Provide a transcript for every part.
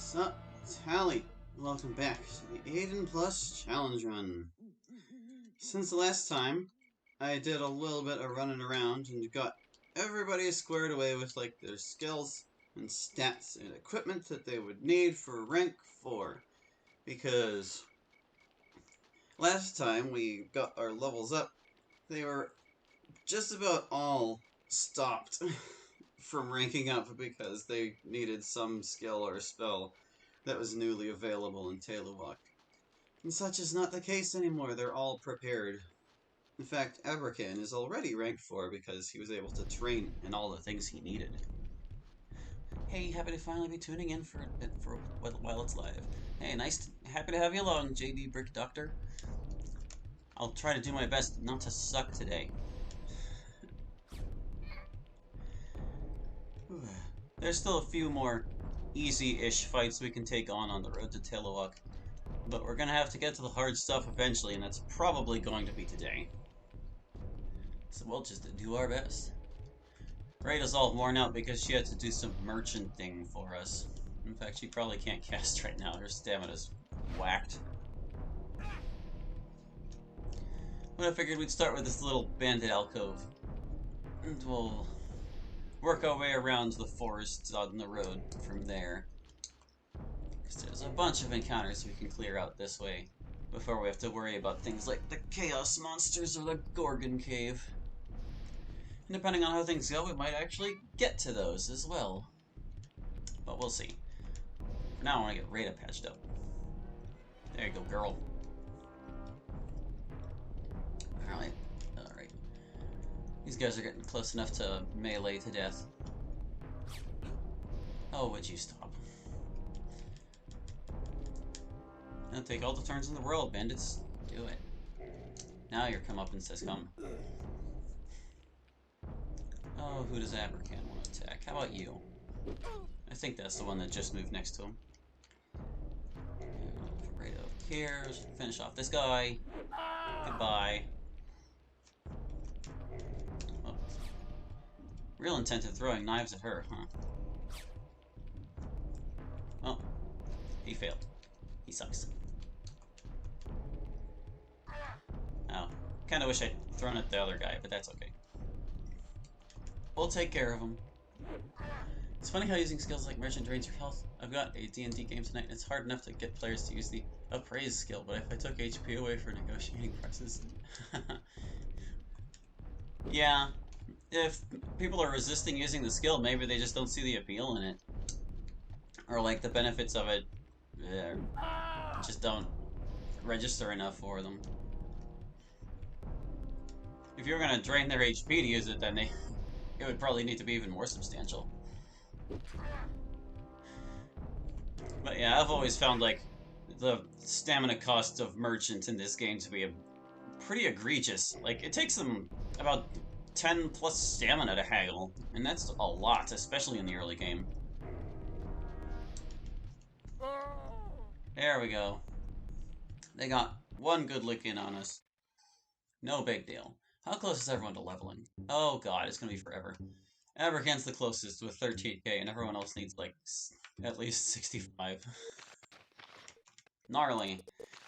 Sup, Tally? Welcome back to the Aidyn Plus Challenge Run. Since the last time, I did a little bit of running around and got everybody squared away with like their skills and stats and equipment that they would need for rank 4. Because last time we got our levels up, they were just about all stopped from ranking up because they needed some skill or spell that was newly available in Talewok. And such is not the case anymore, they're all prepared. In fact, Abrakan is already rank 4 because he was able to train in all the things he needed. Hey, happy to finally be tuning in for while it's live. Hey, happy to have you along, JD Brick Doctor. I'll try to do my best not to suck today. There's still a few more easy-ish fights we can take on the road to Talewok, but we're gonna have to get to the hard stuff eventually, and that's probably going to be today. So we'll just do our best. Rada's all worn out because she had to do some merchant thing for us. In fact, she probably can't cast right now. Her stamina's whacked. But I figured we'd start with this little bandit alcove. And we'll work our way around the forest on the road from there. Because there's a bunch of encounters we can clear out this way before we have to worry about things like the Chaos Monsters or the Gorgon Cave. And depending on how things go, we might actually get to those as well. But we'll see. For now, I want to get Rada patched up. There you go, girl. Alright. Alright. These guys are getting close enough to melee to death. Oh, would you stop? Now take all the turns in the world, bandits. Do it. Now your comeuppance has come. Oh, who does Abrakan want to attack? How about you? I think that's the one that just moved next to him. Right up here. Finish off this guy. Goodbye. Oh. Real intent of throwing knives at her, huh? Oh. He failed. He sucks. Oh. Kinda wish I'd thrown at the other guy, but that's okay. We'll take care of him. It's funny how using skills like Merchant drains your health. I've got a D&D game tonight, and it's hard enough to get players to use the Appraise skill, but if I took HP away for negotiating prices... Yeah, if people are resisting using the skill, maybe they just don't see the appeal in it. Or like the benefits of it just don't register enough for them. If you're gonna drain their HP to use it, then it would probably need to be even more substantial. But yeah, I've always found like the stamina cost of Merchant in this game to be pretty egregious. Like, it takes them about 10 plus stamina to haggle, and that's a lot, especially in the early game. There we go. They got one good lick in on us. No big deal. How close is everyone to leveling? Oh god, it's gonna be forever. Abrakan's the closest with 13k, and everyone else needs like at least 65. Gnarly.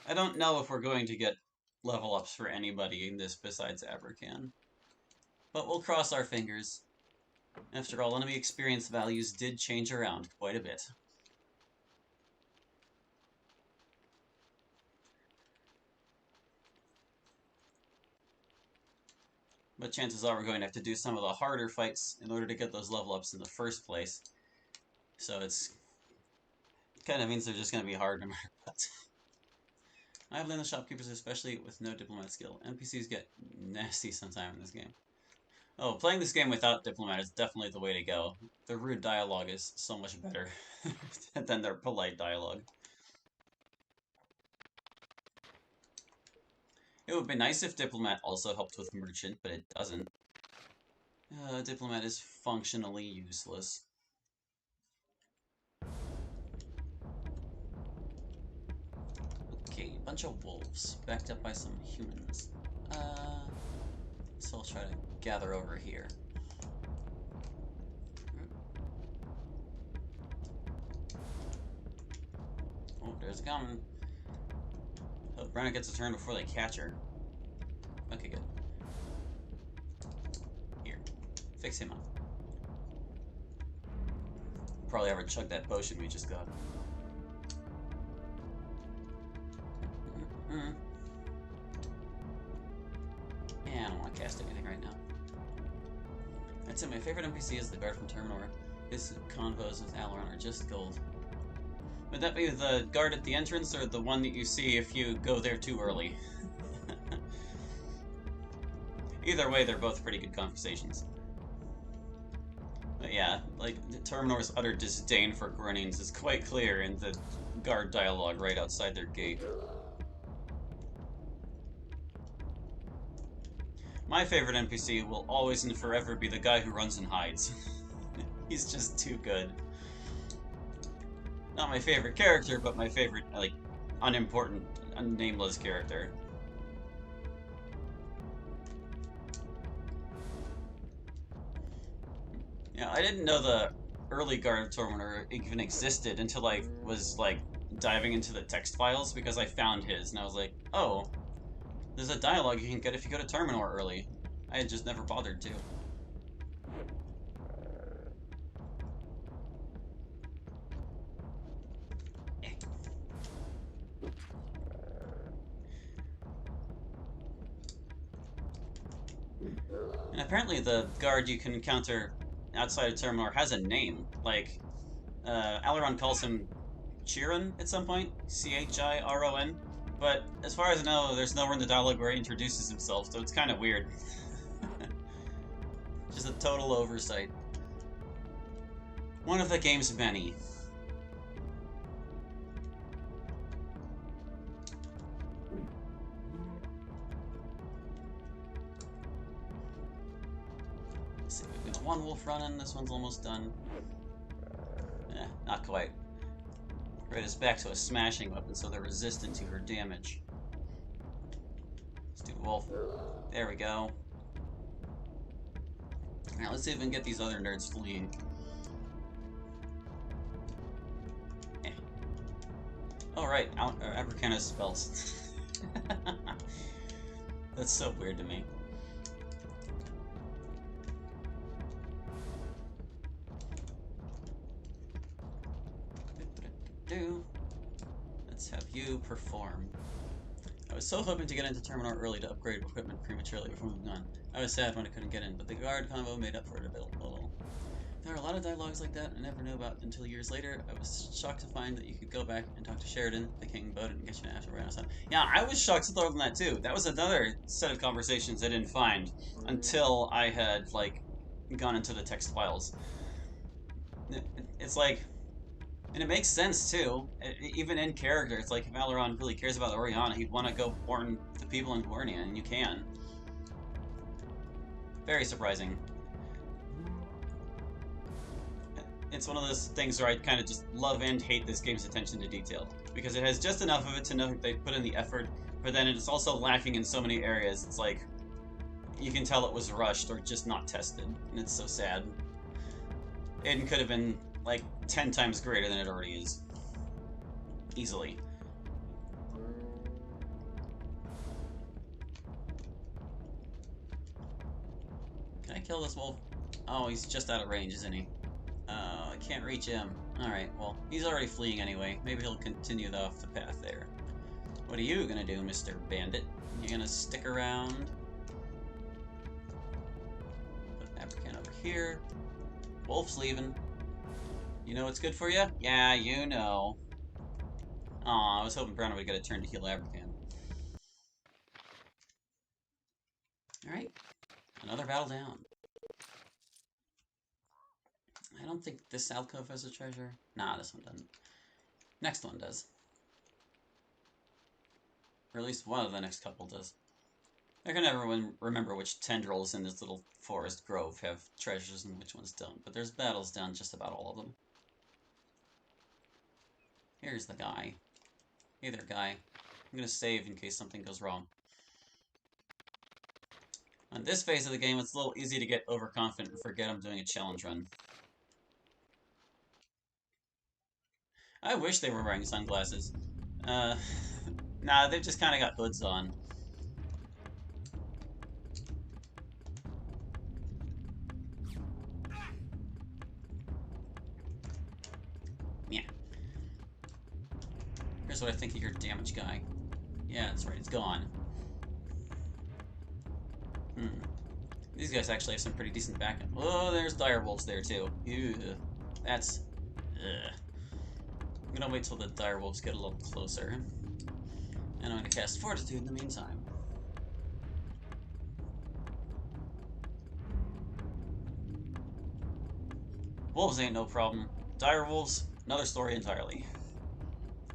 I don't know if we're going to get level ups for anybody in this besides Abrakan. But we'll cross our fingers. After all, enemy experience values did change around quite a bit. But chances are we're going to have to do some of the harder fights in order to get those level ups in the first place. So it kind of means they're just going to be hard no matter what. I blame the shopkeepers, especially with no diplomat skill. NPCs get nasty sometime in this game. Oh, playing this game without diplomat is definitely the way to go. Their rude dialogue is so much better than their polite dialogue. It would be nice if diplomat also helped with merchant, but it doesn't. Diplomat is functionally useless. Okay, a bunch of wolves, backed up by some humans. So I'll try to gather over here. Oh, there's a coming. Hope Brenna gets a turn before they catch her. Okay, good. Here. Fix him up. Probably ever chug that potion we just got. Yeah, I don't want to cast anything right now. I'd say my favorite NPC is the guard from Terminor. His convos with Aileron are just gold. Would that be the guard at the entrance, or the one that you see if you go there too early? Either way, they're both pretty good conversations. But yeah, like, Terminor's utter disdain for Grunnings is quite clear in the guard dialogue right outside their gate. My favorite NPC will always and forever be the guy who runs and hides. He's just too good. Not my favorite character, but my favorite, like, unimportant, nameless character. Yeah, I didn't know the early Guard of Tormentor even existed until I was, like, diving into the text files, because I found his, and I was like, oh, there's a dialogue you can get if you go to Terminor early. I had just never bothered to. And apparently the guard you can encounter outside of Terminor has a name. Like, Aileron calls him Chiron at some point. Chiron. But as far as I know, there's nowhere in the dialogue where he introduces himself, so it's kind of weird. Just a total oversight. One of the game's many. Let's see, we've got one wolf running, this one's almost done. Eh, not quite. Right, it's back to a smashing weapon, so they're resistant to her damage. Let's do wolf. There we go. Now let's see if we can get these other nerds fleeing. Eh. Oh right, Abracana's spells. That's so weird to me. Let's have you perform. I was so hoping to get into Terminor early to upgrade equipment prematurely before moving on. I was sad when I couldn't get in, but the guard combo made up for it a little. There are a lot of dialogues like that I never knew about until years later. I was shocked to find that you could go back and talk to Sheridan, the king, Bowden, and get you an after Renaissance. Yeah, I was shocked to learn that too. That was another set of conversations I didn't find until I had, like, gone into the text files. It's like... And it makes sense, too. Even in character, it's like if Aileron really cares about Oriana, he'd want to go warn the people in Gornia, and you can. Very surprising. It's one of those things where I kind of just love and hate this game's attention to detail. Because it has just enough of it to know they put in the effort, but then it's also lacking in so many areas. It's like, you can tell it was rushed or just not tested, and it's so sad. Aidyn could have been, like, 10 times greater than it already is. Easily. Can I kill this wolf? Oh, he's just out of range, isn't he? I can't reach him. Alright, well, he's already fleeing anyway. Maybe he'll continue off the path there. What are you gonna do, Mr. Bandit? You gonna stick around? Put Abracan over here. Wolf's leaving. You know what's good for you? Yeah, you know. Aw, I was hoping Brown would get a turn to heal Abracan. Alright. Another battle down. I don't think this alcove has a treasure. Nah, this one doesn't. Next one does. Or at least one of the next couple does. I can never remember which tendrils in this little forest grove have treasures and which ones don't, but there's battles down just about all of them. Here's the guy. Hey there, guy. I'm gonna save in case something goes wrong. On this phase of the game, it's a little easy to get overconfident and forget I'm doing a challenge run. I wish they were wearing sunglasses. Nah, they've just kind of got hoods on. Yeah. Here's what I think of your damage guy. Yeah, that's right, it's gone. These guys actually have some pretty decent backup. Oh, there's direwolves there too. Ew. That's... Ugh. I'm gonna wait till the direwolves get a little closer. And I'm gonna cast Fortitude in the meantime. Wolves ain't no problem. Direwolves, another story entirely.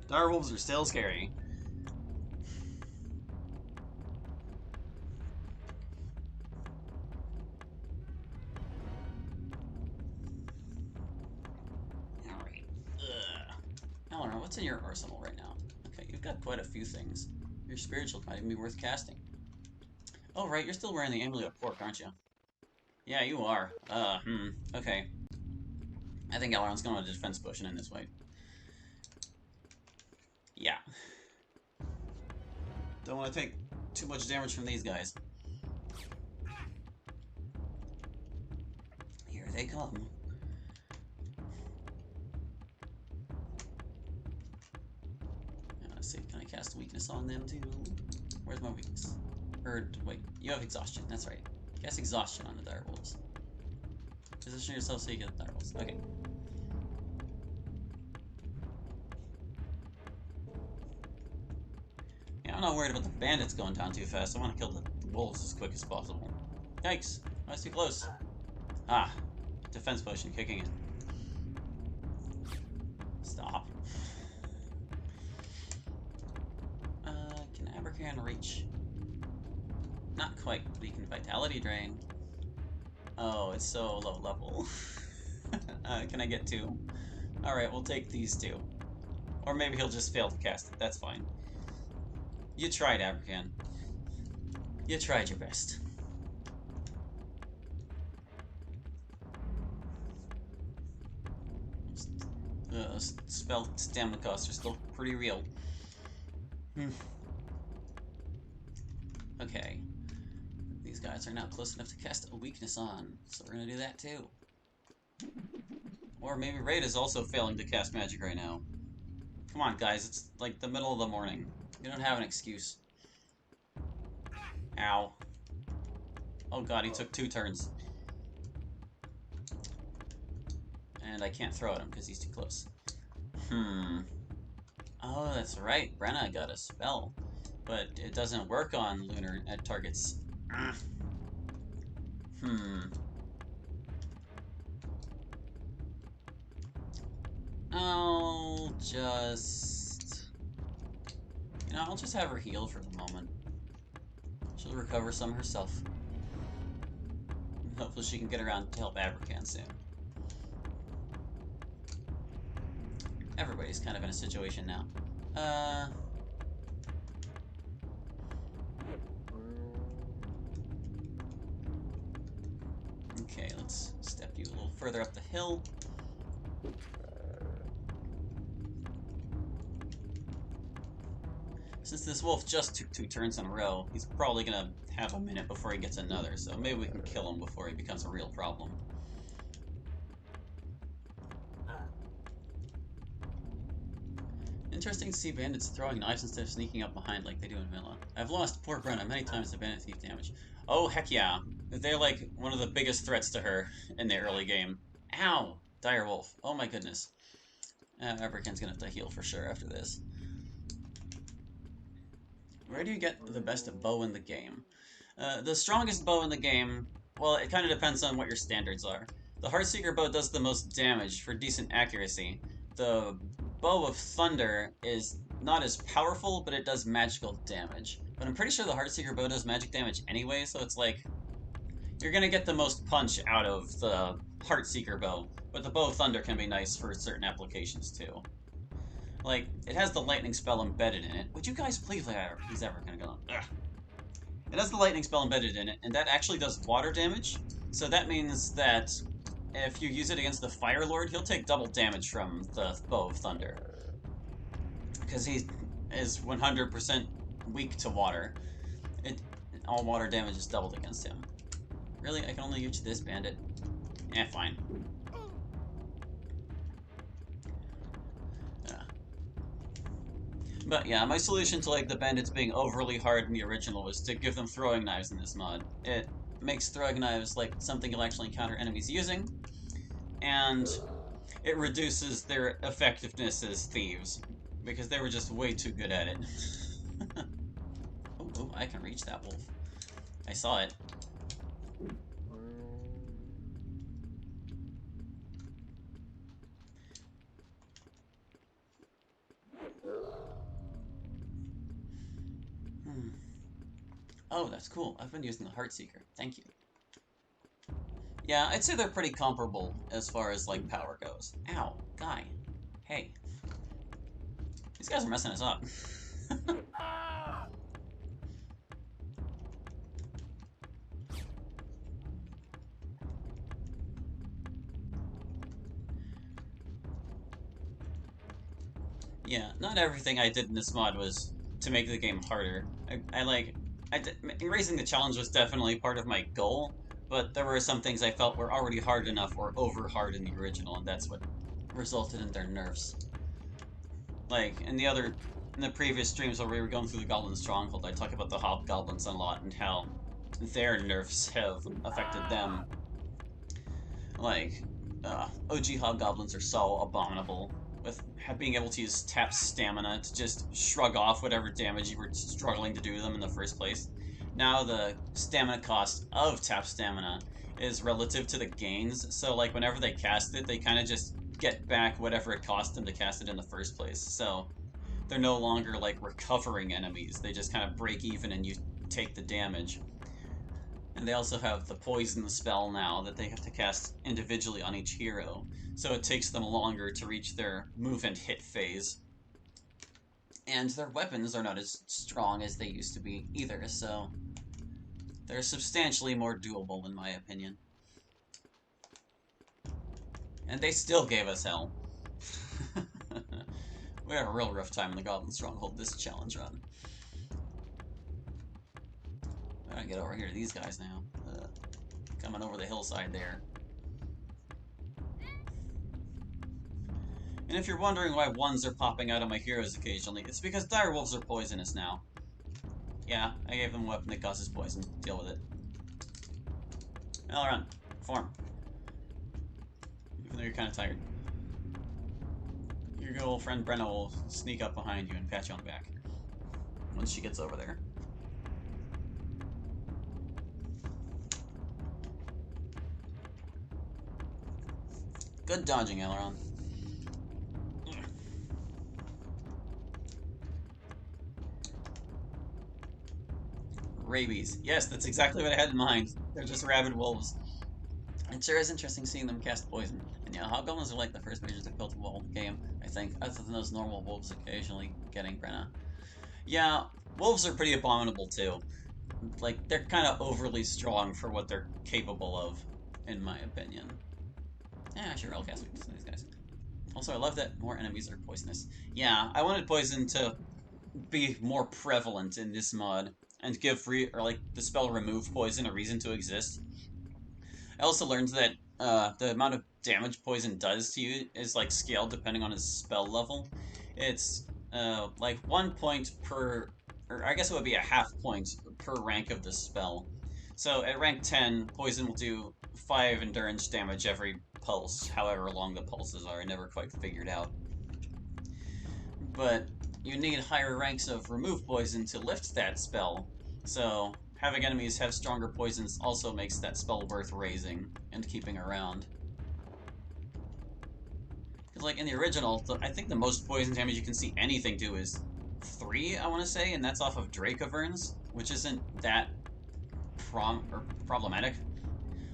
Direwolves are still scary. Alright. Eleanor, what's in your arsenal right now? Okay, you've got quite a few things. Your spiritual might even be worth casting. Oh, right, you're still wearing the Amulet of Pork, aren't you? Yeah, you are. Okay. I think Elrond's going to defense potion in this way. Yeah. Don't want to take too much damage from these guys. Here they come. Let's see, can I cast weakness on them too? Where's my weakness? Wait, you have exhaustion, that's right. Cast exhaustion on the direwolves. Position yourself so you get the direwolves. Okay. Yeah, I'm not worried about the bandits going down too fast. I want to kill the wolves as quick as possible. Yikes! I was too close. Ah, defense potion kicking in. Stop. Can Abercan reach? Not quite, but he can Vitality Drain. Oh, it's so low level. Can I get 2? Alright, we'll take these 2. Or maybe he'll just fail to cast it, that's fine. You tried, Abercan. You tried your best. Spell stamina costs are still pretty real. Okay. These guys are now close enough to cast a weakness on, so we're gonna do that too. Or maybe Raid is also failing to cast magic right now. Come on, guys, it's like the middle of the morning. You don't have an excuse. Ow. Oh god, he took 2 turns. And I can't throw at him because he's too close. Oh, that's right. Brenna got a spell. But it doesn't work on lunar targets. I'll just... You know, I'll just have her heal for the moment. She'll recover some herself. Hopefully she can get around to help Abercan soon. Everybody's kind of in a situation now. Okay, let's step you a little further up the hill. Since this wolf just took 2 turns in a row, he's probably gonna have a minute before he gets another, so maybe we can kill him before he becomes a real problem. Interesting to see bandits throwing knives instead of sneaking up behind like they do in Vanilla. I've lost poor Brenna many times to bandit thief damage. Oh, heck yeah. They're like one of the biggest threats to her in the early game. Ow! Direwolf. Oh my goodness. Abercan's gonna have to heal for sure after this. Where do you get the best bow in the game? The strongest bow in the game, well, it kind of depends on what your standards are. The Heartseeker bow does the most damage for decent accuracy. The Bow of Thunder is not as powerful, but it does magical damage. But I'm pretty sure the Heartseeker bow does magic damage anyway, so it's like... You're gonna get the most punch out of the Heartseeker bow, but the Bow of Thunder can be nice for certain applications too. Like, it has the lightning spell embedded in it. Would you guys please he's ever gonna go on? Ugh. It has the lightning spell embedded in it, and that actually does water damage. So that means that if you use it against the Fire Lord, he'll take double damage from the Bow of Thunder. Because he is 100% weak to water. All water damage is doubled against him. Really? I can only use this bandit? Eh, fine. But yeah, my solution to like the bandits being overly hard in the original was to give them throwing knives in this mod. It makes throwing knives like something you'll actually encounter enemies using, and it reduces their effectiveness as thieves, because they were just way too good at it. Oh, I can reach that wolf. I saw it. Oh, that's cool. I've been using the Heartseeker. Thank you. Yeah, I'd say they're pretty comparable as far as, like, power goes. Ow, guy. Hey. These guys are messing us up. Yeah, not everything I did in this mod was to make the game harder. Raising the challenge was definitely part of my goal, but there were some things I felt were already hard enough or over hard in the original, and that's what resulted in their nerfs. Like, in the previous streams where we were going through the Goblin Stronghold, I talk about the Hobgoblins a lot and how their nerfs have affected them. Like, OG Hobgoblins are so abominable, with being able to use tap stamina to just shrug off whatever damage you were struggling to do them in the first place. Now the stamina cost of tap stamina is relative to the gains, so like whenever they cast it, they kind of just get back whatever it cost them to cast it in the first place. So they're no longer like recovering enemies, they just kind of break even and you take the damage. And they also have the poison spell now that they have to cast individually on each hero, so it takes them longer to reach their move and hit phase. And their weapons are not as strong as they used to be either, so they're substantially more doable in my opinion. And they still gave us hell. We had a real rough time in the Goblin Stronghold this challenge run. I gotta get over here to these guys now. Coming over the hillside there. And if you're wondering why ones are popping out of my heroes occasionally, it's because direwolves are poisonous now. Yeah, I gave them a weapon that causes poison. Deal with it. Elrond, form. Even though you're kind of tired. Your good old friend Brenna will sneak up behind you and pat you on the back. Once she gets over there. Good dodging, Elrond. Rabies. Yes, that's exactly what I had in mind. They're just rabid wolves. It sure is interesting seeing them cast poison. And yeah, Hobgoblins are like the first major difficulty wall in the game, I think, other than those normal wolves occasionally getting Brenna. Yeah, wolves are pretty abominable too. Like, they're kind of overly strong for what they're capable of, in my opinion. Yeah, sure, I'll cast weakness on these guys. Also, I love that more enemies are poisonous. Yeah, I wanted poison to be more prevalent in this mod, and give the spell remove poison a reason to exist. I also learned that the amount of damage poison does to you is like scaled depending on its spell level. It's like 1 point per, or I guess it would be a half point per rank of the spell. So at rank 10, poison will do 5 endurance damage every pulse, however long the pulses are. I never quite figured out. But you need higher ranks of remove poison to lift that spell, so having enemies have stronger poisons also makes that spell worth raising and keeping around. Because like in the original, I think the most poison damage you can see anything do is 3, I want to say, and that's off of Dracoverns, which isn't that problematic.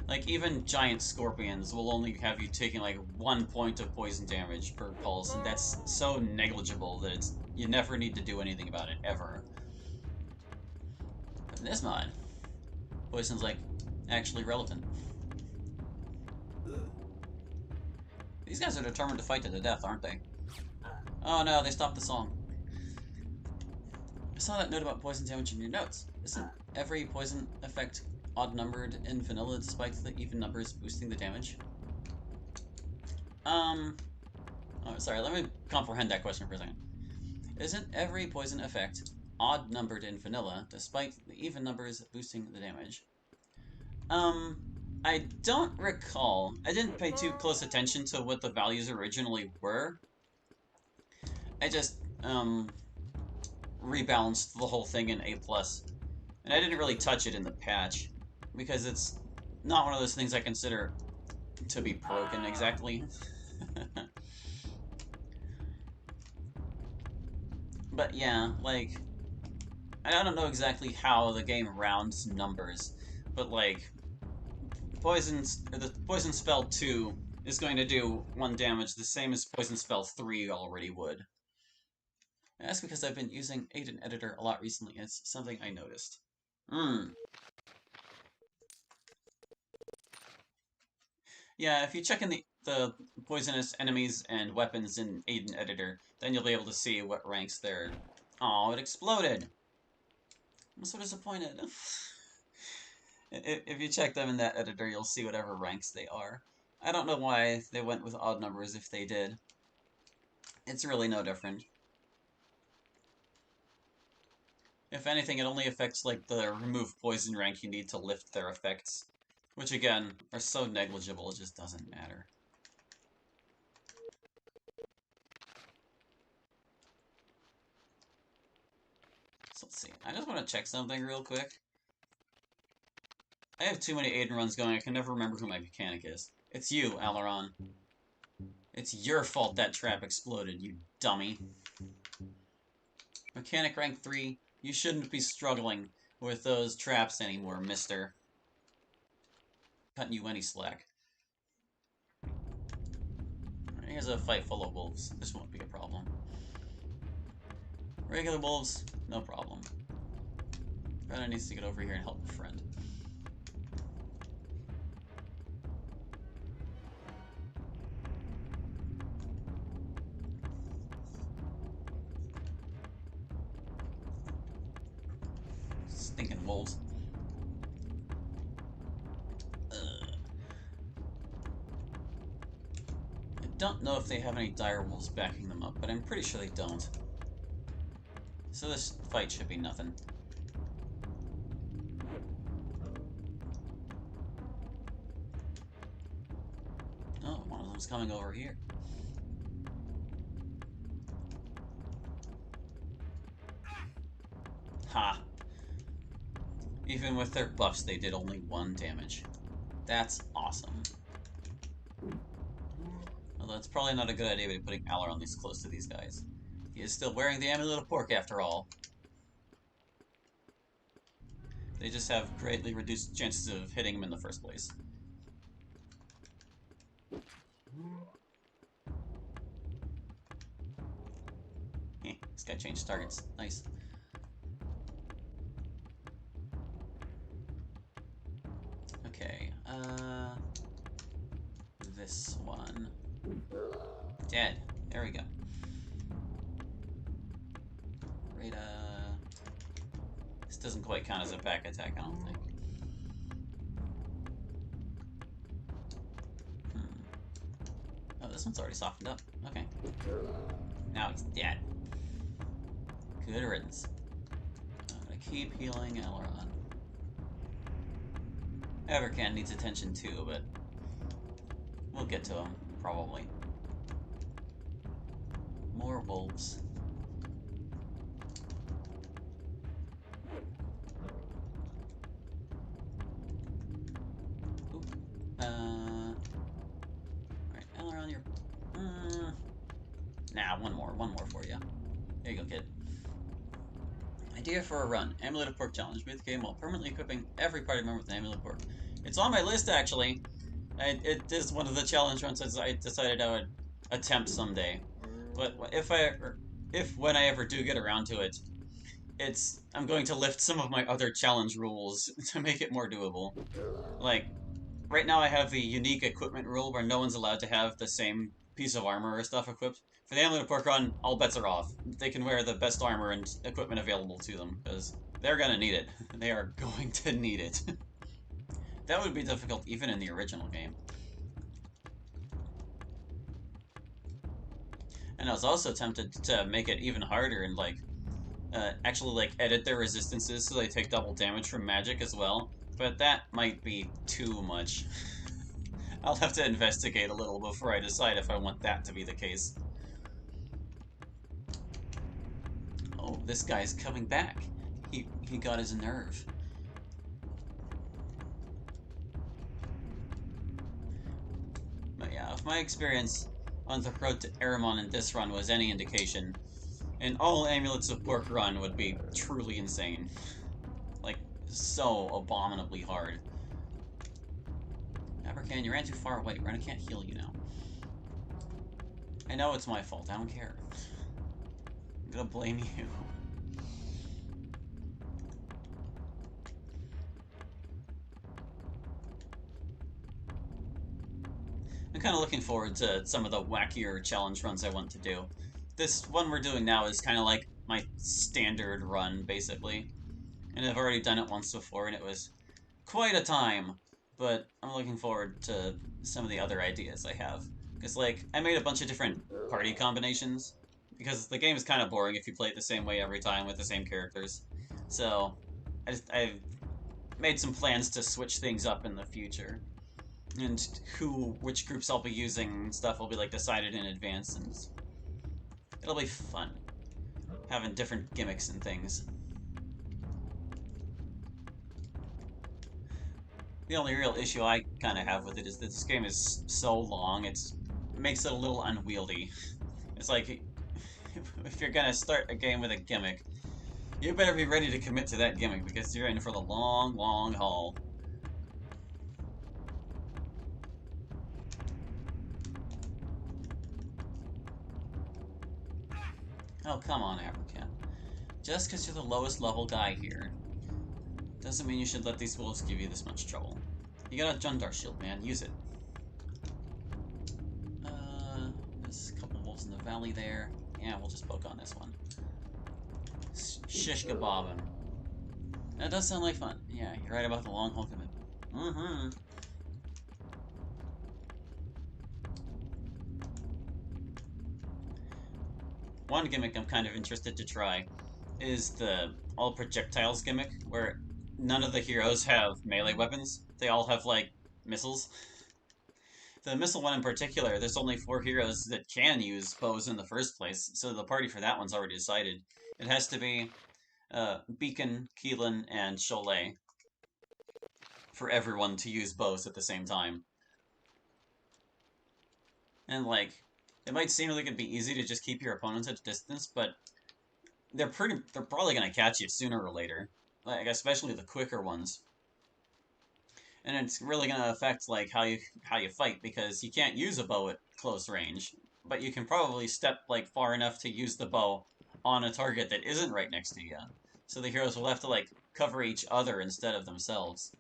Like, even giant scorpions will only have you taking like 1 point of poison damage per pulse, and that's so negligible that you never need to do anything about it, ever. But in this mod, poison's like actually relevant. These guys are determined to fight to the death, aren't they? Oh no, they stopped the song. I saw that note about poison damage in your notes. Isn't every poison effect odd-numbered in vanilla despite the even numbers boosting the damage? Oh, sorry, let me comprehend that question for a second. Isn't every poison effect odd-numbered in vanilla despite the even numbers boosting the damage? I don't recall. I didn't pay too close attention to what the values originally were. I just, rebalanced the whole thing in A+. And I didn't really touch it in the patch, because it's not one of those things I consider to be broken exactly. But yeah, like, I don't know exactly how the game rounds numbers, but like, the Poison Spell 2 is going to do 1 damage the same as Poison Spell 3 already would. And that's because I've been using Aidyn Editor a lot recently, and it's something I noticed. Yeah, if you check in the poisonous enemies and weapons in Aidyn Editor, then you'll be able to see what ranks they're... Oh, it exploded! I'm so disappointed. If you check them in that editor, you'll see whatever ranks they are. I don't know why they went with odd numbers if they did. It's really no different. If anything, it only affects like the remove poison rank you need to lift their effects. Which again, are so negligible it just doesn't matter. So let's see. I just want to check something real quick. I have too many Aidyn runs going, I can never remember who my mechanic is. It's you, Alaron. It's your fault that trap exploded, you dummy. Mechanic rank 3, you shouldn't be struggling with those traps anymore, mister. Cutting you any slack. Here's a fight full of wolves. This won't be a problem. Regular wolves, no problem. Brenna needs to get over here and help a friend. Stinking wolves. I don't know if they have any dire wolves backing them up, but I'm pretty sure they don't. So this fight should be nothing. Oh, one of them's coming over here. Ha! Even with their buffs, they did only 1 damage. That's awesome. Although it's probably not a good idea to be putting Alaron this close to these guys. He is still wearing the Amulet of Pork after all. They just have greatly reduced chances of hitting him in the first place. This guy changed targets. Nice. Okay, this one. Dead. There we go. Right, this doesn't quite count as a back attack, I don't think. Oh, this one's already softened up. Okay. Now he's dead. Good riddance. I'm gonna keep healing Alaron. Evercan needs attention too, but we'll get to him, probably. More wolves. Oop. Alright, Alaron, you're... Nah, one more for you. There you go, kid. Idea for a run. Amulet of Pork challenge. Beat the game while permanently equipping every party member with an Amulet of Pork. It's on my list, actually. It is one of the challenge runs I decided I would attempt someday. But when I ever do get around to it, I'm going to lift some of my other challenge rules to make it more doable. Like, right now I have the unique equipment rule where no one's allowed to have the same piece of armor or stuff equipped. For the Amulet of Pork Run, all bets are off. They can wear the best armor and equipment available to them, because they're gonna need it. They are going to need it. That would be difficult even in the original game. And I was also tempted to make it even harder and actually edit their resistances so they take double damage from magic as well. But that might be too much. I'll have to investigate a little before I decide if I want that to be the case. Oh, this guy's coming back. He got his nerve. But yeah, if my experience on the road to Aramon in this run was any indication, an all Amulets of Pork run would be truly insane. Like, so abominably hard. Abercan, you ran too far away. Ren, I can't heal you now. I know it's my fault. I don't care. I'm gonna blame you. I'm kind of looking forward to some of the wackier challenge runs I want to do. This one we're doing now is kind of like my standard run, basically. And I've already done it once before, and it was quite a time. But I'm looking forward to some of the other ideas I have. Because, I made a bunch of different party combinations. Because the game is kind of boring if you play it the same way every time with the same characters. So, I've made some plans to switch things up in the future. And which groups I'll be using and stuff will be decided in advance, and it'll be fun having different gimmicks and things. The only real issue I kind of have with it is that this game is so long, it makes it a little unwieldy. It's like, if you're gonna start a game with a gimmick, you better be ready to commit to that gimmick, because you're in for the long, long haul. Oh, come on, African. Just because you're the lowest level guy here, doesn't mean you should let these wolves give you this much trouble. You got a Jundar shield, man. Use it. There's a couple wolves in the valley there. Yeah, we'll just poke on this one. Shish kebab him. That does sound like fun. Yeah, you're right about the long haul commitment. Mm-hmm. One gimmick I'm kind of interested to try is the all projectiles gimmick, where none of the heroes have melee weapons. They all have, missiles. The missile one in particular, there's only 4 heroes that can use bows in the first place, so the party for that one's already decided. It has to be Beacon, Keelan, and Cholet for everyone to use bows at the same time. And, it might seem like it'd be easy to just keep your opponents at a distance, but they're probably gonna catch you sooner or later. Especially the quicker ones. And it's really gonna affect how you fight, because you can't use a bow at close range, but you can probably step far enough to use the bow on a target that isn't right next to you. So the heroes will have to cover each other instead of themselves.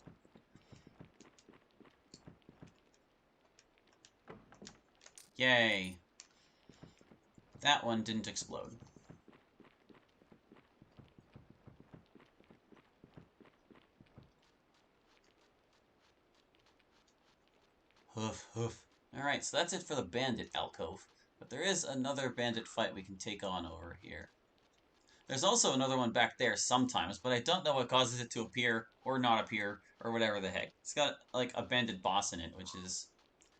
Yay. That one didn't explode. Hoof, hoof. Alright, so that's it for the bandit alcove. But there is another bandit fight we can take on over here. There's also another one back there sometimes, but I don't know what causes it to appear or not appear or whatever the heck. It's got a bandit boss in it, which is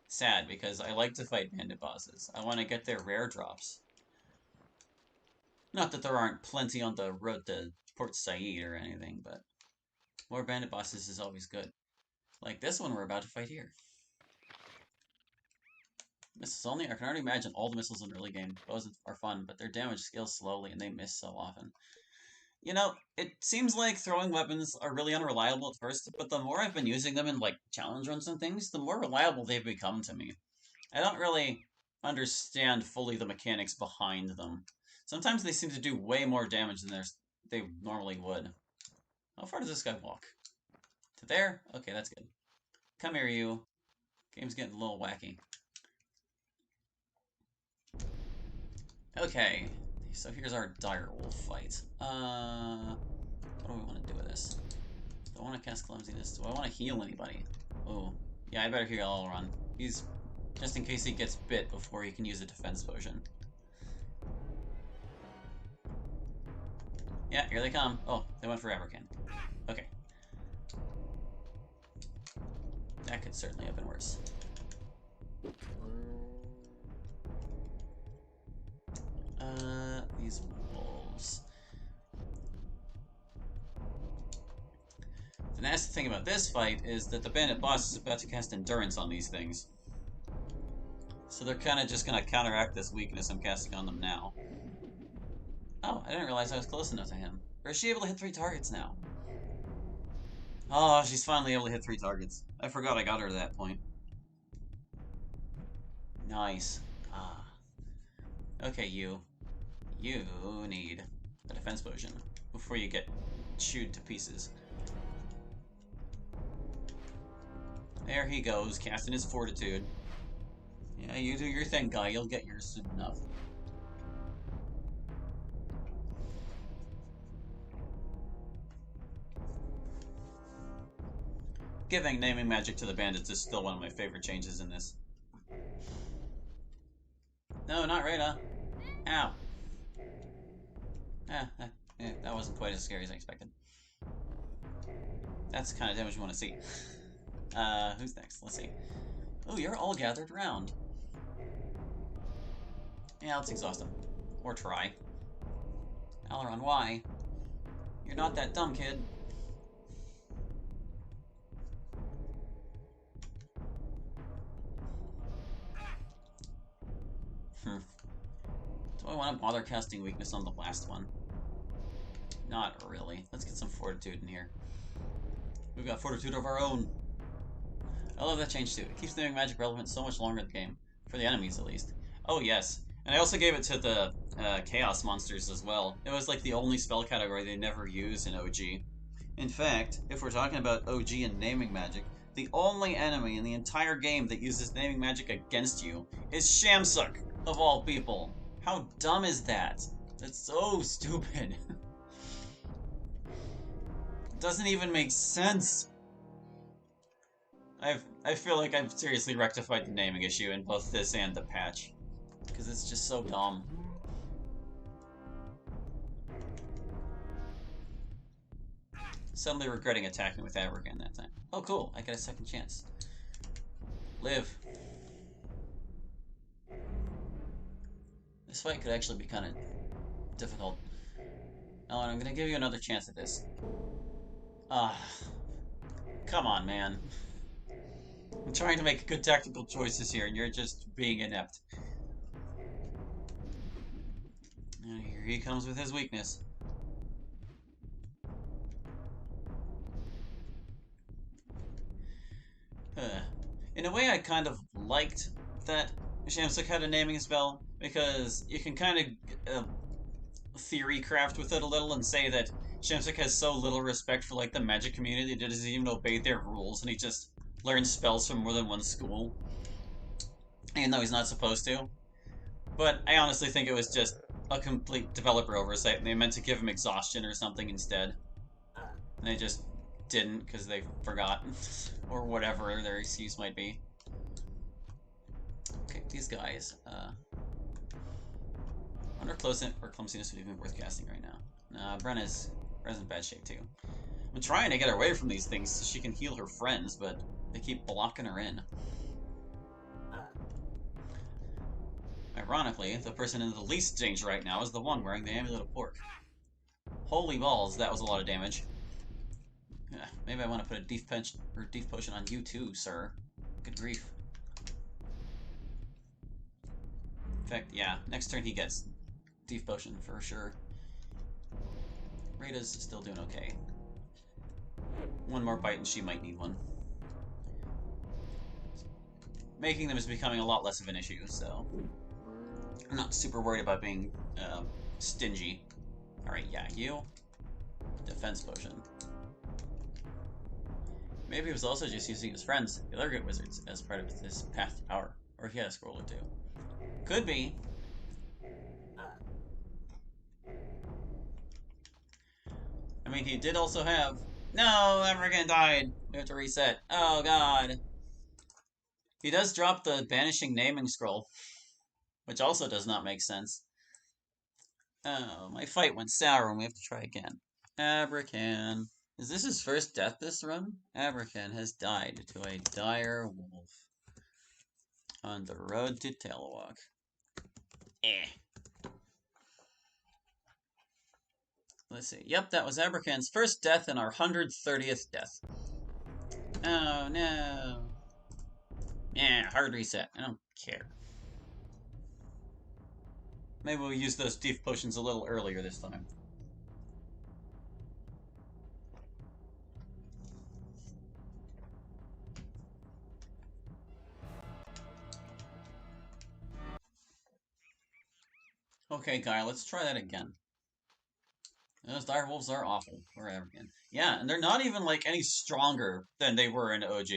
sad because I like to fight bandit bosses. I want to get their rare drops. Not that there aren't plenty on the road to Port Said or anything, but more bandit bosses is always good. Like this one we're about to fight here. Missiles only? I can already imagine all the missiles in the early game. Bows are fun, but their damage scales slowly and they miss so often. You know, it seems like throwing weapons are really unreliable at first, but the more I've been using them in challenge runs and things, the more reliable they've become to me. I don't really understand fully the mechanics behind them. Sometimes they seem to do way more damage than they normally would. How far does this guy walk? To there? Okay, that's good. Come here, you. Game's getting a little wacky. Okay, so here's our direwolf fight. What do we want to do with this? Do I want to cast clumsiness? Do I want to heal anybody? Oh, yeah, I better heal Elrond. He's just in case he gets bit before he can use a defense potion. Yeah, here they come. Oh, they went for Abercan. Okay. That could certainly have been worse. These wolves. The nasty thing about this fight is that the bandit boss is about to cast endurance on these things. So they're kind of just going to counteract this weakness I'm casting on them now. Oh, I didn't realize I was close enough to him. Or is she able to hit 3 targets now? Oh, she's finally able to hit 3 targets. I forgot I got her to that point. Nice. Ah. Okay, you. You need a defense potion before you get chewed to pieces. There he goes, casting his fortitude. Yeah, you do your thing, guy. You'll get yours soon enough. Giving naming magic to the bandits is still one of my favorite changes in this. No, not Rada. Ow. That wasn't quite as scary as I expected. That's the kind of damage you want to see. Who's next? Let's see. Oh, you're all gathered around. Yeah, let's exhaust them. Or try. Elrond, why? You're not that dumb, kid. Do I want to bother casting weakness on the last one? Not really. Let's get some fortitude in here. We've got fortitude of our own. I love that change too. It keeps naming magic relevant so much longer in the game. For the enemies, at least. Oh, yes. And I also gave it to the Chaos monsters as well. It was like the only spell category they never use in OG. In fact, if we're talking about OG and naming magic, the only enemy in the entire game that uses naming magic against you is Shamsuk, of all people. How dumb is that? That's so stupid. It doesn't even make sense. I feel like I've seriously rectified the naming issue in both this and the patch. Because it's just so dumb. Suddenly regretting attacking with Abergan that time. Oh cool, I get a second chance. Live. This fight could actually be kind of difficult. Oh, and I'm gonna give you another chance at this. Come on, man. I'm trying to make good tactical choices here, and you're just being inept. And here he comes with his weakness. In a way, I kind of liked that Shamsuk had a naming spell, because you can kind of theory craft with it a little and say that Shamsuk has so little respect for like the magic community that he doesn't even obey their rules, and he just learns spells from more than one school, even though he's not supposed to. But I honestly think it was just a complete developer oversight, and they meant to give him exhaustion or something instead. And they just didn't because they forgot, or whatever their excuse might be. Okay, these guys. I wonder if close-in or clumsiness would even be worth casting right now. Nah, Brenna's in bad shape too. I'm trying to get her away from these things so she can heal her friends, but they keep blocking her in. Ironically, the person in the least danger right now is the one wearing the Amulet of Pork. Holy balls, that was a lot of damage. Yeah, maybe I want to put a Deef Potion on you too, sir. Good grief. In fact, yeah, next turn he gets Deef Potion for sure. Rada's still doing okay. One more bite and she might need one. Making them is becoming a lot less of an issue, so I'm not super worried about being stingy. Alright, yeah, you. Defense Potion. Maybe he was also just using his friends, the other good wizards, as part of his path to power. Or he had a scroll or two. Could be. I mean, he did also have... No, African died! We have to reset. Oh, God. He does drop the Banishing Naming Scroll, which also does not make sense. Oh, my fight went sour and we have to try again. Abracan. Is this his first death this run? Abracan has died to a dire wolf on the road to Talewok. Eh. Let's see. Yep, that was Abracan's first death and our 130th death. Oh, no. Yeah, hard reset. I don't care. Maybe we'll use those deep potions a little earlier this time. Okay, Guy, let's try that again. Those direwolves are awful forever again. Yeah, and they're not even like any stronger than they were in OG.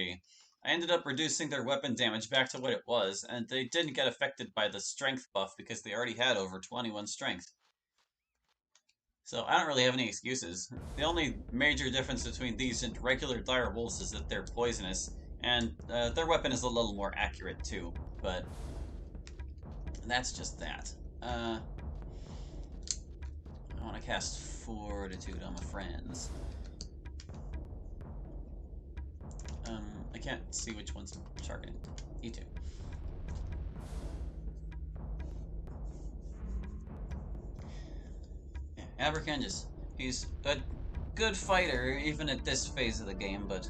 I ended up reducing their weapon damage back to what it was, and they didn't get affected by the strength buff because they already had over 21 strength. So I don't really have any excuses. The only major difference between these and regular direwolves is that they're poisonous, and their weapon is a little more accurate too, but that's just that. I want to cast Fortitude on my friends. I can't see which one's targeting. You two. Yeah, Abracan he's a good fighter even at this phase of the game, but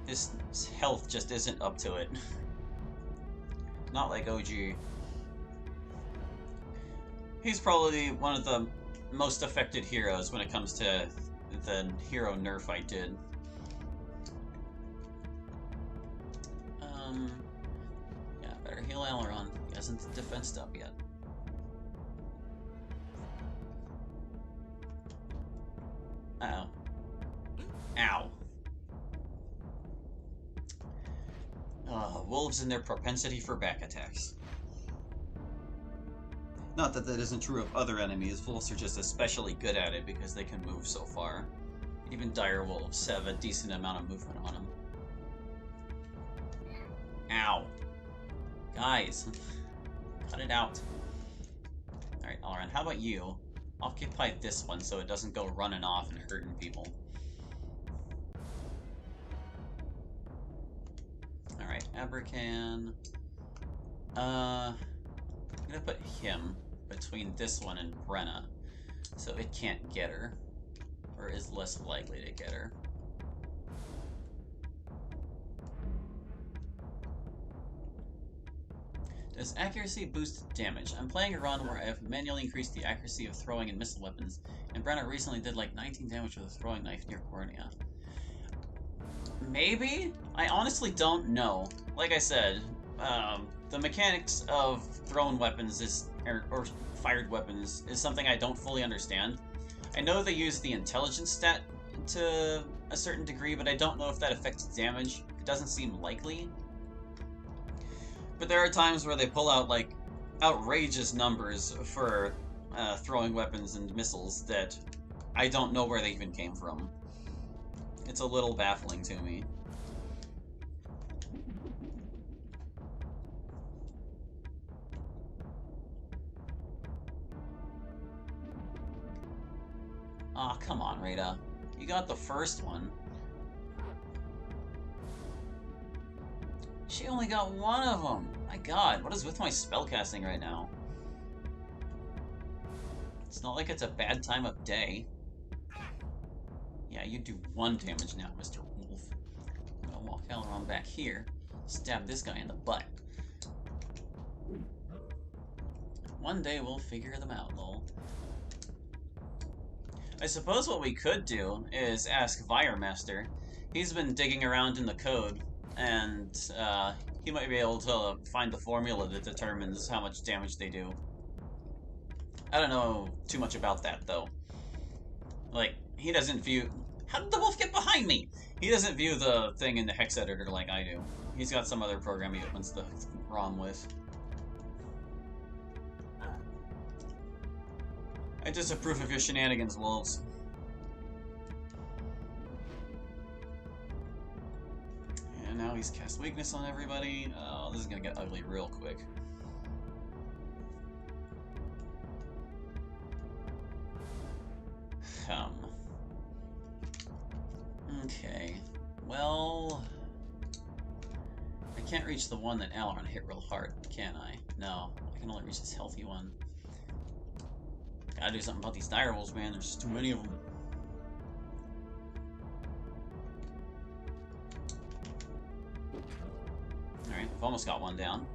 his health just isn't up to it. Not like OG. He's probably one of the most affected heroes when it comes to the hero nerf I did. Yeah, better heal Aileron. He hasn't defensed up yet. Uh-oh. Ow. Wolves and their propensity for back attacks. Not that that isn't true of other enemies, wolves are just especially good at it because they can move so far. Even dire wolves have a decent amount of movement on them. Ow. Guys, cut it out. Alright, Alran, how about you? Occupy this one so it doesn't go running off and hurting people. Alright, Abracan. I'm gonna put him between this one and Brenna, so it can't get her, or is less likely to get her. Does accuracy boost damage? I'm playing a run where I have manually increased the accuracy of throwing and missile weapons, and Brenna recently did like 19 damage with a throwing knife near Cornea. Maybe? I honestly don't know. Like I said, the mechanics of thrown weapons or fired weapons is something I don't fully understand. I know they use the intelligence stat to a certain degree, but I don't know if that affects damage. It doesn't seem likely. But there are times where they pull out, like, outrageous numbers for throwing weapons and missiles that I don't know where they even came from. It's a little baffling to me. Aw, oh, come on, Rita. You got the first one. She only got one of them. My god, what is with my spellcasting right now? It's not like it's a bad time of day. Yeah, you do 1 damage now, Mr. Wolf. I'm gonna walk Aileron back here, stab this guy in the butt. One day we'll figure them out, lol. I suppose what we could do is ask Viremaster. He's been digging around in the code, and he might be able to find the formula that determines how much damage they do. I don't know too much about that, though. Like, he doesn't view... How did the wolf get behind me? He doesn't view the thing in the hex editor like I do. He's got some other program he opens the ROM with. I disapprove of your shenanigans, wolves. now he's cast weakness on everybody. Oh, this is gonna get ugly real quick. Okay. Well, I can't reach the one that Alaron hit real hard, can I? No, I can only reach this healthy one. Gotta do something about these direwolves, man. There's just too many of them. Alright, I've almost got one down.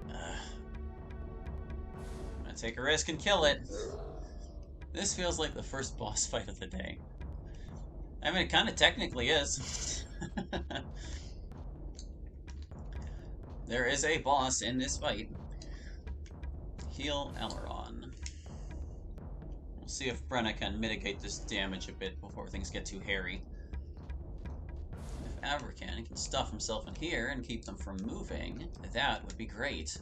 I'm gonna take a risk and kill it. This feels like the first boss fight of the day. I mean, it kind of technically is. There is a boss in this fight. Heal Alaron. We'll see if Brenna can mitigate this damage a bit before things get too hairy. If Abrakan can stuff himself in here and keep them from moving, that would be great.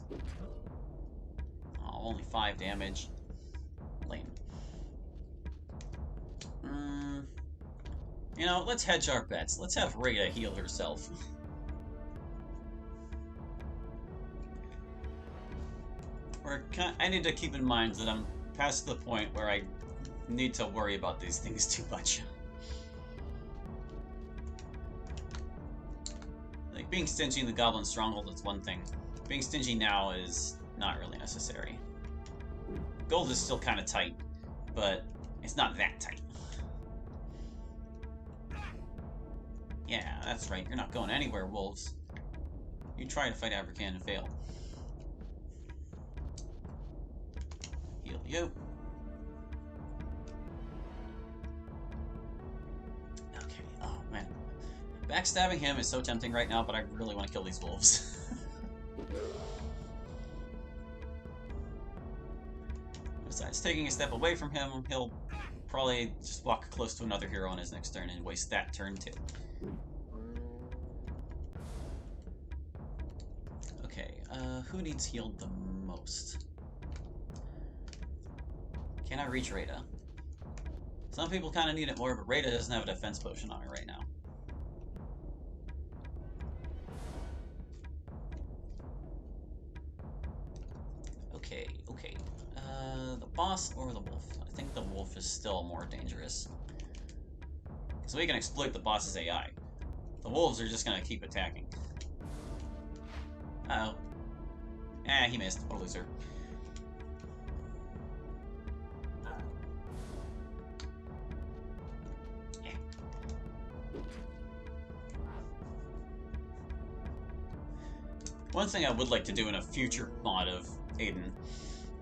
Oh, only 5 damage. Lame. You know, let's hedge our bets. Let's have Rita heal herself. I need to keep in mind that I'm past the point where I need to worry about these things too much. Like, being stingy in the Goblin Stronghold is one thing. Being stingy now is not really necessary. Gold is still kind of tight, but it's not that tight. Yeah, that's right. You're not going anywhere, wolves. You try to fight Abrakan and fail. Heal you. Okay, oh man. Backstabbing him is so tempting right now, but I really want to kill these wolves. Besides, taking a step away from him, he'll probably just walk close to another hero on his next turn and waste that turn too. Okay, who needs healed the most? Can I reach Rita? Some people kind of need it more, but Rita doesn't have a defense potion on her right now. Okay, okay. The boss or the wolf? I think the wolf is still more dangerous. So we can exploit the boss's AI. The wolves are just gonna keep attacking. Uh-oh. He missed. What a loser. Yeah. One thing I would like to do in a future mod of Aidyn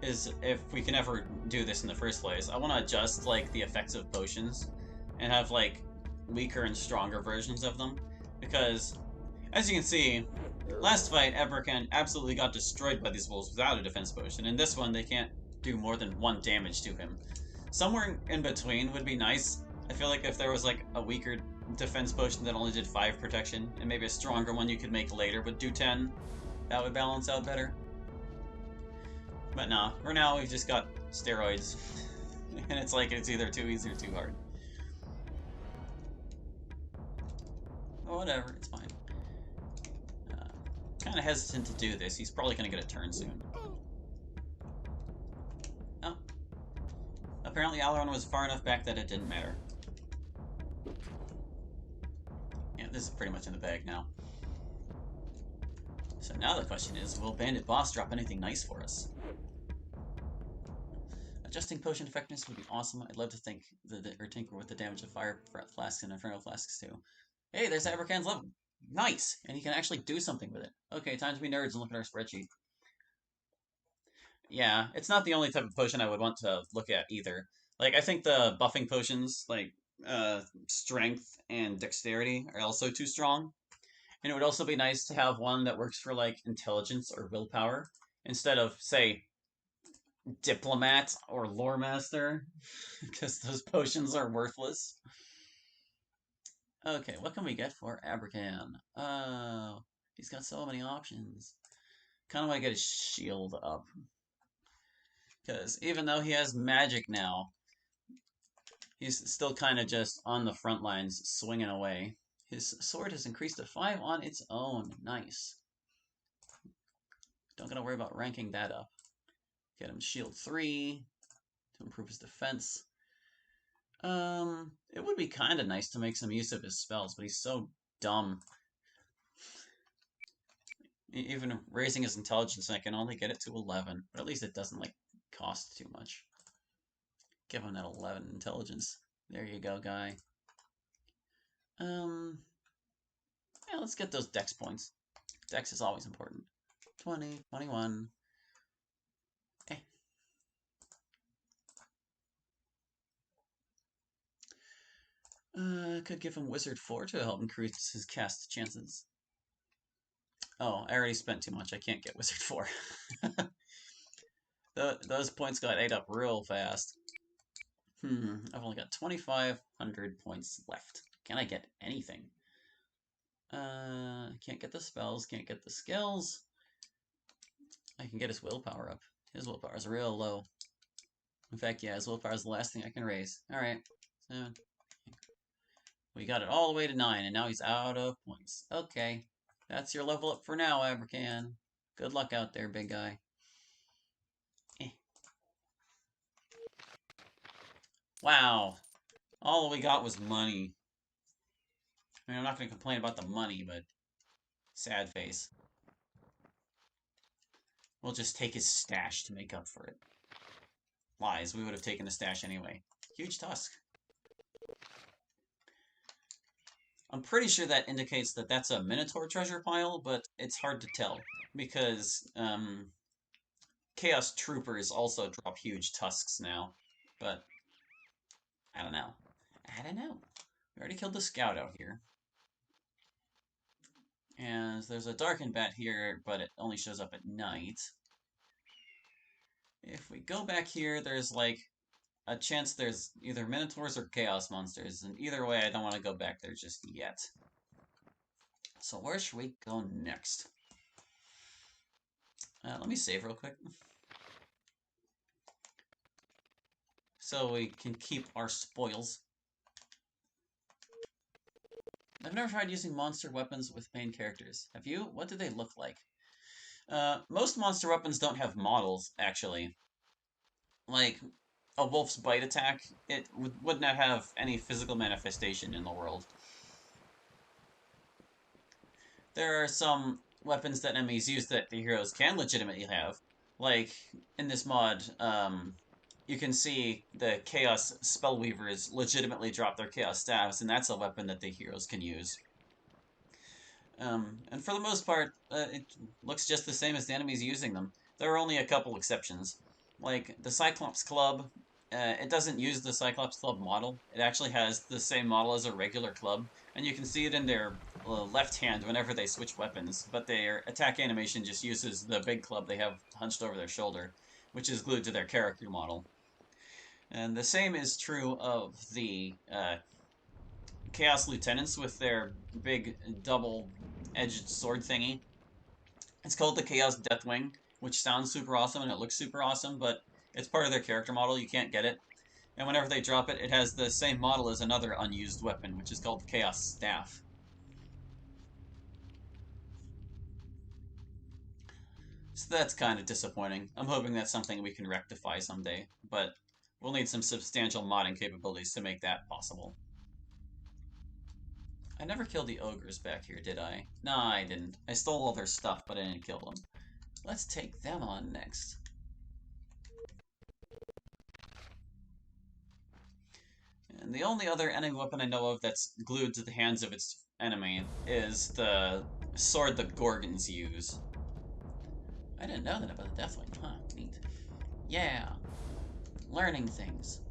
is, if we can ever do this in the first place, I want to adjust, like, the effects of potions and have, like, weaker and stronger versions of them. Because, as you can see, last fight, Abrakan absolutely got destroyed by these wolves without a defense potion. In this one, they can't do more than 1 damage to him. Somewhere in between would be nice. I feel like if there was, like, a weaker defense potion that only did 5 protection, and maybe a stronger one you could make later would do 10, that would balance out better. But nah, for now we've just got steroids. And it's like it's either too easy or too hard. But whatever, it's fine. Kind of hesitant to do this. He's probably going to get a turn soon. Oh. Apparently Alaron was far enough back that it didn't matter. Yeah, this is pretty much in the bag now. So now the question is, will Bandit Boss drop anything nice for us? Adjusting potion effectiveness would be awesome. I'd love to think or tinker with the damage of fire flasks and inferno flasks too. Hey, there's Abrakan's level. Nice! And he can actually do something with it. Okay, time to be nerds and look at our spreadsheet. Yeah, it's not the only type of potion I would want to look at either. Like, I think the buffing potions, like strength and dexterity, are also too strong. And it would also be nice to have one that works for, like, intelligence or willpower, instead of, say, diplomat or lore master, because those potions are worthless. Okay, what can we get for Abrakan? Oh, he's got so many options. Kind of want to get his shield up. Because even though he has magic now, He's still kind of just on the front lines, swinging away. His sword has increased to 5 on its own. Nice. Don't gotta worry about ranking that up. Get him shield 3 to improve his defense. It would be kind of nice to make some use of his spells, but he's so dumb. Even raising his intelligence, I can only get it to 11. But at least it doesn't, like, cost too much. Give him that 11 intelligence. There you go, guy. Yeah, let's get those dex points. Dex is always important. 20, 21. Eh. Could give him Wizard 4 to help increase his cast chances. Oh, I already spent too much. I can't get Wizard 4. Those points got ate up real fast. I've only got 2,500 points left. Can I get anything? Can't get the spells, can't get the skills. I can get his willpower up. His willpower is real low. In fact, yeah, his willpower is the last thing I can raise. Alright, so we got it all the way to 9, and now he's out of points. Okay, that's your level up for now, Abercan. Good luck out there, big guy. Wow, all we got was money. I mean, I'm not going to complain about the money, but sad face. We'll just take his stash to make up for it. Lies, we would have taken the stash anyway. Huge tusk. I'm pretty sure that indicates that that's a Minotaur treasure pile, but it's hard to tell because Chaos Troopers also drop huge tusks now, but I don't know. We already killed the scout out here. And there's a darkened bat here, but it only shows up at night. If we go back here, there's like a chance there's either Minotaurs or Chaos monsters, and either way I don't want to go back there just yet. So where should we go next? Let me save real quick. So we can keep our spoils. I've never tried using monster weapons with main characters. Have you? What do they look like? Most monster weapons don't have models, actually. Like, a wolf's bite attack, it would not have any physical manifestation in the world. There are some weapons that enemies use that the heroes can legitimately have. Like, in this mod, you can see the Chaos Spellweavers legitimately drop their Chaos Staves, and that's a weapon that the heroes can use. And for the most part, it looks just the same as the enemies using them. There are only a couple exceptions. Like, the Cyclops Club, it doesn't use the Cyclops Club model. It actually has the same model as a regular club, and you can see it in their left hand whenever they switch weapons, but their attack animation just uses the big club they have hunched over their shoulder, which is glued to their character model. And the same is true of the Chaos Lieutenants with their big double-edged sword thingy. It's called the Chaos Deathwing, which sounds super awesome and it looks super awesome, but it's part of their character model, you can't get it. And whenever they drop it, it has the same model as another unused weapon, which is called the Chaos Staff. So that's kind of disappointing. I'm hoping that's something we can rectify someday, but we'll need some substantial modding capabilities to make that possible. I never killed the ogres back here, did I? No, I didn't. I stole all their stuff, but I didn't kill them. Let's take them on next. And the only other enemy weapon I know of that's glued to the hands of its enemy is the sword the Gorgons use. I didn't know that about the Deathwing. Huh, neat. Yeah, learning things.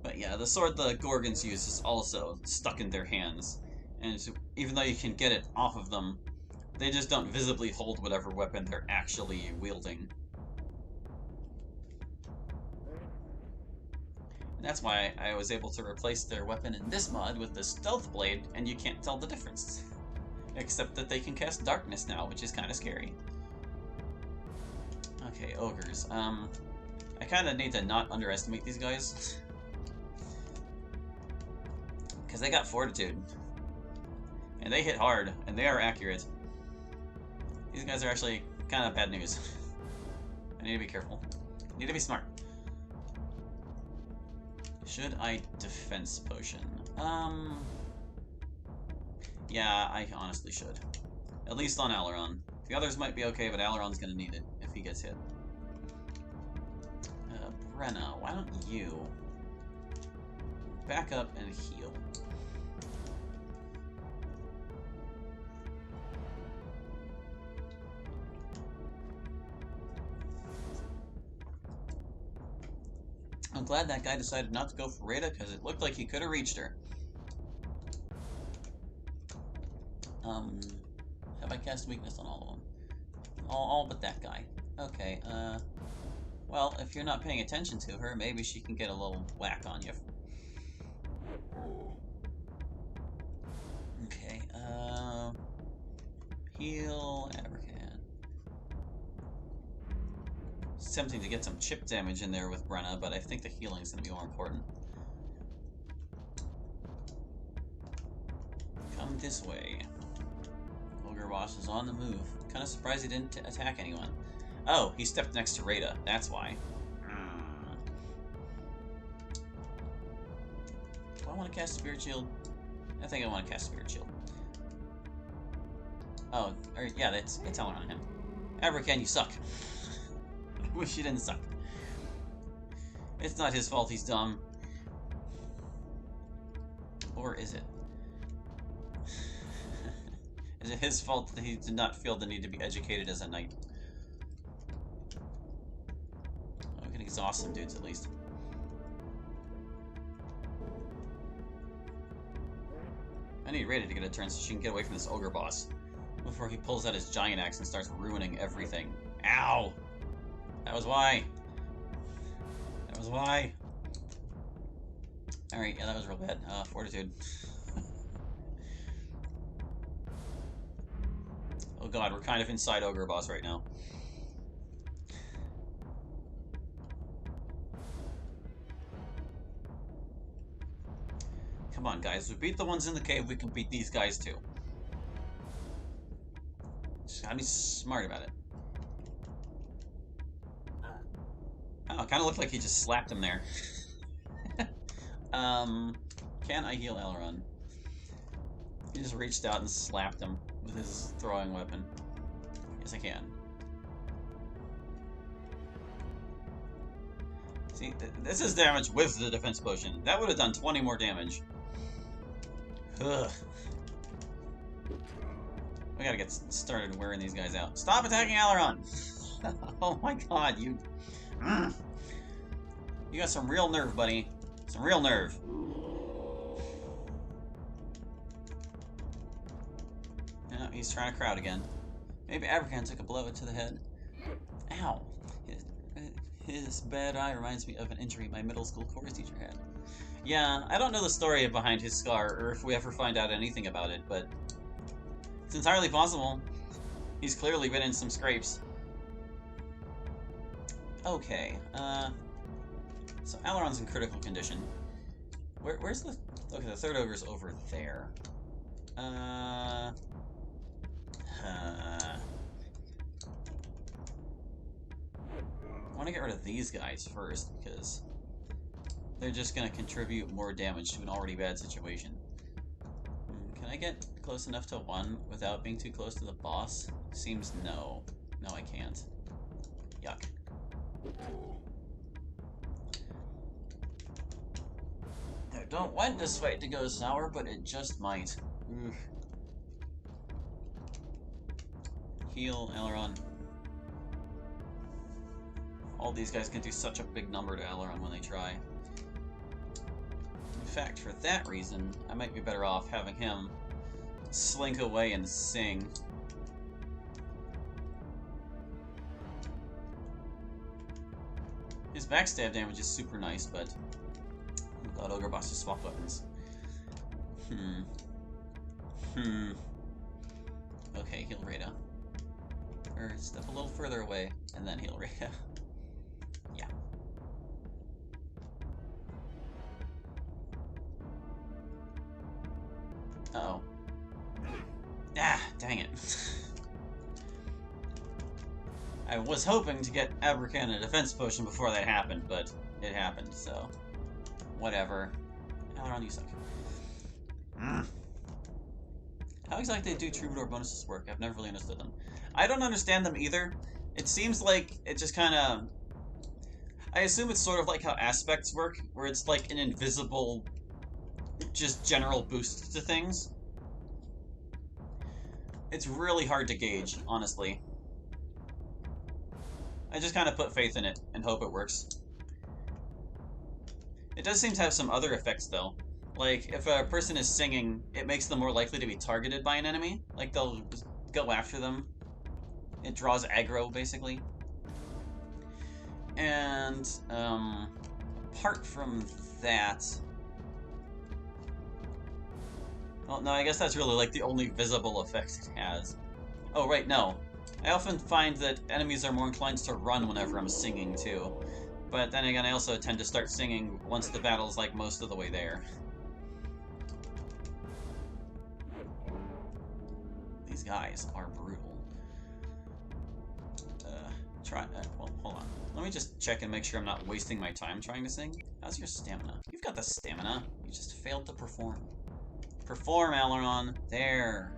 But yeah, the sword the Gorgons use is also stuck in their hands. And even though you can get it off of them, they just don't visibly hold whatever weapon they're actually wielding. And that's why I was able to replace their weapon in this mod with the Stealth Blade, and you can't tell the difference. Except that they can cast Darkness now, which is kind of scary. Okay, ogres. I I kind of need to not underestimate these guys. Because they got fortitude. And they hit hard, and they are accurate. These guys are actually kind of bad news. I need to be careful. I need to be smart. Should I defense potion? Yeah, I honestly should. At least on Aileron. The others might be okay, but Aileron's gonna need it if he gets hit. Brenna, why don't you back up and heal? I'm glad that guy decided not to go for Rita, because it looked like he could have reached her. Have I cast weakness on all of them? All but that guy. Okay, well, if you're not paying attention to her, maybe she can get a little whack on you. Okay, heal Abercan. It's tempting to get some chip damage in there with Brenna, but I think the healing is going to be more important. Come this way. Ogre Boss is on the move. Kind of surprised he didn't attack anyone. Oh, he stepped next to Rada. That's why. Do I want to cast Spirit Shield? I think I want to cast Spirit Shield. Oh, yeah, it's Aileron on him. Abercan, you suck. I wish you didn't suck. It's not his fault he's dumb. Or is it? Is it his fault that he did not feel the need to be educated as a knight? Oh, we can exhaust some dudes at least. I need Rada to get a turn so she can get away from this ogre boss before he pulls out his giant axe and starts ruining everything. Ow! That was why. That was why. Alright, yeah, that was real bad. Fortitude. Oh god, we're kind of inside ogre boss right now. Come on, guys. We beat the ones in the cave, we can beat these guys too. Just gotta be smart about it. Oh, it kind of looked like he just slapped him there. Can I heal Aileron? He just reached out and slapped him with his throwing weapon. Yes, I can. See, this is damage with the defense potion. That would have done 20 more damage. Ugh. We gotta get started wearing these guys out. Stop attacking Aileron! Oh my god, you... You got some real nerve, buddy. Some real nerve. Yeah, he's trying to crowd again. Maybe Abercan took a blow to the head. Ow! His bad eye reminds me of an injury my middle school chorus teacher had. Yeah, I don't know the story behind his scar, or if we ever find out anything about it, but... It's entirely possible. He's clearly been in some scrapes. Okay, so Aileron's in critical condition. Where's the... Okay, the third ogre's over there. I want to get rid of these guys first, because they're just going to contribute more damage to an already bad situation. Can I get close enough to one without being too close to the boss? Seems no. No, I can't. Yuck. I don't want this fight to go sour, but it just might. Ugh. Heal, Aileron. All these guys can do such a big number to Aileron when they try. In fact, for that reason, I might be better off having him slink away and sing. His backstab damage is super nice, but I'm glad Ogre Boss just swapped weapons. Okay, heal Rada. Or step a little further away, and then heal Rada. Yeah. I was hoping to get Abracan a defense potion before that happened, but it happened, so whatever. Aileron, you suck. How exactly do Troubadour bonuses work? I've never really understood them. I don't understand them either. It seems like it just kind of... I assume it's sort of like how aspects work, where it's like an invisible, just general boost to things. It's really hard to gauge, honestly. I just kind of put faith in it and hope it works. It does seem to have some other effects, though. Like, if a person is singing, it makes them more likely to be targeted by an enemy. Like, they'll go after them. It draws aggro, basically. And, apart from that... Well, no, I guess that's really, like, the only visible effect it has. Oh, right, no. I often find that enemies are more inclined to run whenever I'm singing, too. But then again, I also tend to start singing once the battle's, like, most of the way there. These guys are brutal. Well, hold on. Let me just check and make sure I'm not wasting my time trying to sing. How's your stamina? You've got the stamina. You just failed to perform. Perform, Aileron. There.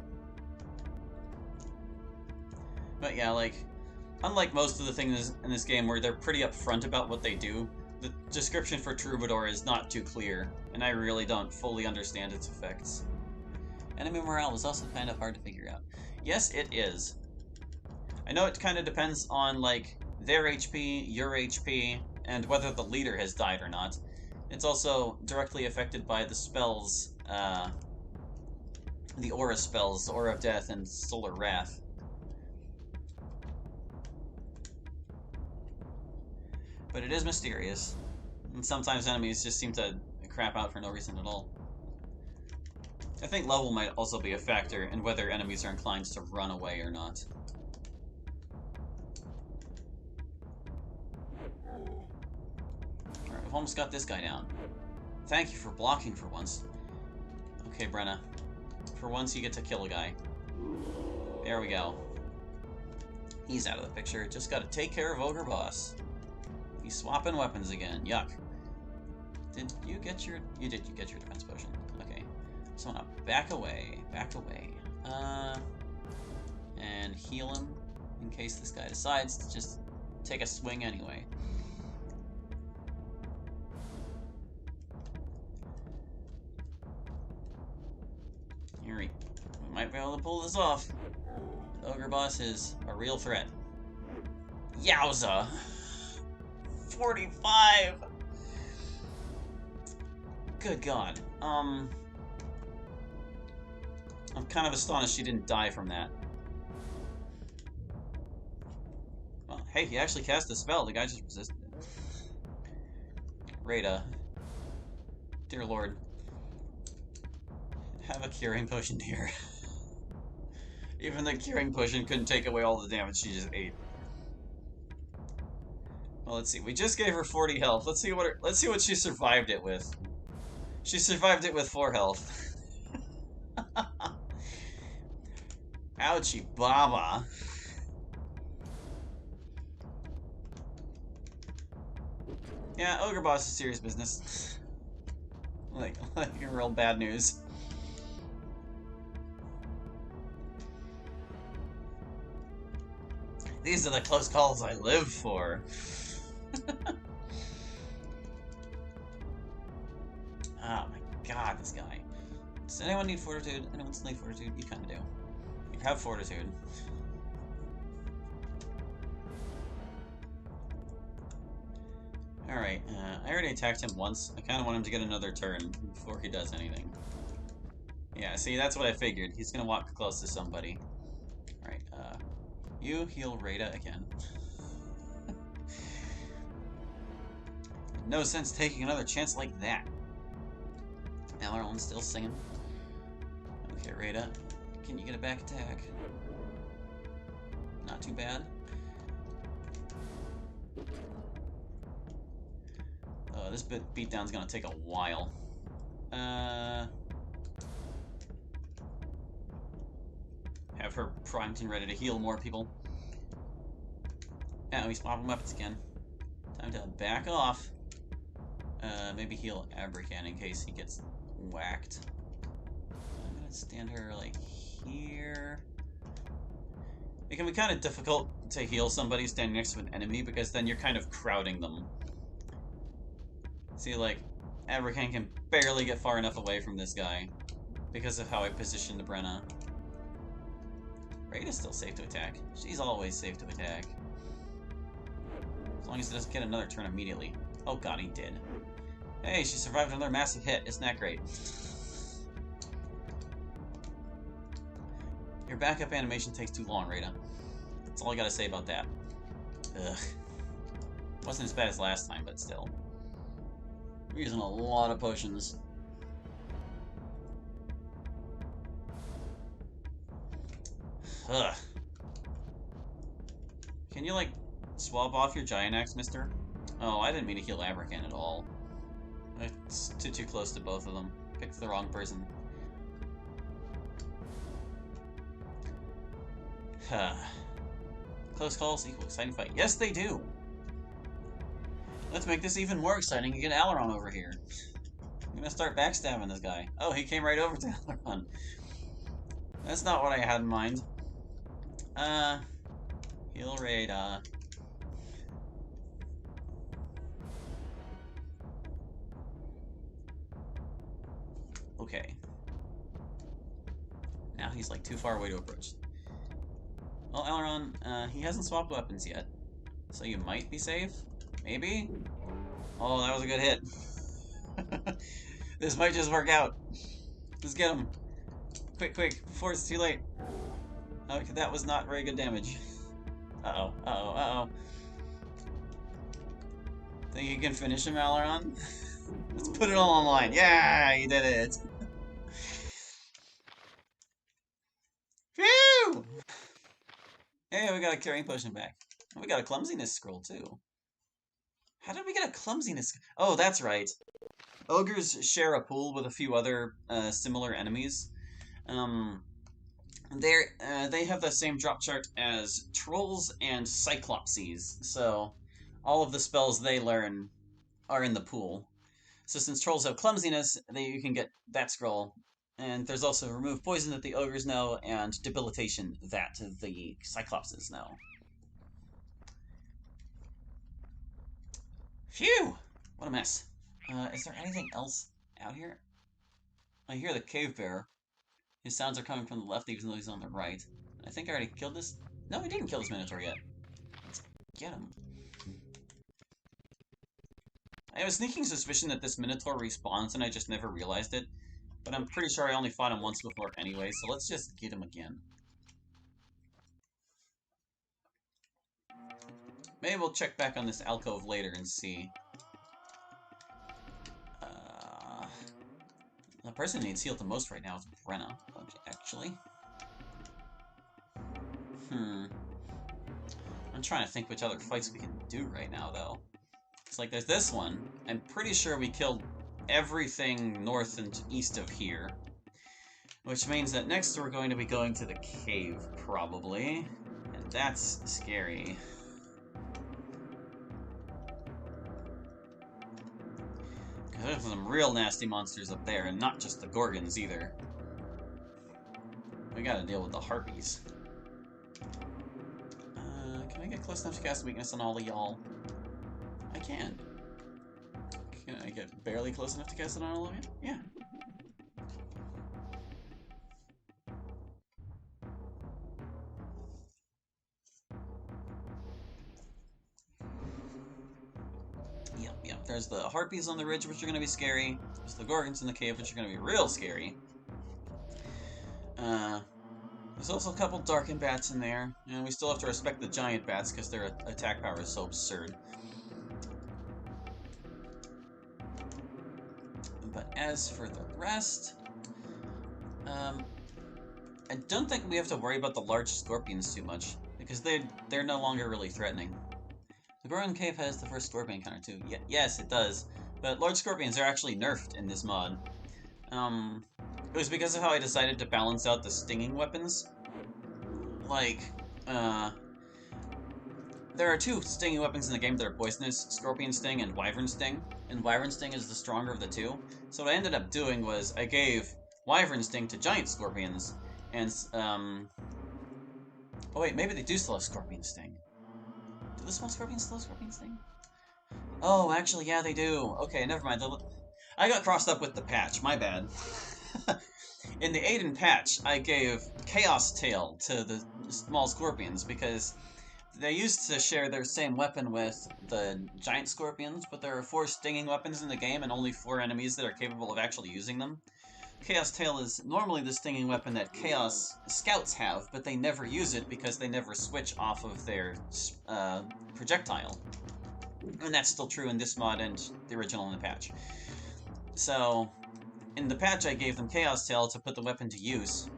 But yeah, like, unlike most of the things in this game where they're pretty upfront about what they do, the description for Troubadour is not too clear, and I really don't fully understand its effects. Enemy morale is also kind of hard to figure out. Yes, it is. I know it kind of depends on, like, their HP, your HP, and whether the leader has died or not. It's also directly affected by the spells, the aura spells, Aura of Death and Solar Wrath. But it is mysterious, and sometimes enemies just seem to crap out for no reason at all. I think level might also be a factor in whether enemies are inclined to run away or not. Alright, we've almost got this guy down. Thank you for blocking for once. Okay, Brenna. For once you get to kill a guy. There we go. He's out of the picture. Just gotta take care of Ogre Boss. He's swapping weapons again. Yuck. Did you get your... You did. You get your defense potion. Okay. So I'm gonna back away. Back away. And heal him in case this guy decides to just take a swing anyway. Here we might be able to pull this off. The Ogre Boss is a real threat. Yowza! 45! Good God. I'm kind of astonished she didn't die from that. Well, hey, he actually cast a spell. The guy just resisted it. Rada. Dear Lord. Have a curing potion here. Even the curing potion couldn't take away all the damage she just ate. Well, let's see. We just gave her 40 health. Let's see what she survived it with. She survived it with 4 health. Ouchie baba. Yeah, Ogre Boss is serious business. like real bad news. These are the close calls I live for. Oh my god, this guy. Does anyone need fortitude? Anyone still need fortitude? You kinda do. You have fortitude. Alright, I already attacked him once. I kinda want him to get another turn before he does anything. Yeah, see, that's what I figured. He's gonna walk close to somebody. Alright, you heal Rada again. No sense taking another chance like that. Aileron's still singing. Okay, Rada, can you get a back attack? Not too bad. This beatdown's gonna take a while. Have her primed and ready to heal more people. Yeah, we swap weapons again. Time to back off. Maybe heal Abracan in case he gets whacked. I'm gonna stand her, like, here. It can be kind of difficult to heal somebody standing next to an enemy because then you're kind of crowding them. See, like, Abracan can barely get far enough away from this guy because of how I positioned Brenna. Raida's still safe to attack. She's always safe to attack. As long as he doesn't get another turn immediately. Oh god, he did. Hey, she survived another massive hit. Isn't that great? Your backup animation takes too long, Raida. That's all I gotta say about that. Ugh. Wasn't as bad as last time, but still. We're using a lot of potions. Ugh. Can you, like, swab off your giant axe, mister? Oh, I didn't mean to heal Abracan at all. It's too close to both of them. Picked the wrong person. Close calls equal exciting fight. Yes, they do! Let's make this even more exciting and get Aileron over here. I'm gonna start backstabbing this guy. Oh, he came right over to Aileron. That's not what I had in mind. Heal Raida. Okay. Now he's like too far away to approach. Well, Aileron, he hasn't swapped weapons yet. So you might be safe? Maybe? Oh, that was a good hit. This might just work out. Let's get him. Quick, quick, before it's too late. Okay, that was not very good damage. Uh-oh, uh-oh, uh-oh. Think you can finish him, Aileron? Let's put it all on the line. Yeah, you did it. Phew! Hey, we got a carrying potion back. And we got a clumsiness scroll, too. How did we get a clumsiness? Oh, that's right. Ogres share a pool with a few other similar enemies. They have the same drop chart as trolls and cyclopses, so all of the spells they learn are in the pool. So since trolls have clumsiness, you can get that scroll. And there's also remove poison that the ogres know, and debilitation that the cyclopses know. Phew! What a mess. Is there anything else out here? I hear the cave bear. His sounds are coming from the left, even though he's on the right. I think I already killed this. No, we didn't kill this Minotaur yet. Let's get him. I have a sneaking suspicion that this Minotaur respawns and I just never realized it. But I'm pretty sure I only fought him once before anyway, so let's just get him again. Maybe we'll check back on this alcove later and see. The person who needs healed the most right now is Brenna, actually. I'm trying to think which other fights we can do right now, though. It's like there's this one. I'm pretty sure we killed everything north and east of here. Which means that next we're going to be going to the cave, probably. And that's scary. Because there's some real nasty monsters up there, and not just the Gorgons, either. We gotta deal with the Harpies. Can I get close enough to cast weakness on all of y'all? I can. Can I get barely close enough to cast it on all of you? Yeah. Yep. There's the Harpies on the ridge, which are going to be scary. There's the Gorgons in the cave, which are going to be real scary. There's also a couple Darkened Bats in there. And we still have to respect the Giant Bats, because their attack power is so absurd. But as for the rest... I don't think we have to worry about the large scorpions too much, because they're no longer really threatening. The Gorgon Cave has the first scorpion counter too. Yes, it does. But large scorpions are actually nerfed in this mod. It was because of how I decided to balance out the stinging weapons. Like, There are two stinging weapons in the game that are poisonous, Scorpion Sting and Wyvern Sting, and Wyvern Sting is the stronger of the two. So what I ended up doing was I gave Wyvern Sting to giant scorpions, and, oh wait, maybe they do still have Scorpion Sting. Do the small scorpions still have Scorpion Sting? Oh, actually, yeah, they do. Okay, never mind. I got crossed up with the patch, my bad. In the Aidyn patch, I gave Chaos Tail to the small scorpions because they used to share their same weapon with the giant scorpions, but there are 4 stinging weapons in the game and only 4 enemies that are capable of actually using them. Chaos Tail is normally the stinging weapon that Chaos Scouts have, but they never use it because they never switch off of their projectile. And that's still true in this mod and the original in the patch. So, in the patch I gave them Chaos Tail to put the weapon to use.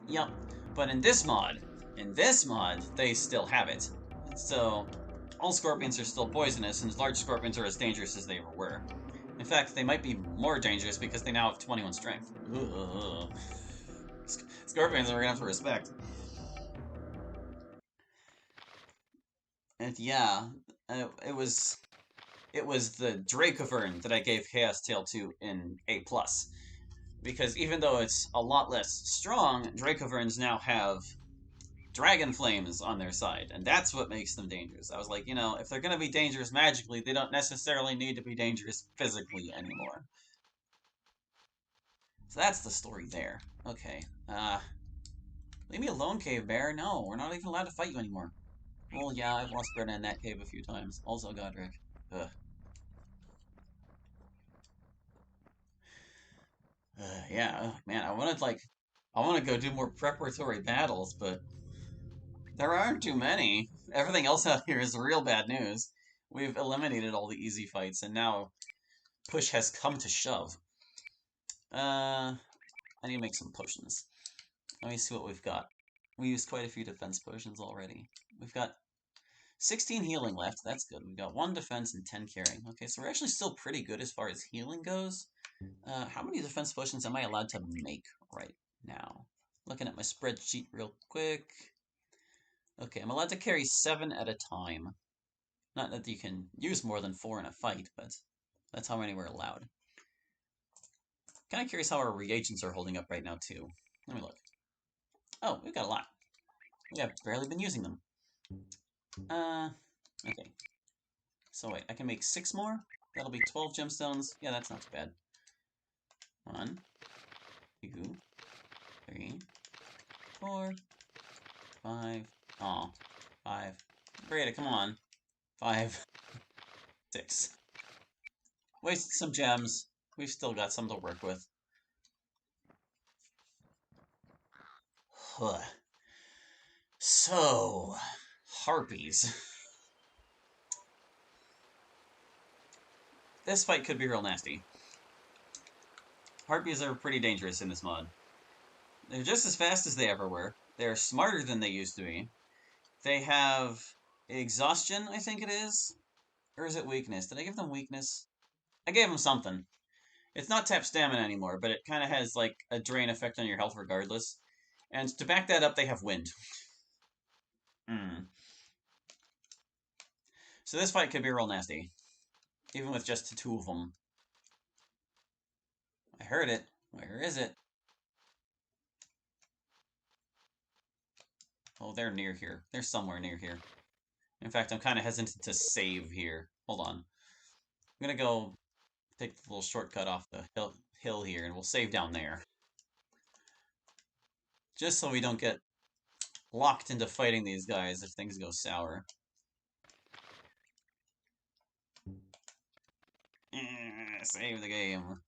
Yup. But in this mod, they still have it. So, all scorpions are still poisonous, and large scorpions are as dangerous as they ever were. In fact, they might be more dangerous because they now have 21 strength. Ugh. Scorpions are gonna have to respect. And yeah, it was the Dracovern that I gave Chaos Tail to in A+. Because even though it's a lot less strong, Dracoverns now have dragon flames on their side, and that's what makes them dangerous. I was like, you know, if they're going to be dangerous magically, they don't necessarily need to be dangerous physically anymore. So that's the story there. Okay, leave me alone, Cave Bear. No, we're not even allowed to fight you anymore. Well, yeah, I've lost Brenna in that cave a few times. Also Godric. Ugh. Yeah, man, I want to go do more preparatory battles, but there aren't too many. Everything else out here is real bad news. We've eliminated all the easy fights, and now push has come to shove. I need to make some potions. Let me see what we've got. We used quite a few defense potions already. We've got 16 healing left. That's good. We've got 1 defense and 10 carrying. Okay, so we're actually still pretty good as far as healing goes. How many defense potions am I allowed to make right now? Looking at my spreadsheet real quick. Okay, I'm allowed to carry 7 at a time. Not that you can use more than 4 in a fight, but that's how many we're allowed. Kind of curious how our reagents are holding up right now, too. Let me look. Oh, we've got a lot. We have barely been using them. Okay. So wait, I can make 6 more? That'll be 12 gemstones. Yeah, that's not too bad. 1, 2, 3, 4, 5. Aw, 5. Breda, come on. 5, 6. Wasted some gems. We've still got some to work with. Huh. So, harpies. This fight could be real nasty. Harpies are pretty dangerous in this mod. They're just as fast as they ever were. They're smarter than they used to be. They have exhaustion, I think it is. Or is it weakness? Did I give them weakness? I gave them something. It's not tap stamina anymore, but it kind of has like a drain effect on your health regardless. And to back that up, they have wind. So this fight could be real nasty. Even with just 2 of them. I heard it. Where is it? Oh, they're near here. They're somewhere near here. In fact, I'm kind of hesitant to save here. Hold on. I'm going to go take the little shortcut off the hill here, and we'll save down there. Just so we don't get locked into fighting these guys if things go sour. Save the game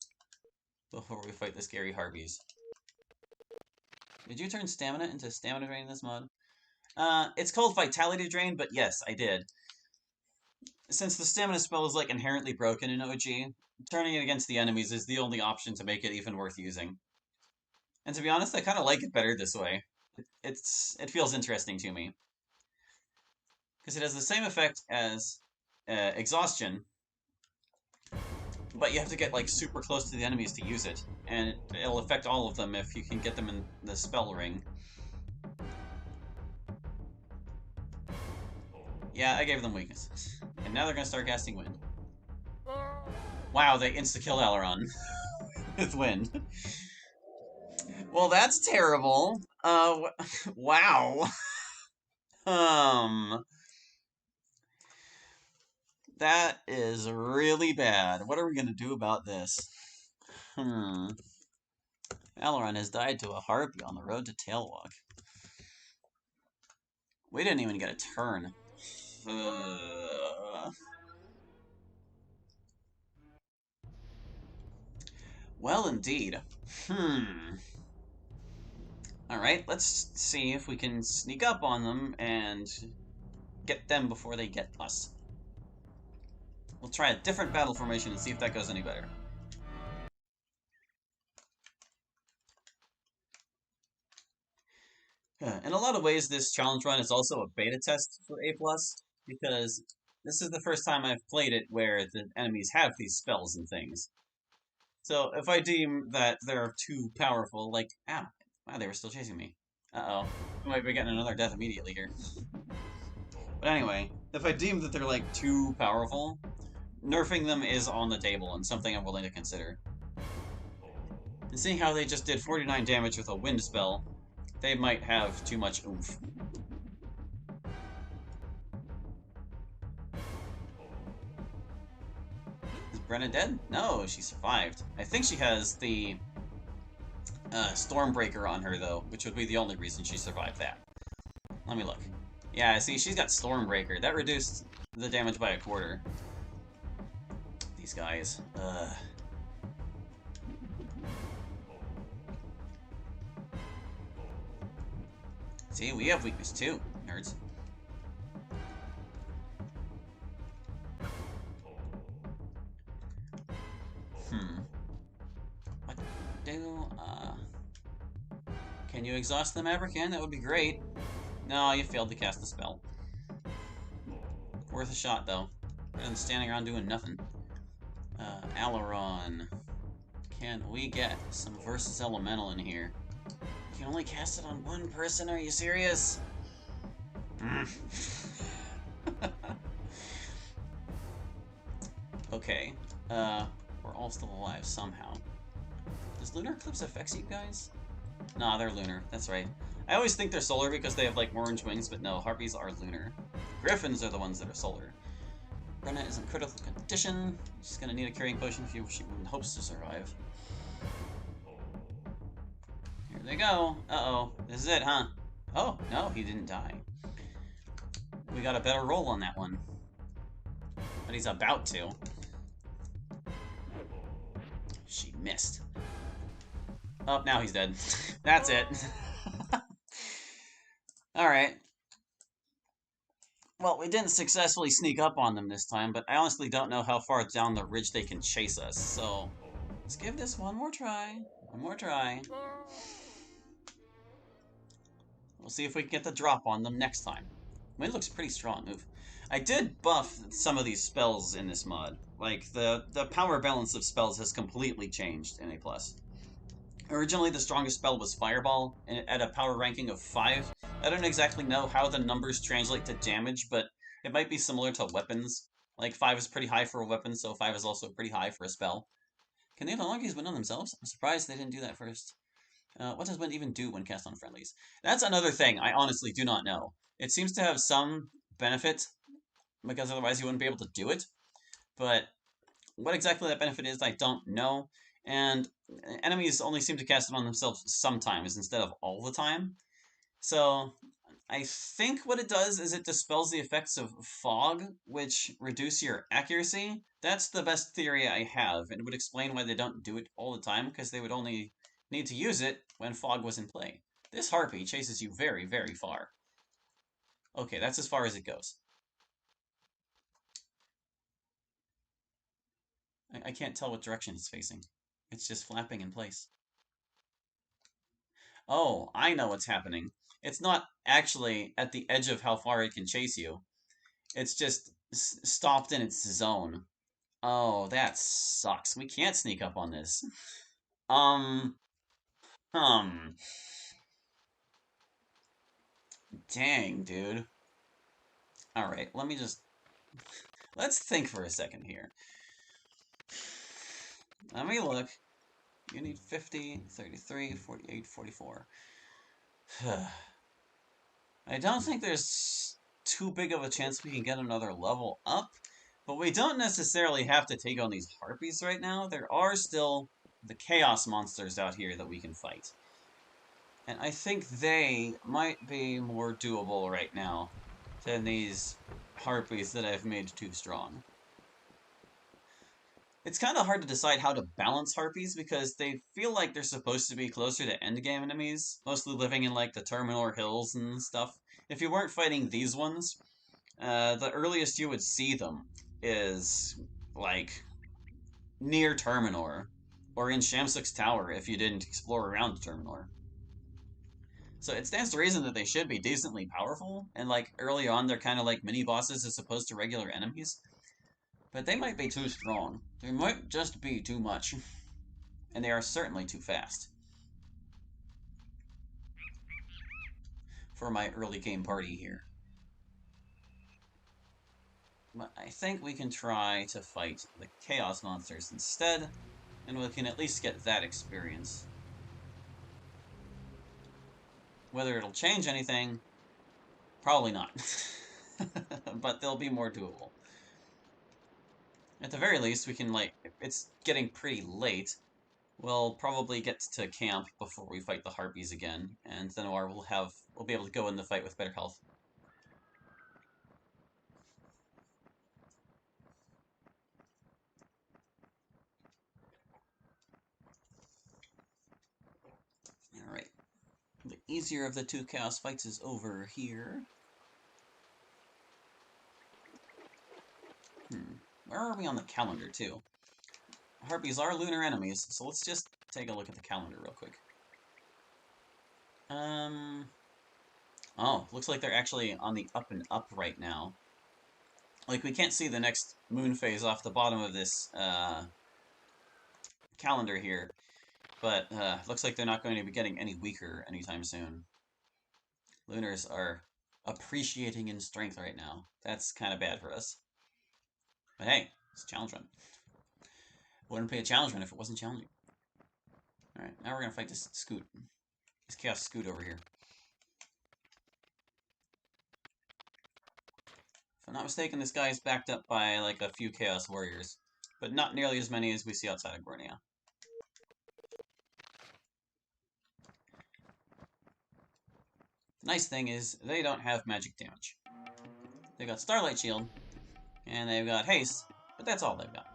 before we fight the scary harpies. Did you turn stamina into stamina drain in this mod? It's called Vitality Drain, but yes, I did. Since the stamina spell is like inherently broken in OG, turning it against the enemies is the only option to make it even worth using. And to be honest, I kind of like it better this way. It feels interesting to me. Because it has the same effect as Exhaustion, but you have to get like super close to the enemies to use it, and it'll affect all of them if you can get them in the spell ring. Yeah, I gave them weakness. And now they're gonna start casting wind. Wow, they insta-kill Aileron with wind. Well, that's terrible. Wow. Um, that is really bad. What are we gonna do about this? Hmm. Aileron has died to a harpy on the road to Talewok. We didn't even get a turn. Well, indeed. Hmm. Alright, let's see if we can sneak up on them and get them before they get us. We'll try a different battle formation and see if that goes any better. In a lot of ways, this challenge run is also a beta test for A+, because this is the first time I've played it where the enemies have these spells and things. So if I deem that they're too powerful, like, ow, wow, they were still chasing me. Uh-oh. I might be getting another death immediately here. But anyway, if I deem that they're, like, too powerful, nerfing them is on the table and something I'm willing to consider. And seeing how they just did 49 damage with a wind spell, they might have too much oomph. Is Brenna dead? No, she survived. I think she has the Stormbreaker on her, though, which would be the only reason she survived that. Let me look. Yeah, see, she's got Stormbreaker. That reduced the damage by a quarter. These guys. See, we have weakness too, nerds. What do, Can you exhaust the Maverickin? That would be great. No, you failed to cast the spell. Worth a shot, though. Rather than standing around doing nothing. Aileron. Can we get some Versus Elemental in here? You can only cast it on one person? Are you serious? Okay. We're all still alive somehow. Does Lunar Eclipse affect you guys? Nah, they're lunar. That's right. I always think they're solar because they have, like, orange wings, but no, harpies are lunar. Griffins are the ones that are solar. Brenna is in critical condition. She's gonna need a carrying potion if she hopes to survive. Here they go. Uh-oh. This is it, huh? Oh, no, he didn't die. We got a better roll on that one. But he's about to. She missed. Oh, now he's dead. That's it. Alright. Well, we didn't successfully sneak up on them this time, but I honestly don't know how far down the ridge they can chase us, so let's give this one more try. One more try. We'll see if we can get the drop on them next time. Wind looks pretty strong. Oof. I did buff some of these spells in this mod. Like, the power balance of spells has completely changed in A+. Originally, the strongest spell was Fireball, at a power ranking of 5. I don't exactly know how the numbers translate to damage, but it might be similar to weapons. Like, 5 is pretty high for a weapon, so 5 is also pretty high for a spell. Can they no longer use Wind on themselves? I'm surprised they didn't do that first. What does Wind even do when cast on friendlies? That's another thing I honestly do not know. It seems to have some benefit, because otherwise you wouldn't be able to do it, but what exactly that benefit is, I don't know. And enemies only seem to cast it on themselves sometimes instead of all the time. So I think what it does is it dispels the effects of fog, which reduce your accuracy. That's the best theory I have, and it would explain why they don't do it all the time, because they would only need to use it when fog was in play. This harpy chases you very, very far. Okay, that's as far as it goes. I can't tell what direction it's facing. It's just flapping in place. Oh, I know what's happening. It's not actually at the edge of how far it can chase you. It's just stopped in its zone. Oh, that sucks. We can't sneak up on this. Um, hmm. Dang, dude. Alright, let me just... Let's think for a second here. Let me look. You need 50, 33, 48, 44. I don't think there's too big of a chance we can get another level up, but we don't necessarily have to take on these harpies right now. There are still the chaos monsters out here that we can fight. And I think they might be more doable right now than these harpies that I've made too strong. It's kind of hard to decide how to balance harpies because they feel like they're supposed to be closer to endgame enemies, mostly living in like the Terminor Hills and stuff. If you weren't fighting these ones, the earliest you would see them is like near Terminor, or in Shamsuk's Tower if you didn't explore around Terminor. So it stands to reason that they should be decently powerful, and like early on they're kind of like mini bosses as opposed to regular enemies. But they might be too strong. They might just be too much. And they are certainly too fast. For my early game party here. But I think we can try to fight the Chaos Monsters instead, and we can at least get that experience. Whether it'll change anything, probably not. But they'll be more doable. At the very least, we can, like, it's getting pretty late. We'll probably get to camp before we fight the Harpies again, and then we'll be able to go in the fight with better health. Alright. The easier of the two chaos fights is over here. Where are we on the calendar, too? Harpies are lunar enemies, so let's just take a look at the calendar real quick. Oh, looks like they're actually on the up and up right now. Like, we can't see the next moon phase off the bottom of this, calendar here. But, looks like they're not going to be getting any weaker anytime soon. Lunars are appreciating in strength right now. That's kind of bad for us. But hey, it's a challenge run. Wouldn't be a challenge run if it wasn't challenging. Alright, now we're gonna fight this Scoot. This Chaos Scoot over here. If I'm not mistaken, this guy is backed up by like a few Chaos Warriors, but not nearly as many as we see outside of Gornia. The nice thing is, they don't have magic damage. They've got Starlight Shield, and they've got Haste, but that's all they've got.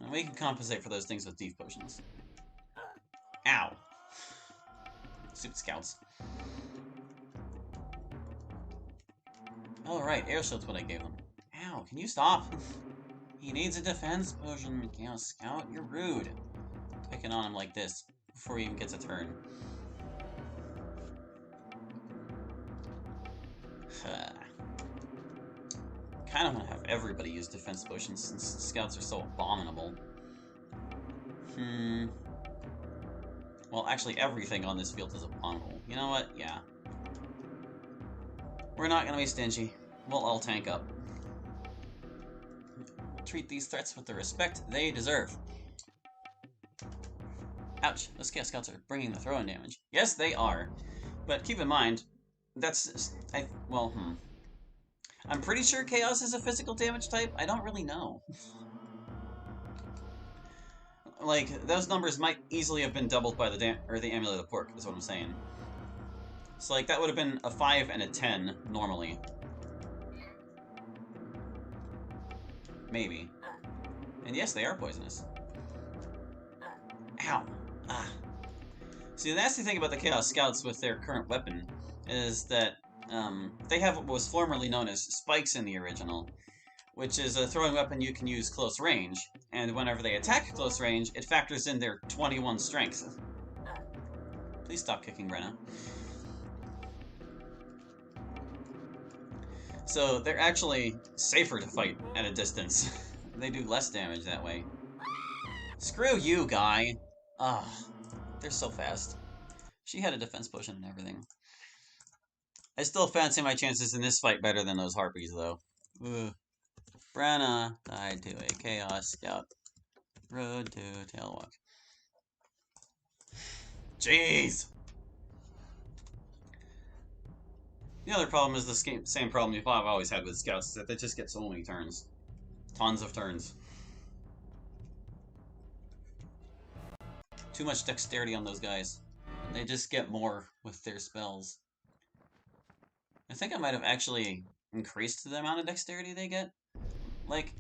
And we can compensate for those things with Thief Potions. Ow. Stupid scouts. Oh, right, Air Shield's what I gave them. Ow, can you stop? He needs a defense potion, Chaos Scout. You're rude. Picking on him like this before he even gets a turn. Kind of want to have everybody use defense potions since scouts are so abominable. Well, actually, everything on this field is abominable. You know what? Yeah. We're not going to be stingy. We'll all tank up. Treat these threats with the respect they deserve. Ouch, those Chaos Scouts are bringing the throw-in damage. Yes, they are. But keep in mind, that's... I'm pretty sure Chaos is a physical damage type. I don't really know. Like, those numbers might easily have been doubled by the Amulet of Pork, is what I'm saying. So, like, that would have been a 5 and a 10, normally. Maybe. And yes, they are poisonous. Ow. Ah. See, the nasty thing about the Chaos Scouts with their current weapon is that they have what was formerly known as spikes in the original, which is a throwing weapon you can use close range, and whenever they attack close range, it factors in their 21 strength. Please stop kicking Rena. So they're actually safer to fight at a distance. They do less damage that way. Screw you, guy! Ugh, they're so fast. She had a defense potion and everything. I still fancy my chances in this fight better than those harpies, though. Ugh. Brenna died to a Chaos Scout. Road to Talewok. Jeez! The other problem is the same problem I've always had with Scouts, is that they just get so many turns. Tons of turns. Too much dexterity on those guys. And they just get more with their spells. I think I might have actually increased the amount of dexterity they get. Like,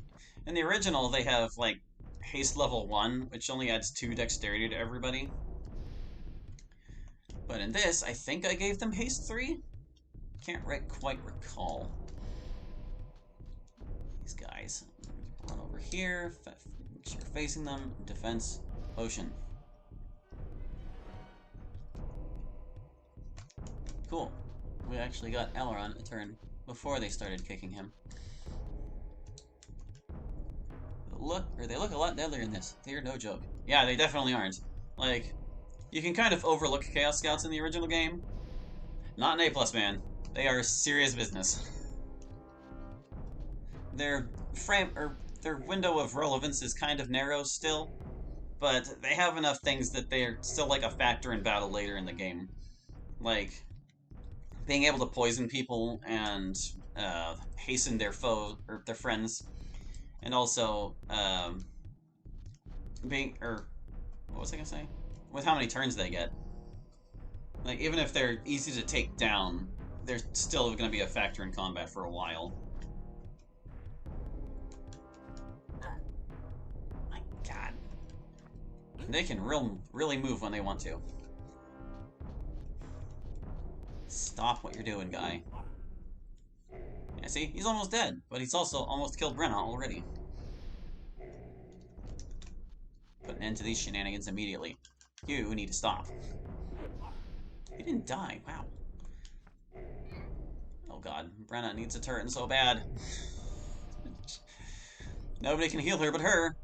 in the original, they have, like, haste level 1, which only adds 2 dexterity to everybody. But in this, I think I gave them haste 3? Can't quite recall. These guys. Run over here, make sure you're facing them. Defense, potion. Cool. We actually got Aileron a turn before they started kicking him. They look a lot deadlier in this. They're no joke. Yeah, they definitely aren't. Like, you can kind of overlook Chaos Scouts in the original game. Not an A+, man. They are serious business. Their window of relevance is kind of narrow still, but they have enough things that they're still like a factor in battle later in the game. Like, being able to poison people and hasten their their friends, and also what was I gonna say? With how many turns they get. Like, even if they're easy to take down, they're still gonna be a factor in combat for a while. My God, they can really move when they want to. Stop what you're doing, guy. Yeah, see? He's almost dead, but he's also almost killed Brenna already. Put an end to these shenanigans immediately. You need to stop. He didn't die, wow. Oh god, Brenna needs a turret so bad. Nobody can heal her but her.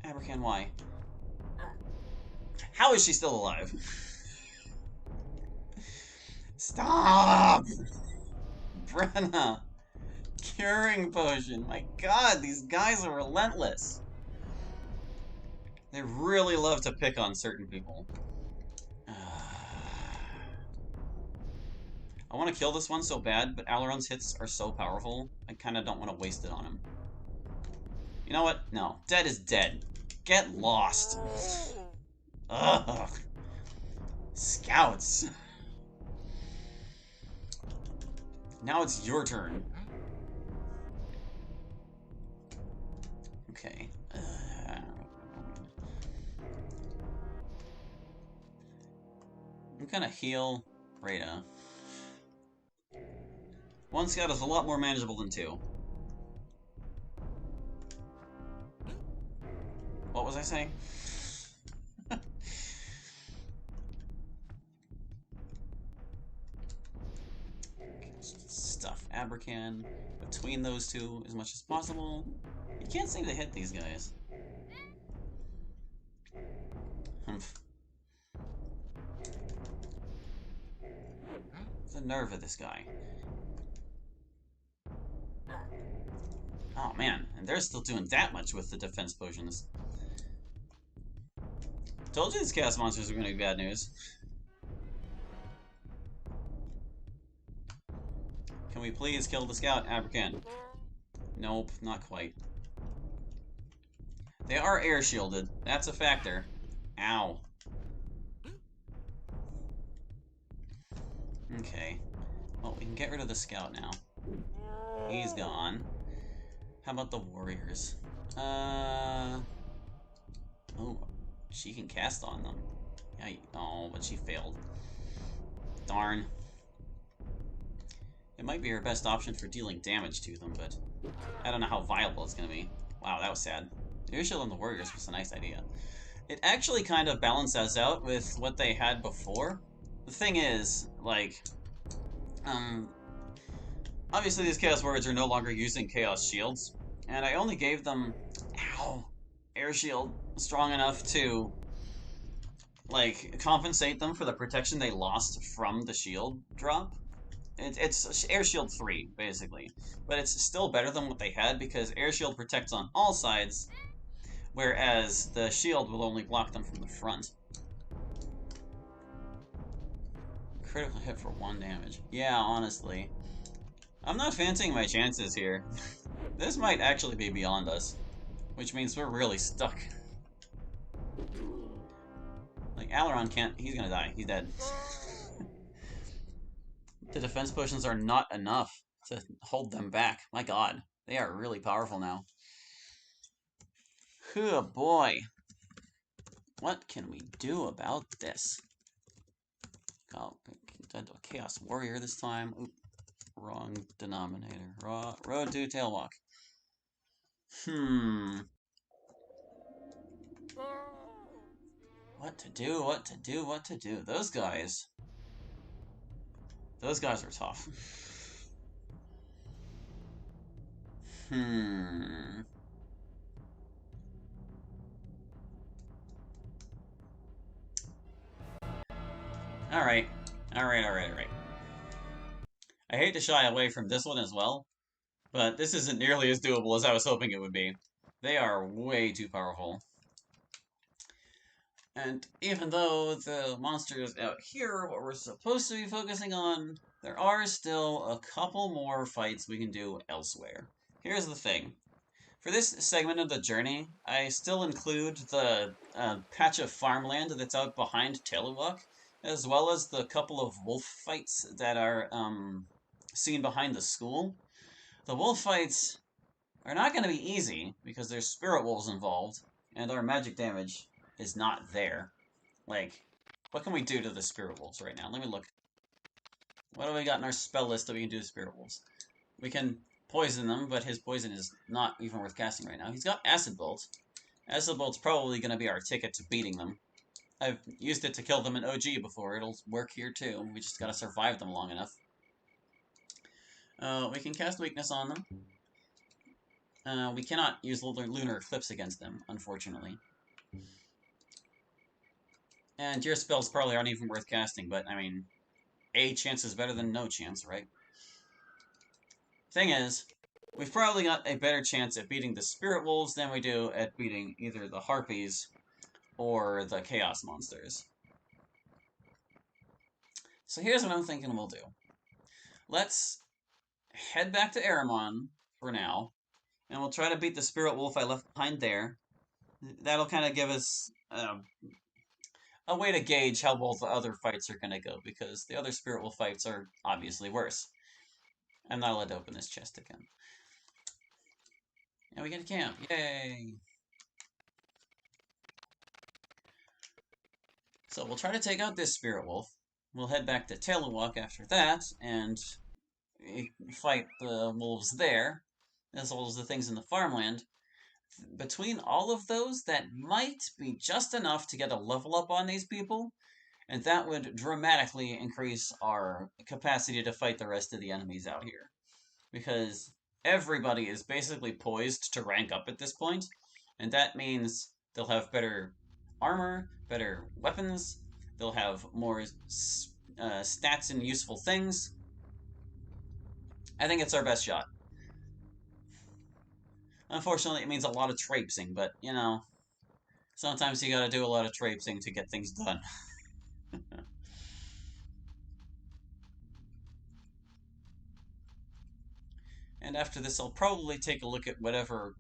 Abercan, why? How is she still alive? Stop! Brenna! Curing potion. My god, these guys are relentless. They really love to pick on certain people. I want to kill this one so bad, but Aileron's hits are so powerful, I kind of don't want to waste it on him. You know what? No. Dead is dead. Get lost. Ugh. Scouts. Now it's your turn. Okay. I'm gonna heal Rada. One scout is a lot more manageable than two. What was I saying? Stuff Abercan between those two as much as possible. You can't seem to hit these guys. Humph. The nerve of this guy. Oh man, and they're still doing that much with the defense potions. Told you these chaos monsters were going to be bad news. Can we please kill the scout, Abercan? Nope, not quite. They are air shielded. That's a factor. Ow. Okay. Well, we can get rid of the scout now. He's gone. How about the warriors? Oh, she can cast on them. Yeah, oh, but she failed. Darn. It might be her best option for dealing damage to them, but I don't know how viable it's going to be. Wow, that was sad. The air shield on the warriors was a nice idea. It actually kind of balances out with what they had before. The thing is, like, obviously these Chaos Warriors are no longer using Chaos Shields, and I only gave them, air shield strong enough to, like, compensate them for the protection they lost from the shield drop. It's Air Shield 3, basically. But it's still better than what they had because Air Shield protects on all sides, whereas the shield will only block them from the front. Critical hit for 1 damage. Yeah, honestly. I'm not fancying my chances here. This might actually be beyond us, which means we're really stuck. Like, Aileron can't... He's gonna die. He's dead. The defense potions are not enough to hold them back. My god. They are really powerful now. Oh boy. What can we do about this? Oh, Chaos Warrior this time. Oop, wrong denominator. Road to Talewok. What to do, what to do, what to do. Those guys are tough. Alright. Alright. I hate to shy away from this one as well, but this isn't nearly as doable as I was hoping it would be. They are way too powerful. And even though the monsters out here are what we're supposed to be focusing on, there are still a couple more fights we can do elsewhere. Here's the thing. For this segment of the journey, I still include the patch of farmland that's out behind Talewok, as well as the couple of wolf fights that are seen behind the school. The wolf fights are not going to be easy, because there's spirit wolves involved, and our magic damage is not there. Like, what can we do to the spirit wolves right now? Let me look. What do we got in our spell list that we can do to spirit wolves? We can poison them, but his poison is not even worth casting right now. He's got Acid Bolt. Acid Bolt's probably going to be our ticket to beating them. I've used it to kill them in OG before. It'll work here too. We just gotta survive them long enough. We can cast Weakness on them. We cannot use Lunar Eclipse against them, unfortunately. And your spells probably aren't even worth casting, but, I mean, a chance is better than no chance, right? Thing is, we've probably got a better chance at beating the Spirit Wolves than we do at beating either the Harpies or the Chaos Monsters. So here's what I'm thinking we'll do. Let's head back to Aramon for now, and we'll try to beat the Spirit Wolf I left behind there. That'll kind of give us a way to gauge how well the other fights are going to go, because the other Spirit Wolf fights are obviously worse. I'm not allowed to open this chest again. And we get a camp. Yay! So we'll try to take out this Spirit Wolf. We'll head back to Talewok after that, and fight the wolves there, as well as the things in the farmland. Between all of those, that might be just enough to get a level up on these people, and that would dramatically increase our capacity to fight the rest of the enemies out here. Because everybody is basically poised to rank up at this point, and that means they'll have better armor, better weapons, they'll have more stats and useful things. I think it's our best shot. Unfortunately, it means a lot of traipsing, but, you know, sometimes you gotta do a lot of traipsing to get things done. And after this, I'll probably take a look at whatever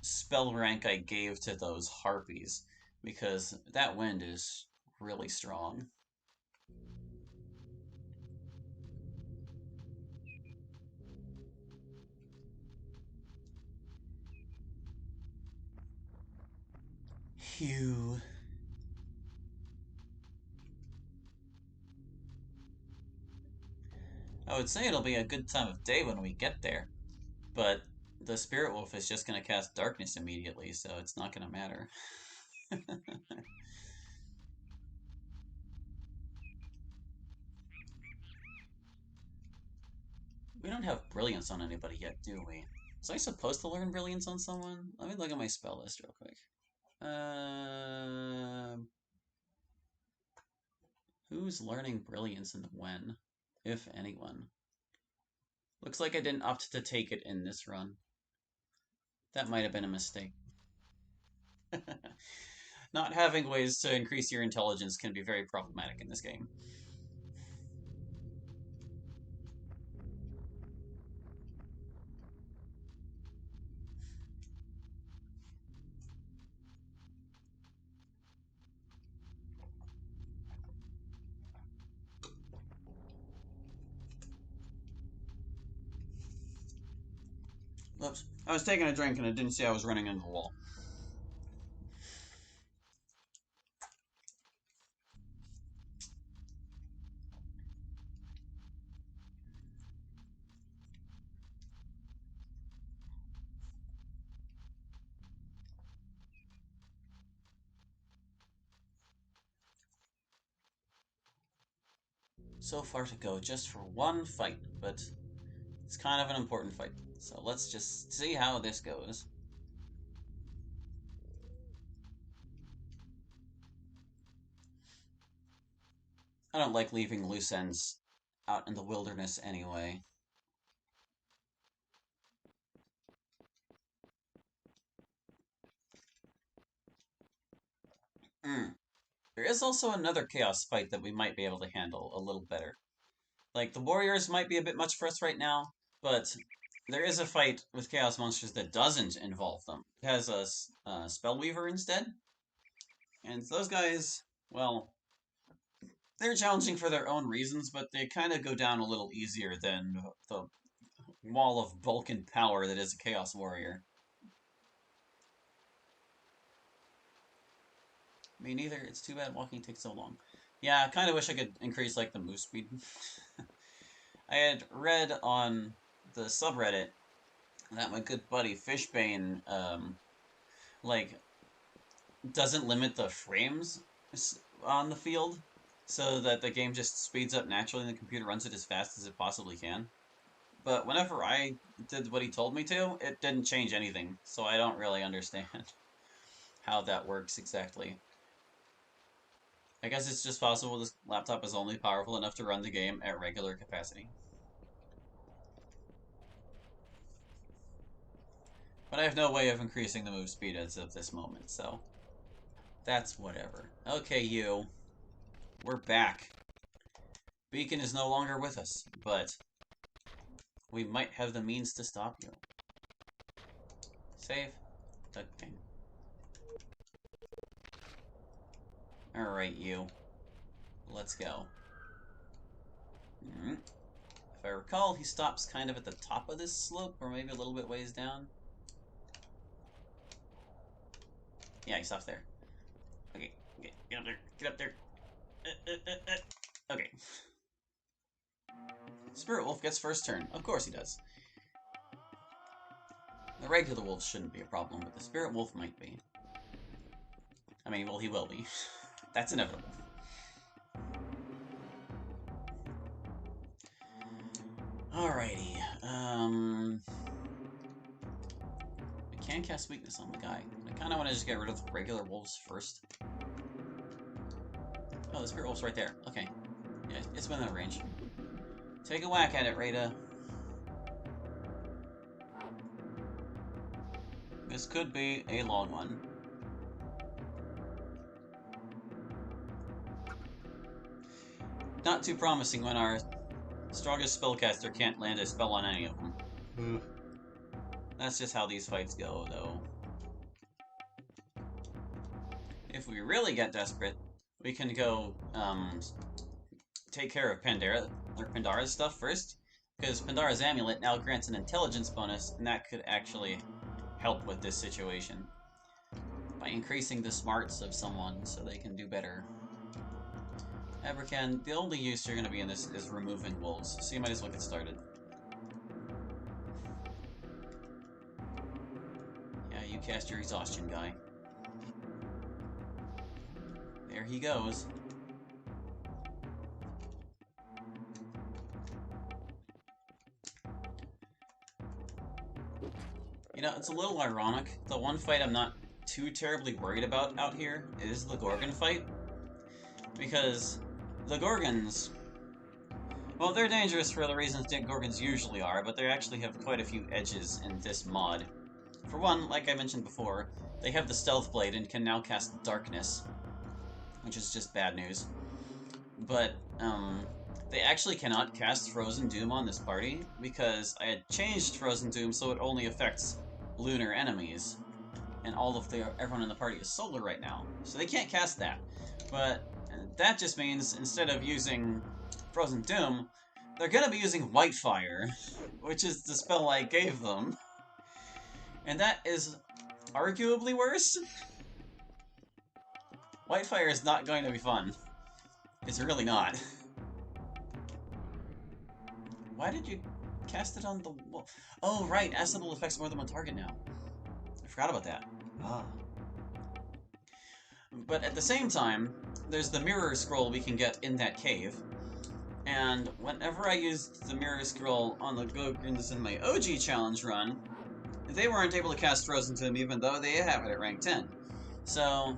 spell rank I gave to those harpies, because that wind is really strong. Phew. I would say it'll be a good time of day when we get there, but the Spirit Wolf is just going to cast Darkness immediately, so it's not going to matter. We don't have Brilliance on anybody yet, do we? Was I supposed to learn Brilliance on someone? Let me look at my spell list real quick. Who's learning brilliance and when? If anyone. Looks like I didn't opt to take it in this run. That might have been a mistake. Not having ways to increase your intelligence can be very problematic in this game. Oops. I was taking a drink and I didn't see I was running into the wall. So far to go, just for one fight, but it's kind of an important fight. So let's just see how this goes. I don't like leaving loose ends out in the wilderness anyway. There is also another chaos fight that we might be able to handle a little better. Like, the warriors might be a bit much for us right now, but there is a fight with chaos monsters that doesn't involve them. It has a spellweaver instead. And those guys, well, they're challenging for their own reasons, but they kind of go down a little easier than the wall of bulk and power that is a chaos warrior. Me neither. It's too bad walking takes so long. Yeah, I kind of wish I could increase, like, the move speed. I had read on the subreddit that my good buddy Fishbane, like, doesn't limit the frames on the field, so that the game just speeds up naturally and the computer runs it as fast as it possibly can. But whenever I did what he told me to, it didn't change anything, so I don't really understand how that works exactly. I guess it's just possible this laptop is only powerful enough to run the game at regular capacity. But I have no way of increasing the move speed as of this moment, so that's whatever. Okay, you. We're back. Beacon is no longer with us, but we might have the means to stop you. Save. Okay. Alright, you. Let's go. If I recall, he stops kind of at the top of this slope, or maybe a little bit ways down. Yeah, he stops there. Okay, get up there, get up there. Okay. Spirit Wolf gets first turn. Of course he does. The regular wolves shouldn't be a problem, but the Spirit Wolf might be. I mean, well, he will be. That's inevitable. Alrighty. I can cast Weakness on the guy. I kind of want to just get rid of the regular wolves first. Oh, the Spirit Wolf's right there. Okay. Yeah, it's within range. Take a whack at it, Rada. This could be a long one. Not too promising when our strongest spellcaster can't land a spell on any of them. That's just how these fights go, though. If we really get desperate, we can go take care of Pandara's stuff first, because Pandara's Amulet now grants an intelligence bonus, and that could actually help with this situation by increasing the smarts of someone so they can do better. Abracan, the only use you're going to be in this is removing wolves, so you might as well get started. Yeah, you cast your exhaustion guy. There he goes. You know, it's a little ironic. The one fight I'm not too terribly worried about out here is the Gorgon fight. Because The Gorgons... Well, they're dangerous for the reasons Gorgons usually are, but they actually have quite a few edges in this mod. For one, like I mentioned before, they have the Stealth Blade and can now cast Darkness, which is just bad news. But, they actually cannot cast Frozen Doom on this party, because I had changed Frozen Doom so it only affects lunar enemies. And everyone in the party is solar right now, so they can't cast that. But that just means instead of using Frozen Doom, they're gonna be using Whitefire, which is the spell I gave them. And that is arguably worse. Whitefire is not going to be fun. It's really not. Why did you cast it on the wall? Oh, right, Acid will affect more than one target now. I forgot about that. Ah. But at the same time, there's the mirror scroll we can get in that cave. And whenever I used the mirror scroll on the Gorgons in my OG challenge run, they weren't able to cast Frozen Tomb even though they have it at rank 10. So,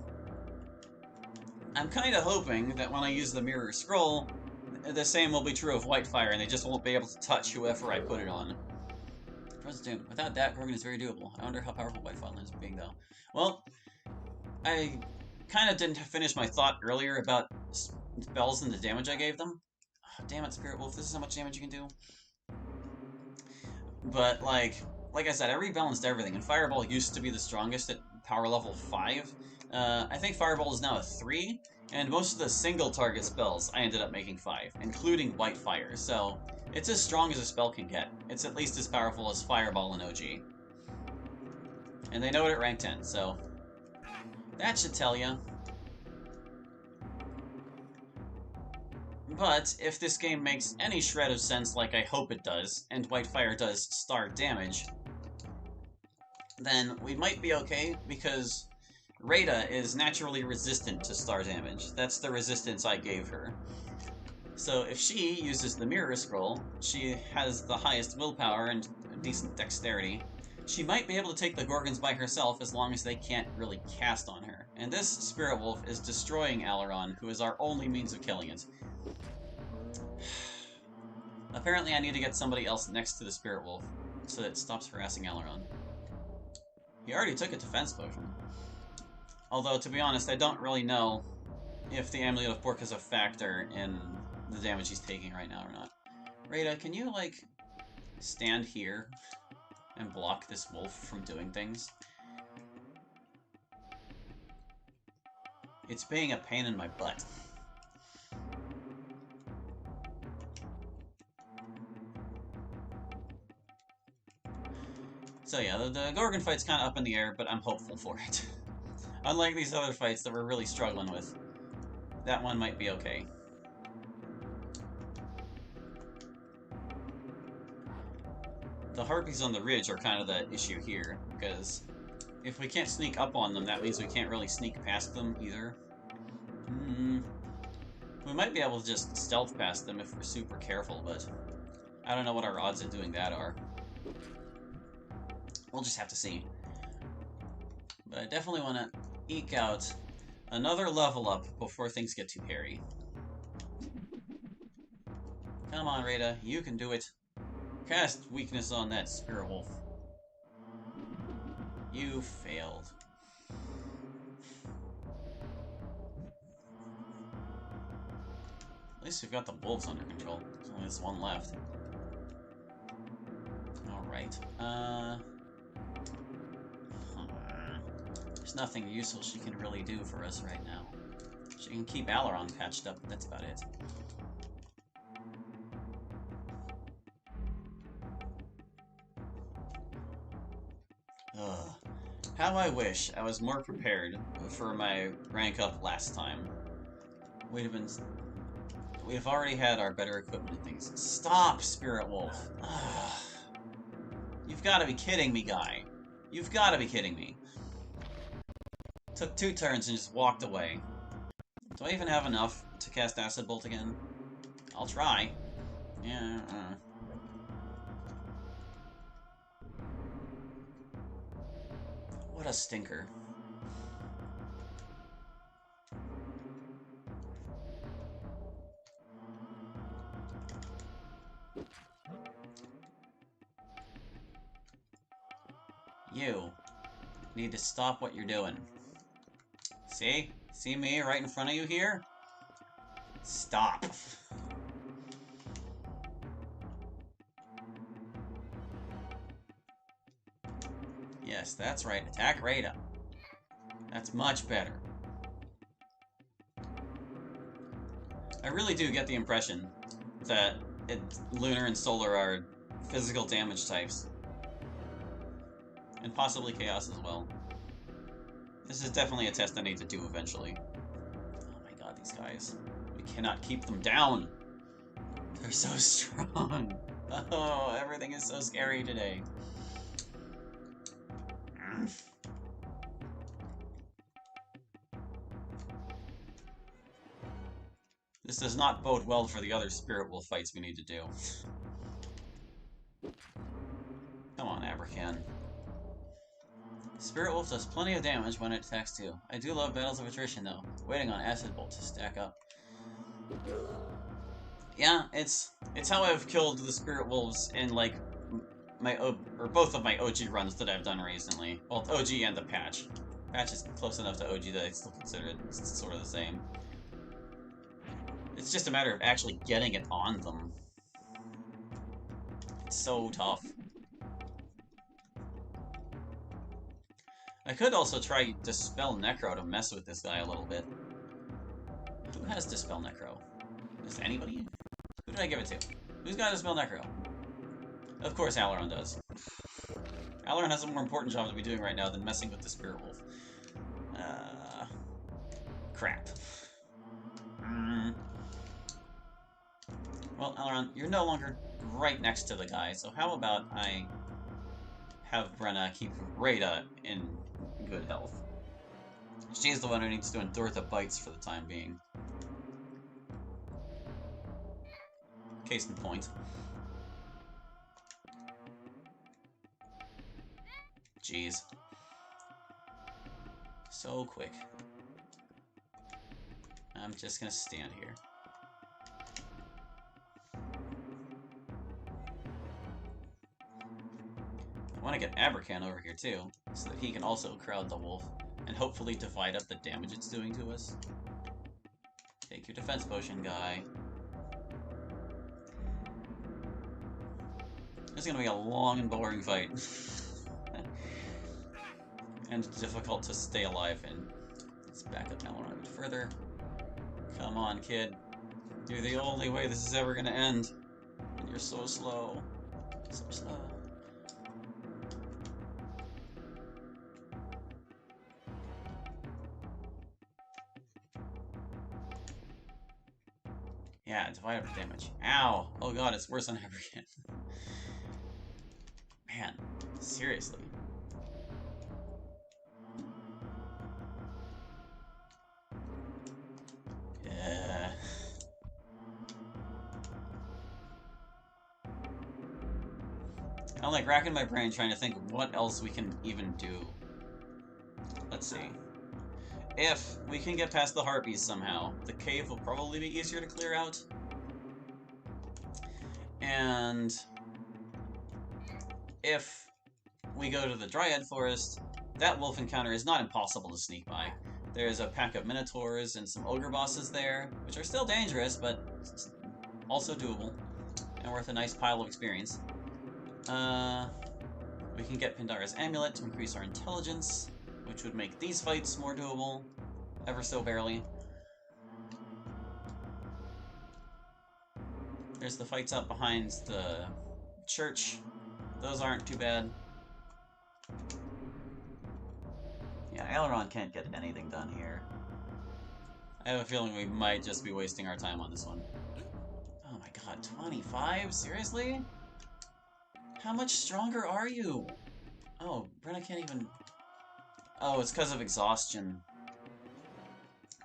I'm kind of hoping that when I use the mirror scroll, the same will be true of Whitefire, and they just won't be able to touch whoever I put it on. Frozen Tomb. Without that, Gorgon is very doable. I wonder how powerful Whitefire ends up being, though. Well, I kind of didn't finish my thought earlier about spells and the damage I gave them. Oh, damn it, Spirit Wolf, this is how much damage you can do. But, like I said, I rebalanced everything, and Fireball used to be the strongest at power level 5. I think Fireball is now a 3, and most of the single target spells I ended up making 5, including Whitefire, so it's as strong as a spell can get. It's at least as powerful as Fireball in OG. And they know it at rank 10, so that should tell you. But if this game makes any shred of sense like I hope it does, and Whitefire does star damage, then we might be okay, because Rada is naturally resistant to star damage. That's the resistance I gave her. So if she uses the Mirror Scroll, she has the highest willpower and decent dexterity. She might be able to take the Gorgons by herself as long as they can't really cast on her. And this Spirit Wolf is destroying Aileron, who is our only means of killing it. Apparently I need to get somebody else next to the Spirit Wolf, so that it stops harassing Aileron. He already took a defense potion. Although, to be honest, I don't really know if the Amulet of Pork is a factor in the damage he's taking right now or not. Rada, can you, like, stand here and block this wolf from doing things? It's being a pain in my butt. So yeah, the Gorgon fight's kind of up in the air, but I'm hopeful for it. Unlike these other fights that we're really struggling with, that one might be okay. The Harpies on the ridge are kind of the issue here, because if we can't sneak up on them, that means we can't really sneak past them either. We might be able to just stealth past them if we're super careful, but I don't know what our odds of doing that are. We'll just have to see. But I definitely want to eke out another level up before things get too hairy. Come on, Rada, you can do it. Cast weakness on that Spirit Wolf. You failed. At least we've got the wolves under control. There's only this one left. Alright. There's nothing useful she can really do for us right now. She can keep Aileron patched up, but that's about it. Ugh. How I wish I was more prepared for my rank up last time. We'd have already had our better equipment and things. Stop, Spirit Wolf! Ugh. You've got to be kidding me, guy. You've got to be kidding me. Took 2 turns and just walked away. Do I even have enough to cast Acid Bolt again? I'll try. Yeah, What a stinker. You need to stop what you're doing. See? See me right in front of you here? Stop. Yes, that's right. Attack right up. That's much better. I really do get the impression that Lunar and Solar are physical damage types. And possibly Chaos as well. This is definitely a test I need to do eventually. Oh my god, these guys. We cannot keep them down! They're so strong! Oh, everything is so scary today. This does not bode well for the other Spirit Wolf fights we need to do. Come on, Abracan. Spirit Wolf does plenty of damage when it attacks too. I do love Battles of Attrition though, waiting on Acid Bolt to stack up. Yeah, it's how I've killed the Spirit Wolves in like or both of my OG runs that I've done recently. Well, OG and the patch. Patch is close enough to OG that I still consider it sort of the same. It's just a matter of actually getting it on them. It's so tough. I could also try Dispel Necro to mess with this guy a little bit. Who has Dispel Necro? Does anybody? Who did I give it to? Who's got Dispel Necro? Of course Alaron does. Alaron has a more important job to be doing right now than messing with the Spirit Wolf. Crap. Well, Alaron, you're no longer right next to the guy, so how about I have Brenna keep Rada in good health. She's the one who needs to endure the bites for the time being. Case in point. Jeez. So quick. I'm just gonna stand here. I want to get Abracan over here too, so that he can also crowd the wolf, and hopefully divide up the damage it's doing to us. Take your defense potion, guy. This is gonna be a long and boring fight. And difficult to stay alive in. Let's back up Alaron a bit further. Come on, kid. You're the only way this is ever gonna end. And you're so slow. So slow. Yeah, divide up the damage. Ow! Oh god, it's worse than ever again. Man, seriously. Yeah. I'm like racking my brain trying to think of what else we can even do. Let's see. If we can get past the Harpies somehow, the cave will probably be easier to clear out. And if we go to the Dryad Forest, that wolf encounter is not impossible to sneak by. There's a pack of Minotaurs and some Ogre bosses there, which are still dangerous, but also doable, and worth a nice pile of experience. We can get Pandara's Amulet to increase our intelligence, which would make these fights more doable, ever so barely. There's the fights up behind the church. Those aren't too bad. Yeah, Alaron can't get anything done here. I have a feeling we might just be wasting our time on this one. Oh my god, 25? Seriously? How much stronger are you? Oh, Brenna can't even... Oh, it's because of exhaustion.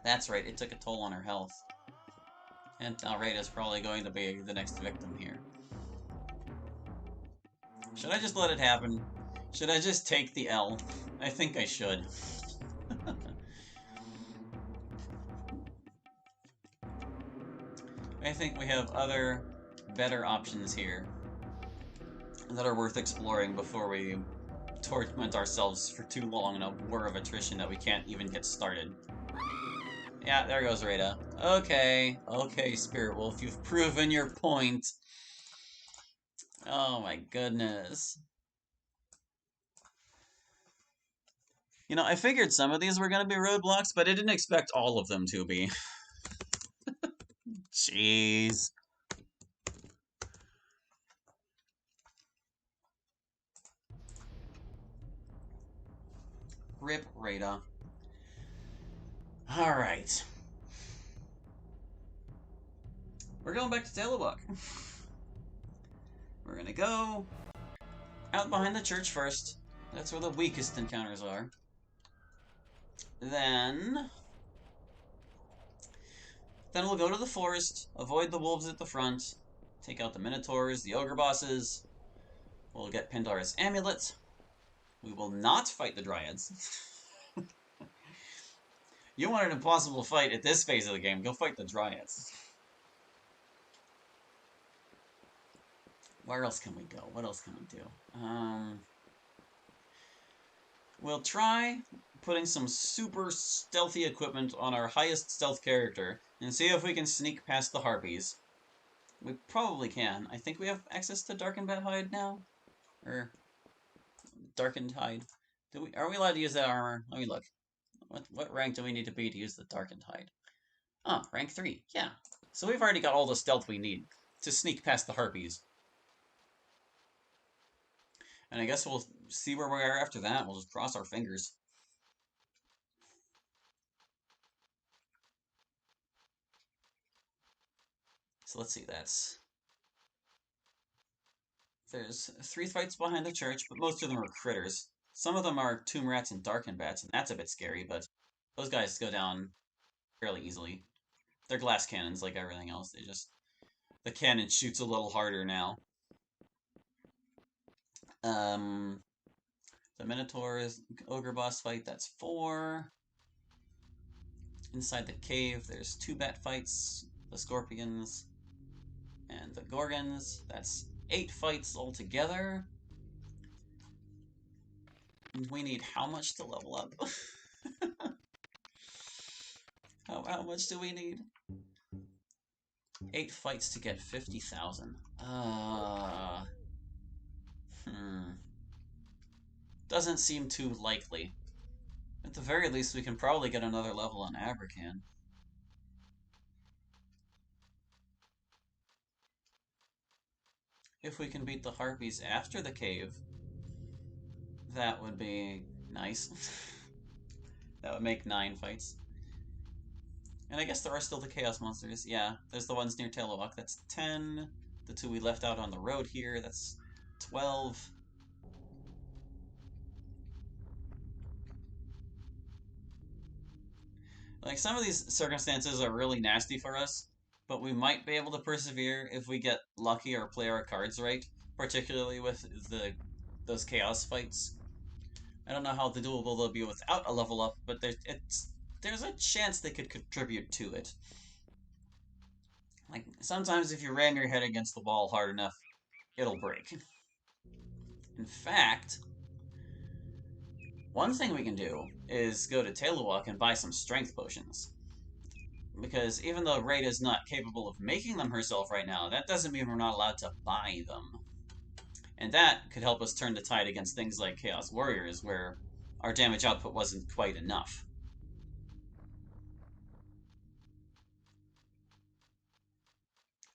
That's right, it took a toll on her health. And Rada's probably going to be the next victim here. Should I just let it happen? Should I just take the L? I think I should. I think we have other, better options here that are worth exploring before we torment ourselves for too long in a war of attrition that we can't even get started. Yeah, there goes Rada. Okay, okay, Spirit Wolf, you've proven your point. Oh my goodness. You know, I figured some of these were going to be roadblocks, but I didn't expect all of them to be. Jeez. Rip Rada. Alright. We're going back to Talewok. We're gonna go out behind the church first. That's where the weakest encounters are. Then we'll go to the forest, avoid the wolves at the front, take out the Minotaurs, the ogre bosses. We'll get Pandora's Amulet. We will not fight the Dryads. You want an impossible fight at this phase of the game, go fight the Dryads. Where else can we go? What else can we do? We'll try putting some super stealthy equipment on our highest stealth character and see if we can sneak past the Harpies. We probably can. I think we have access to Darkened Hide now? Or Darkened Hide. Are we allowed to use that armor? Let me look. What rank do we need to be to use the Darkened Hide? Oh, rank 3. Yeah. So we've already got all the stealth we need to sneak past the Harpies. And I guess we'll see where we are after that. We'll just cross our fingers. So let's see, there's 3 fights behind the church, but most of them are critters. Some of them are tomb rats and darkened bats, and that's a bit scary, but those guys go down fairly easily. They're glass cannons like everything else. The cannon shoots a little harder now. The Minotaur is ogre boss fight, that's 4. Inside the cave, there's 2 bat fights, the scorpions and the gorgons. That's 8 fights altogether. We need how much to level up? How much do we need? 8 fights to get 50,000. Doesn't seem too likely. At the very least, we can probably get another level on Abracan. If we can beat the Harpies after the cave, that would be nice. That would make 9 fights. And I guess there are still the Chaos Monsters. Yeah, there's the ones near Talewok. That's 10. The 2 we left out on the road here, that's 12. Like, some of these circumstances are really nasty for us, but we might be able to persevere if we get lucky or play our cards right, particularly with those Chaos fights. I don't know how doable they'll be without a level up, but there's a chance they could contribute to it. Like, sometimes if you ram your head against the wall hard enough, it'll break. In fact, one thing we can do is go to Talewok and buy some strength potions. Because even though Raid is not capable of making them herself right now, that doesn't mean we're not allowed to buy them. And that could help us turn the tide against things like Chaos Warriors, where our damage output wasn't quite enough.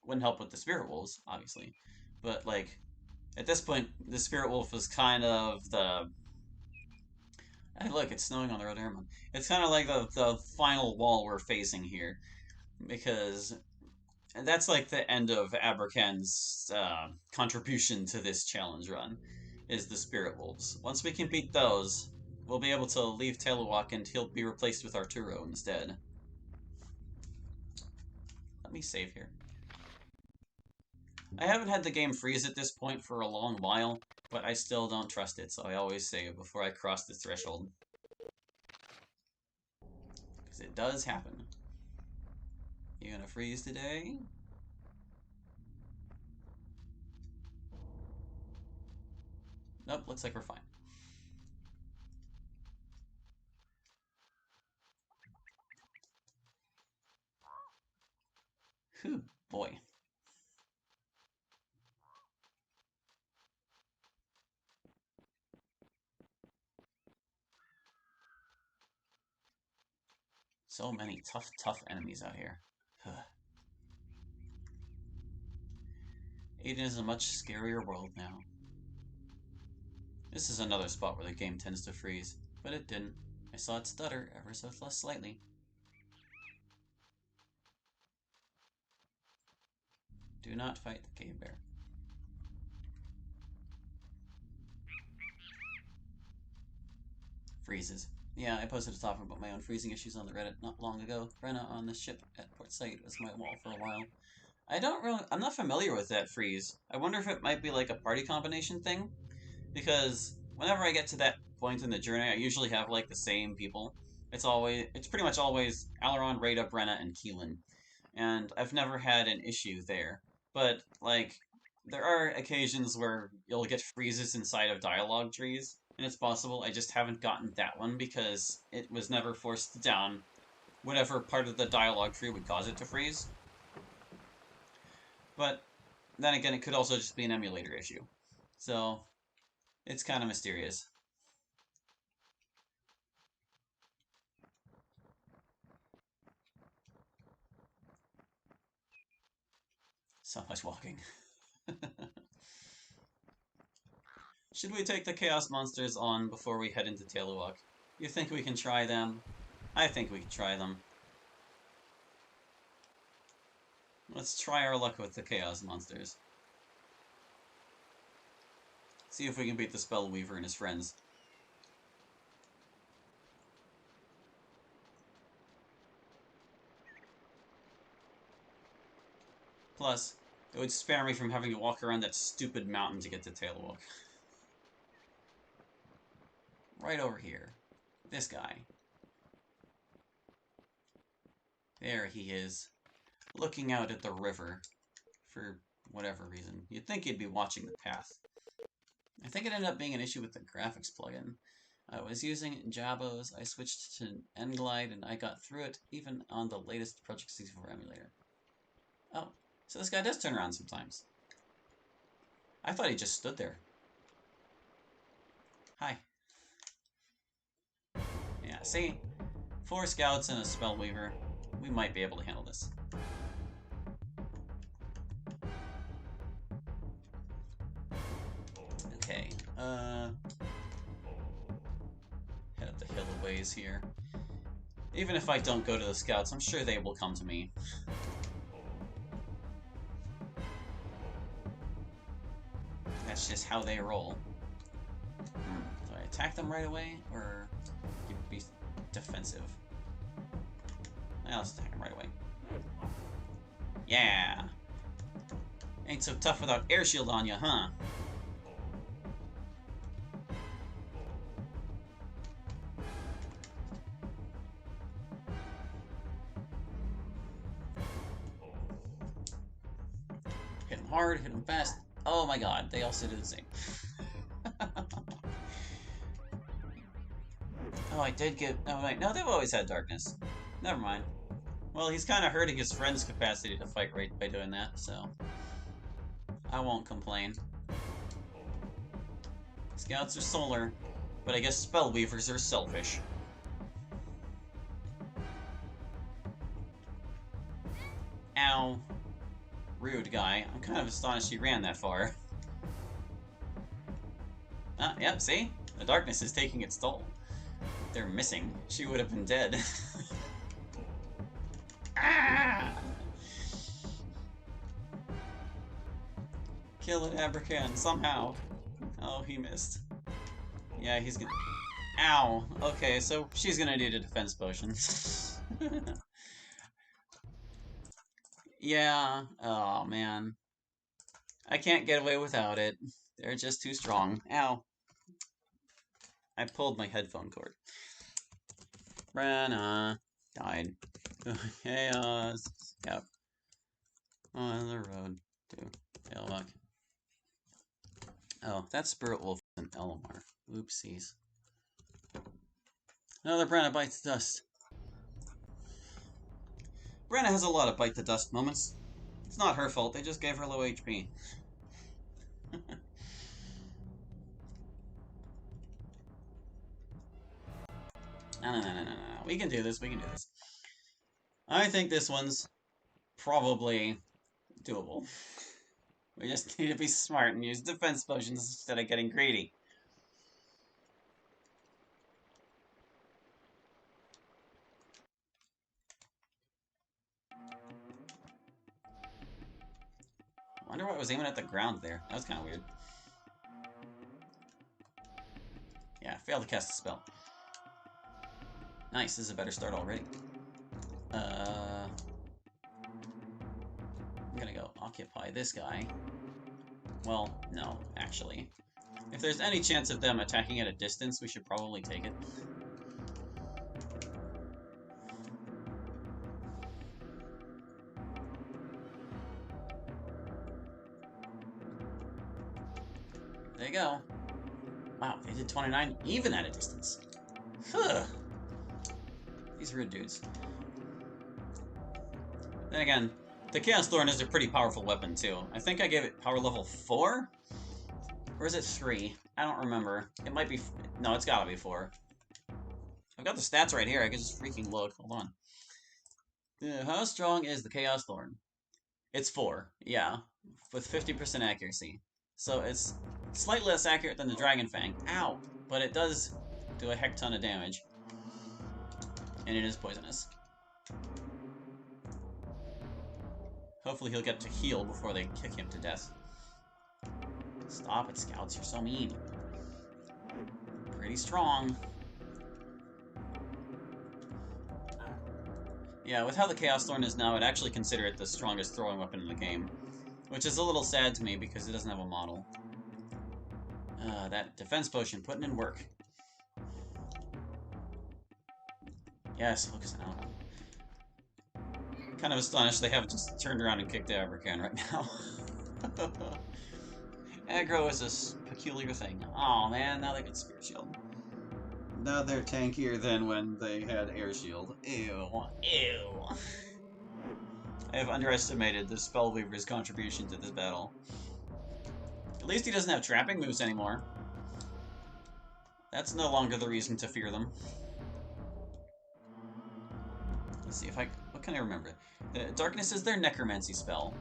Wouldn't help with the Spirit Wolves, obviously. But, like, at this point, the Spirit Wolf is kind of the... Hey, look, it's snowing on the road, Airman. It's kind of like the final wall we're facing here. Because that's like the end of Abracan's contribution to this challenge run, is the Spirit Wolves. Once we can beat those, we'll be able to leave Talewok and he'll be replaced with Arturo instead. Let me save here. I haven't had the game freeze at this point for a long while, but I still don't trust it, so I always save before I cross the threshold. Because it does happen. You gonna freeze today? Nope, looks like we're fine. Whew, boy. So many tough enemies out here. Aidyn is a much scarier world now. This is another spot where the game tends to freeze, but it didn't. I saw it stutter ever so slightly. Do not fight the cave bear. Freezes. Yeah, I posted a topic about my own freezing issues on the Reddit not long ago. Brenna on the ship at Port.16 was my wall for a while. I'm not familiar with that freeze. I wonder if it might be like a party combination thing, because whenever I get to that point in the journey, I usually have like the same people. It's pretty much always Aileron, Rada, Brenna, and Keelan, and I've never had an issue there. But like, there are occasions where you'll get freezes inside of dialogue trees, and it's possible I just haven't gotten that one because it was never forced down whatever part of the dialogue tree would cause it to freeze. But then again, it could also just be an emulator issue. So it's kind of mysterious. So much walking. Should we take the Chaos Monsters on before we head into Talewok? You think we can try them? I think we can try them. Let's try our luck with the Chaos Monsters. See if we can beat the Spellweaver and his friends. Plus, it would spare me from having to walk around that stupid mountain to get to Talewok. Right over here. This guy. There he is. Looking out at the river. For whatever reason. You'd think he'd be watching the path. I think it ended up being an issue with the graphics plugin. I was using Jabos, I switched to Nglide, and I got through it, even on the latest Pt.16 emulator. Oh, so this guy does turn around sometimes. I thought he just stood there. Hi. Yeah, see? 4 scouts and a Spellweaver. We might be able to handle this. Okay, head up the hill a ways here. Even if I don't go to the scouts, I'm sure they will come to me. That's just how they roll. Do I attack them right away, or be defensive? Let's attack them right away. Yeah! Ain't so tough without air shield on you, huh? Hit him hard, hit him fast. Oh my god, they also do the same. Oh, I did get... Oh, wait. No, they've always had darkness. Never mind. Well, he's kind of hurting his friend's capacity to fight right by doing that, so... I won't complain. Scouts are solar, but I guess Spellweavers are selfish. Ow. Rude guy. I'm kind of astonished he ran that far. Ah, yep, see? The darkness is taking its toll. They're missing. She would have been dead. Ah! Kill it, Abracan, somehow. Oh, he missed. Yeah, he's gonna... Ow! Okay, so she's gonna need a defense potion. Yeah, oh man. I can't get away without it. They're just too strong. Ow. I pulled my headphone cord. Brenna died. Chaos. Yep. On the road to Talewok. Oh, that Spirit Wolf is an Elamar. Oopsies. Another Brenna bites dust. Brenna has a lot of bite the dust moments. It's not her fault, they just gave her low HP. No. We can do this, we can do this. I think this one's probably doable. We just need to be smart and use defense potions instead of getting greedy. I wonder why I was aiming at the ground there. That was kind of weird. Yeah, failed to cast the spell. Nice, this is a better start already. I'm gonna go occupy this guy. Well, no, actually. If there's any chance of them attacking at a distance, we should probably take it. There you go. Wow, they did 29 even at a distance. Huh. These rude dudes. Then again, the Chaos Thorn is a pretty powerful weapon, too. I think I gave it power level 4? Or is it 3? I don't remember. It might be... No, it's gotta be 4. I've got the stats right here. I can just freaking look. Hold on. How strong is the Chaos Thorn? It's 4, yeah. With 50% accuracy. So it's slightly less accurate than the Dragon Fang. Ow! But it does do a heck ton of damage. And it is poisonous. Hopefully he'll get to heal before they kick him to death. Stop it, Scouts. You're so mean. Pretty strong. Yeah, with how the Chaos Thorn is now, I'd actually consider it the strongest throwing weapon in the game. Which is a little sad to me because it doesn't have a model. That defense potion putting in work. Yes, focus on Algon. Kind of astonished they haven't just turned around and kicked Abercan right now. Aggro is a peculiar thing. Aw, man, now they get Spirit Shield. Now they're tankier than when they had Air Shield. Ew. Ew. I have underestimated the Spellweaver's contribution to this battle. At least he doesn't have trapping moves anymore. That's no longer the reason to fear them. Let's see if I... What can I remember? Darkness is their necromancy spell.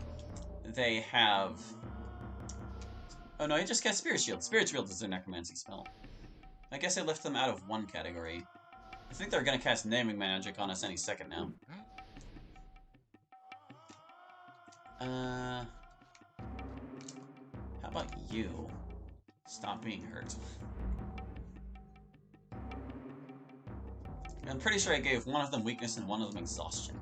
They have... Oh no, he just cast Spirit Shield. Spirit Shield is their necromancy spell. I guess I left them out of one category. I think they're gonna cast Naming Magic on us any second now. How about you? Stop being hurt. I'm pretty sure I gave one of them weakness and one of them exhaustion.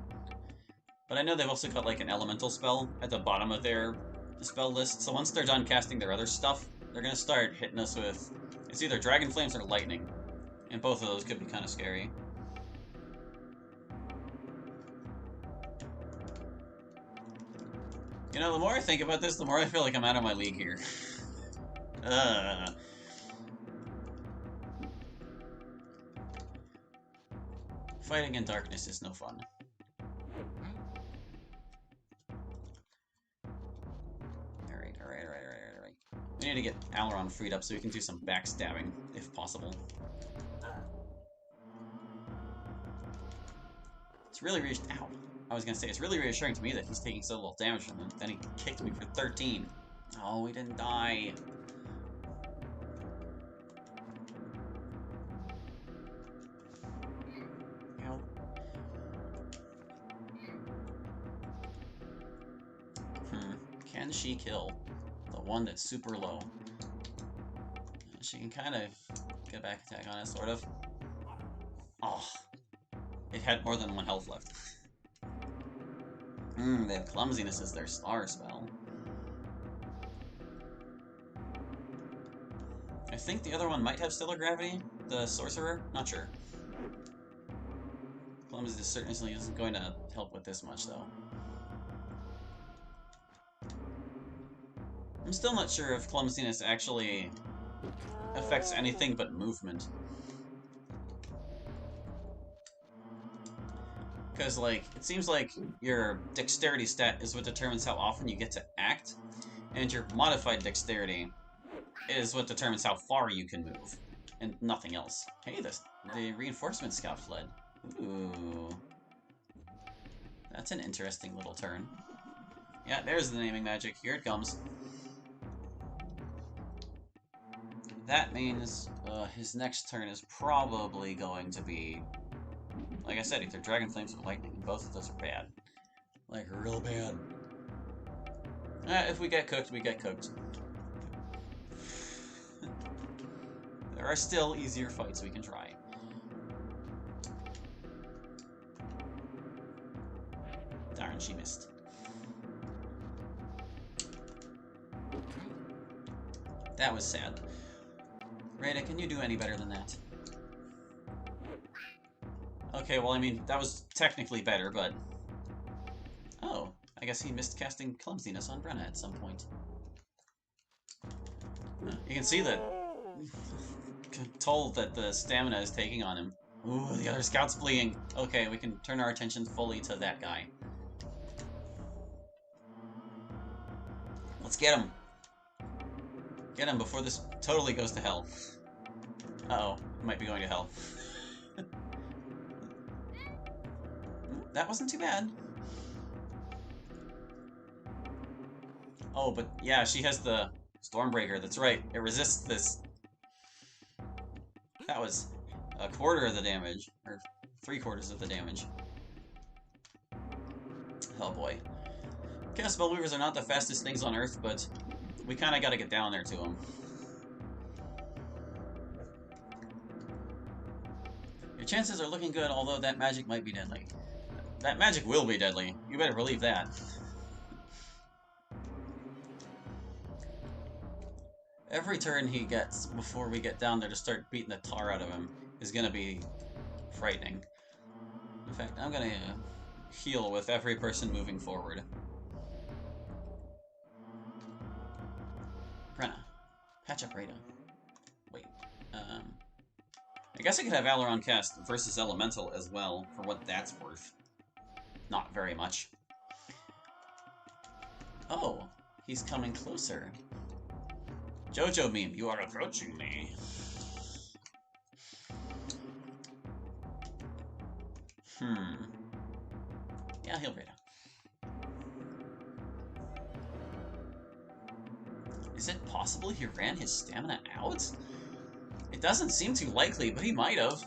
But I know they've also got like an elemental spell at the bottom of their spell list, so once they're done casting their other stuff, they're gonna start hitting us with... It's either Dragon Flames or Lightning. And both of those could be kind of scary. You know, the more I think about this, the more I feel like I'm out of my league here. Fighting in darkness is no fun. Alright. We need to get Aileron freed up so we can do some backstabbing, if possible. It's really Ow. I was gonna say, it's really reassuring to me that he's taking so little damage from him. Then he kicked me for 13. Oh, we didn't die. Ow. Can she kill the one that's super low? She can kind of get a back attack on it, sort of. Oh. It had more than 1 health left. They have Clumsiness as their star spell. I think the other one might have Stellar Gravity, the Sorcerer? Not sure. Clumsiness certainly isn't going to help with this much, though. I'm still not sure if Clumsiness actually affects anything but movement. Because, like, it seems like your dexterity stat is what determines how often you get to act, and your modified dexterity is what determines how far you can move, and nothing else. Hey, the reinforcement scout fled. Ooh. That's an interesting little turn. Yeah, there's the naming magic. Here it comes. That means his next turn is probably going to be, like I said, either Dragon Flames or Lightning, and both of those are bad. Like, real bad. If we get cooked, we get cooked. There are still easier fights we can try. Darn, she missed. That was sad. Rada, can you do any better than that? Okay, well, I mean, that was technically better, but... Oh, I guess he missed casting Clumsiness on Brenna at some point. You can see that... told that the stamina is taking on him. Ooh, the other scout's bleeding. Okay, we can turn our attention fully to that guy. Let's get him. Get him before this totally goes to hell. Uh-oh, it might be going to hell. That wasn't too bad. Oh, but yeah, she has the Stormbreaker. That's right. It resists this. That was a quarter of the damage, or 3/4 of the damage. Oh boy. Chaos Spellweavers are not the fastest things on Earth, but we kind of got to get down there to them. Your chances are looking good, although that magic might be deadly. That magic will be deadly. You better believe that. Every turn he gets before we get down there to start beating the tar out of him is going to be frightening. In fact, I'm going to heal with every person moving forward. Brenna, patch up Rada. Wait, I guess I could have Aileron cast versus Elemental as well, for what that's worth. Not very much. Oh, he's coming closer. JoJo meme, you are approaching me. Yeah, heal Rada. Is it possible he ran his stamina out? It doesn't seem too likely, but he might have.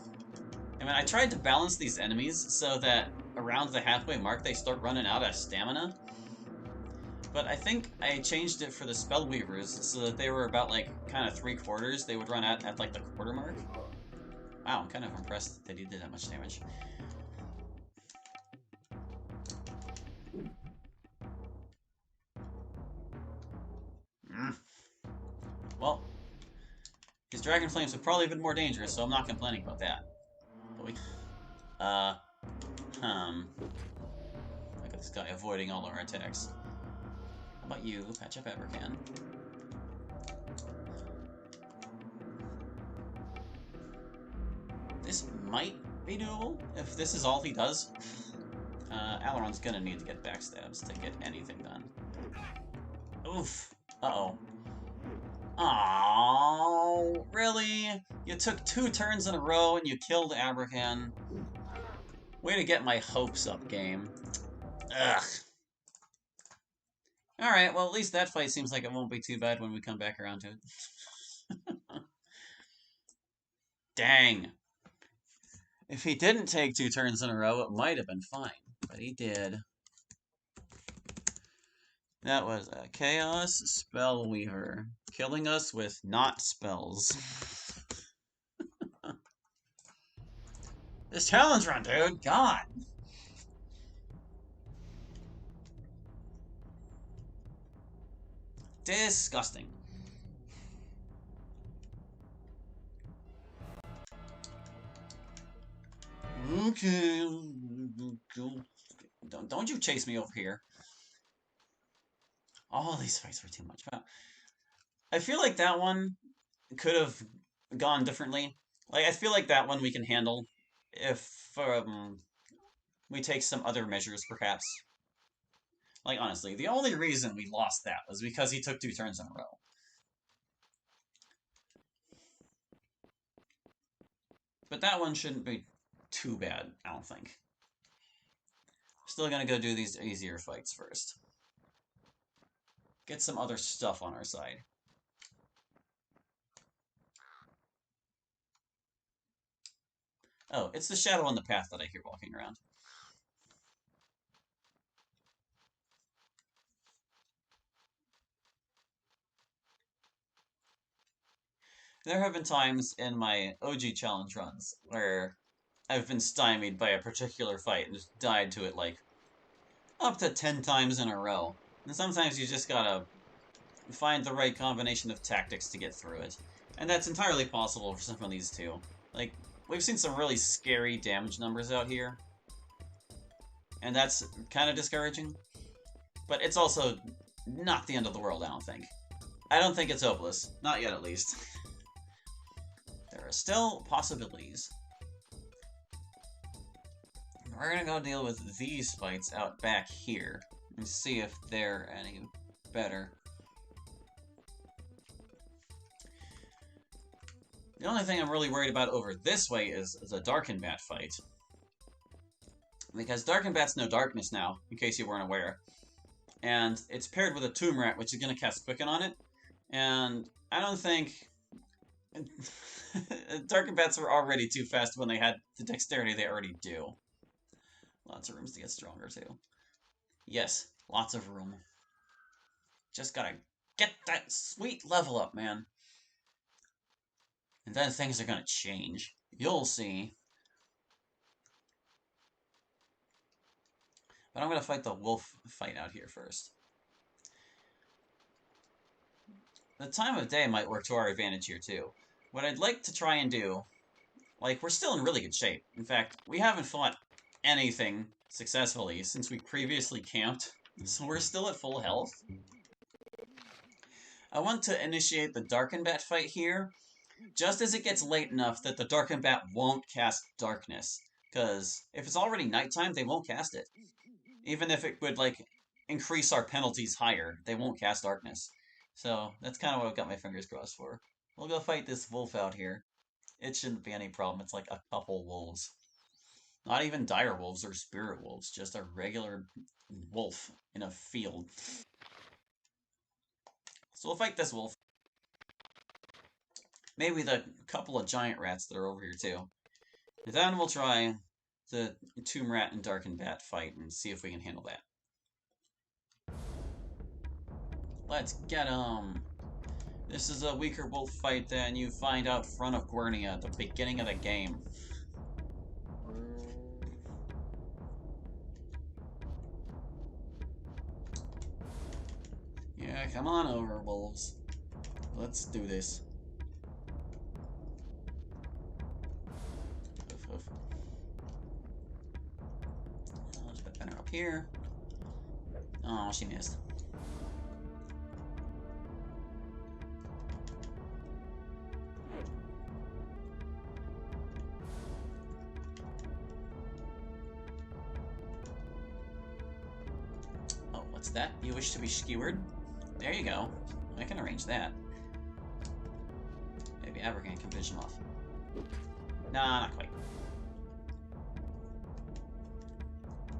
I mean, I tried to balance these enemies so that around the halfway mark they start running out of stamina. But I think I changed it for the Spellweavers so that they were about, like, kind of 3/4. They would run out at, like, the quarter mark. Wow, I'm kind of impressed that he did that much damage. Well, his Dragon Flames have probably been more dangerous, so I'm not complaining about that. But we... Look at this guy avoiding all our attacks. How about you? Patch up Abercan. This might be doable, if this is all he does. Aileron's gonna need to get backstabs to get anything done. Oof. Uh-oh. Aww, really? You took 2 turns in a row and you killed Abercan. Way to get my hopes up, game. Ugh. Alright, well, at least that fight seems like it won't be too bad when we come back around to it. Dang. If he didn't take 2 turns in a row, it might have been fine. But he did. That was a Chaos Spellweaver, killing us with not spells. This challenge run, dude! God! Disgusting. Okay. Don't you chase me over here. All these fights were too much. Wow. I feel like that one could have gone differently. Like, I feel like that one we can handle if we take some other measures, perhaps. Like, honestly, the only reason we lost that was because he took 2 turns in a row. But that one shouldn't be too bad, I don't think. Still gonna go do these easier fights first. Get some other stuff on our side. Oh, it's the shadow on the path that I hear walking around. There have been times in my OG challenge runs where I've been stymied by a particular fight and just died to it like up to 10 times in a row. And sometimes you just gotta find the right combination of tactics to get through it. And that's entirely possible for some of these too. Like, we've seen some really scary damage numbers out here. And that's kind of discouraging. But it's also not the end of the world, I don't think. I don't think it's hopeless. Not yet, at least. There are still possibilities. We're gonna go deal with these fights out back here and see if they're any better. The only thing I'm really worried about over this way is the Darkenbat fight. Because Darkenbat's no darkness now, in case you weren't aware. And it's paired with a Tomb Rat, which is going to cast Quicken on it. And I don't think... Darkenbats were already too fast when they had the dexterity they already do. Lots of rooms to get stronger, too. Yes, lots of room. Just gotta get that sweet level up, man. And then things are gonna change. You'll see. But I'm gonna fight the wolf fight out here first. The time of day might work to our advantage here, too. What I'd like to try and do... Like, we're still in really good shape. In fact, we haven't fought anything successfully since we previously camped. So we're still at full health. I want to initiate the Darkenbat fight here, just as it gets late enough that the Darkenbat won't cast Darkness. Because if it's already nighttime, they won't cast it. Even if it would, like, increase our penalties higher, they won't cast Darkness. So that's kind of what I've got my fingers crossed for. We'll go fight this wolf out here. It shouldn't be any problem. It's like a couple wolves. Not even dire wolves or spirit wolves, just a regular wolf in a field. So we'll fight this wolf. Maybe the couple of giant rats that are over here too. And then we'll try the Tomb Rat and Darkenbat fight and see if we can handle that. Let's get 'em! This is a weaker wolf fight than you find out front of Gwernia at the beginning of the game. Yeah, come on over, wolves. Let's do this. Hoof, hoof. I'll just put Benner up here. Oh, she missed. Oh, what's that? You wish to be skewered? There you go. I can arrange that. Maybe Abergan can finish him off. Nah, not quite.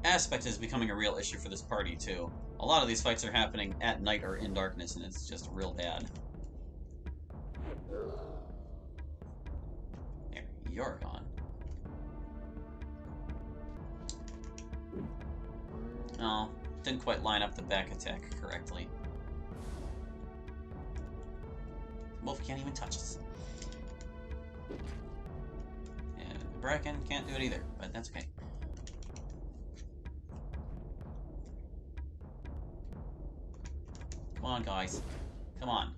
Aspect is becoming a real issue for this party, too. A lot of these fights are happening at night or in darkness, and it's just real bad. There, you're gone. Oh, didn't quite line up the back attack correctly. Wolf can't even touch us. And Bracken can't do it either, but that's okay. Come on, guys. Come on.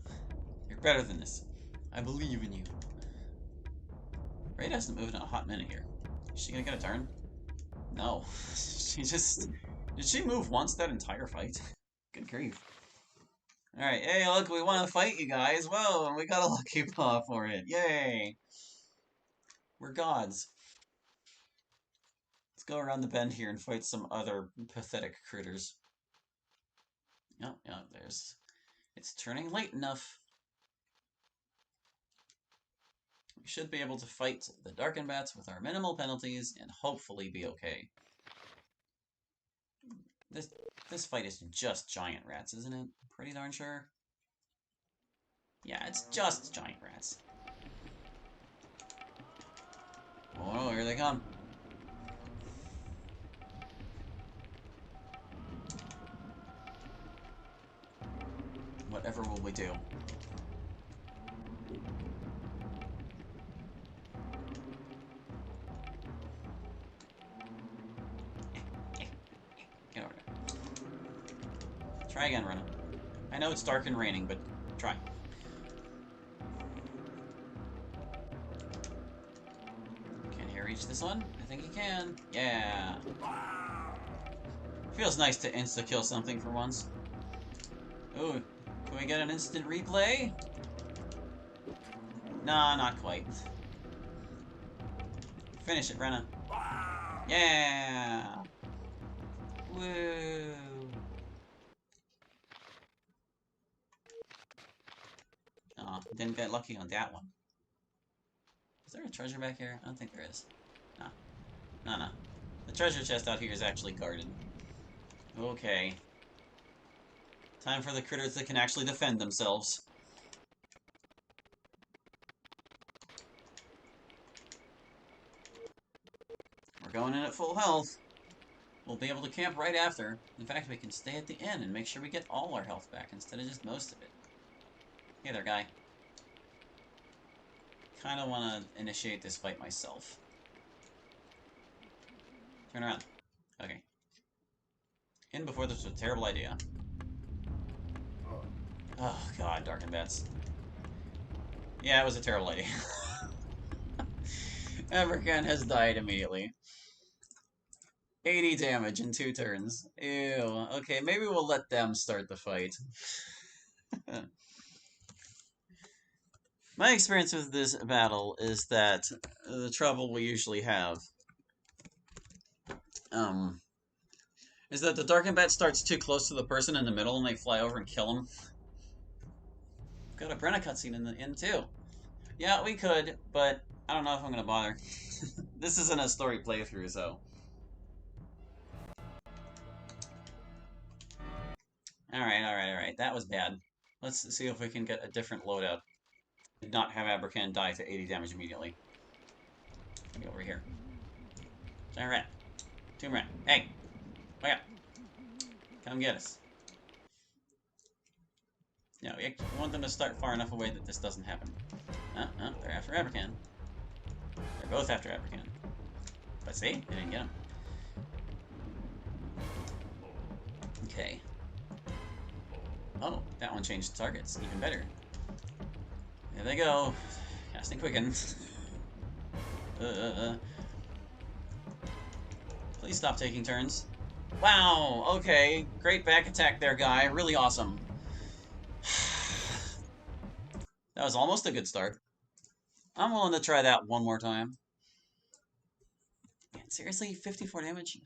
You're better than this. I believe in you. Raid hasn't moved in a hot minute here. Is she gonna get a turn? No. She just... Did she move once that entire fight? Good grief. Alright, hey, look, we want to fight you guys. Whoa, and we got a lucky paw for it. Yay! We're gods. Let's go around the bend here and fight some other pathetic critters. Oh, yeah, there's... It's turning late enough. We should be able to fight the Darken Bats with our minimal penalties and hopefully be okay. This fight is just giant rats, isn't it? Pretty darn sure. Yeah, it's just giant rats. Oh, here they come. Whatever will we do? Get over there. Try again, Rena. I know it's dark and raining, but try. Can he reach this one? I think he can. Yeah. Feels nice to insta-kill something for once. Ooh, can we get an instant replay? Nah, not quite. Finish it, Rena. Yeah! Woo! Aw, didn't get lucky on that one. Is there a treasure back here? I don't think there is. Nah. No. The treasure chest out here is actually guarded. Okay. Time for the critters that can actually defend themselves. We're going in at full health. We'll be able to camp right after. In fact, we can stay at the inn and make sure we get all our health back instead of just most of it. Hey there, guy. Kinda wanna initiate this fight myself. Turn around. Okay. In before this was a terrible idea. Oh god, Darken Bats. Yeah, it was a terrible idea. Aberkan has died immediately. 80 damage in 2 turns. Ew. Okay, maybe we'll let them start the fight. My experience with this battle is that the trouble we usually have is that the Darken Bat starts too close to the person in the middle and they fly over and kill him. Got a Brenna cutscene in the inn too. Yeah, we could, but I don't know if I'm gonna bother. This isn't a story playthrough, so. Alright. That was bad. Let's see if we can get a different loadout. Not have Aberkan die to 80 damage immediately. Get over here. Giant rat. Tomb rat. Hey! Wake up! Come get us. No, we want them to start far enough away that this doesn't happen. They're after Aberkan. They're both after Aberkan. But see? They didn't get him. Okay. Oh, that one changed targets. Even better. There they go. Casting Quicken. Please stop taking turns. Wow, okay. Great back attack there, guy. Really awesome. That was almost a good start. I'm willing to try that one more time. Man, seriously? 54 damage?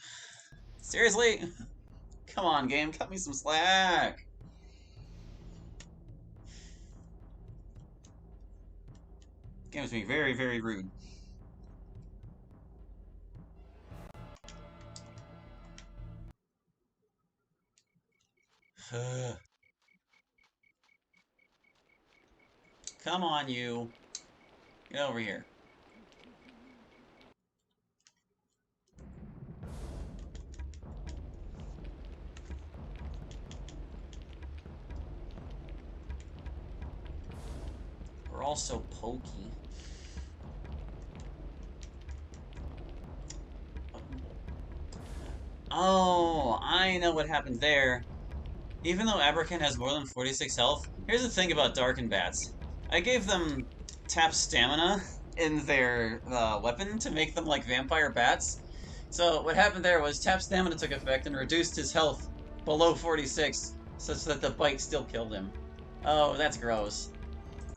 Seriously? Come on, game. Cut me some slack. Game is being very, very rude. Come on, you. Get over here. We're all so pokey. Oh, I know what happened there. Even though Aberkan has more than 46 health, here's the thing about Darken Bats. I gave them tap stamina in their weapon to make them like vampire bats. So what happened there was tap stamina took effect and reduced his health below 46, such that the bite still killed him. Oh, that's gross.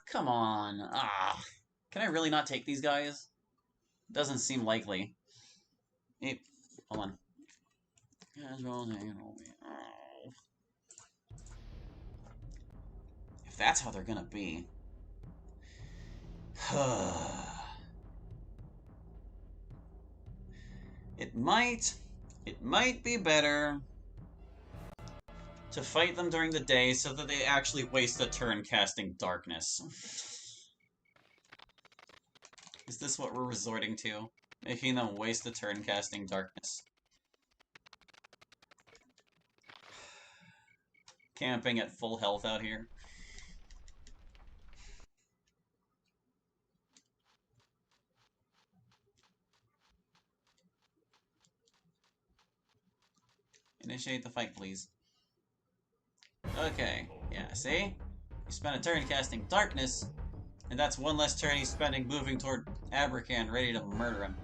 Come on. Ah. Can I really not take these guys? Doesn't seem likely. Hold on. If that's how they're gonna be. It might be better to fight them during the day so that they actually waste a turn casting darkness. Is this what we're resorting to? Making them waste a turn casting darkness? Camping at full health out here? Initiate the fight, please. Okay, yeah, see? You spent a turn casting darkness, and that's one less turn he's spending moving toward Abracan, ready to murder him.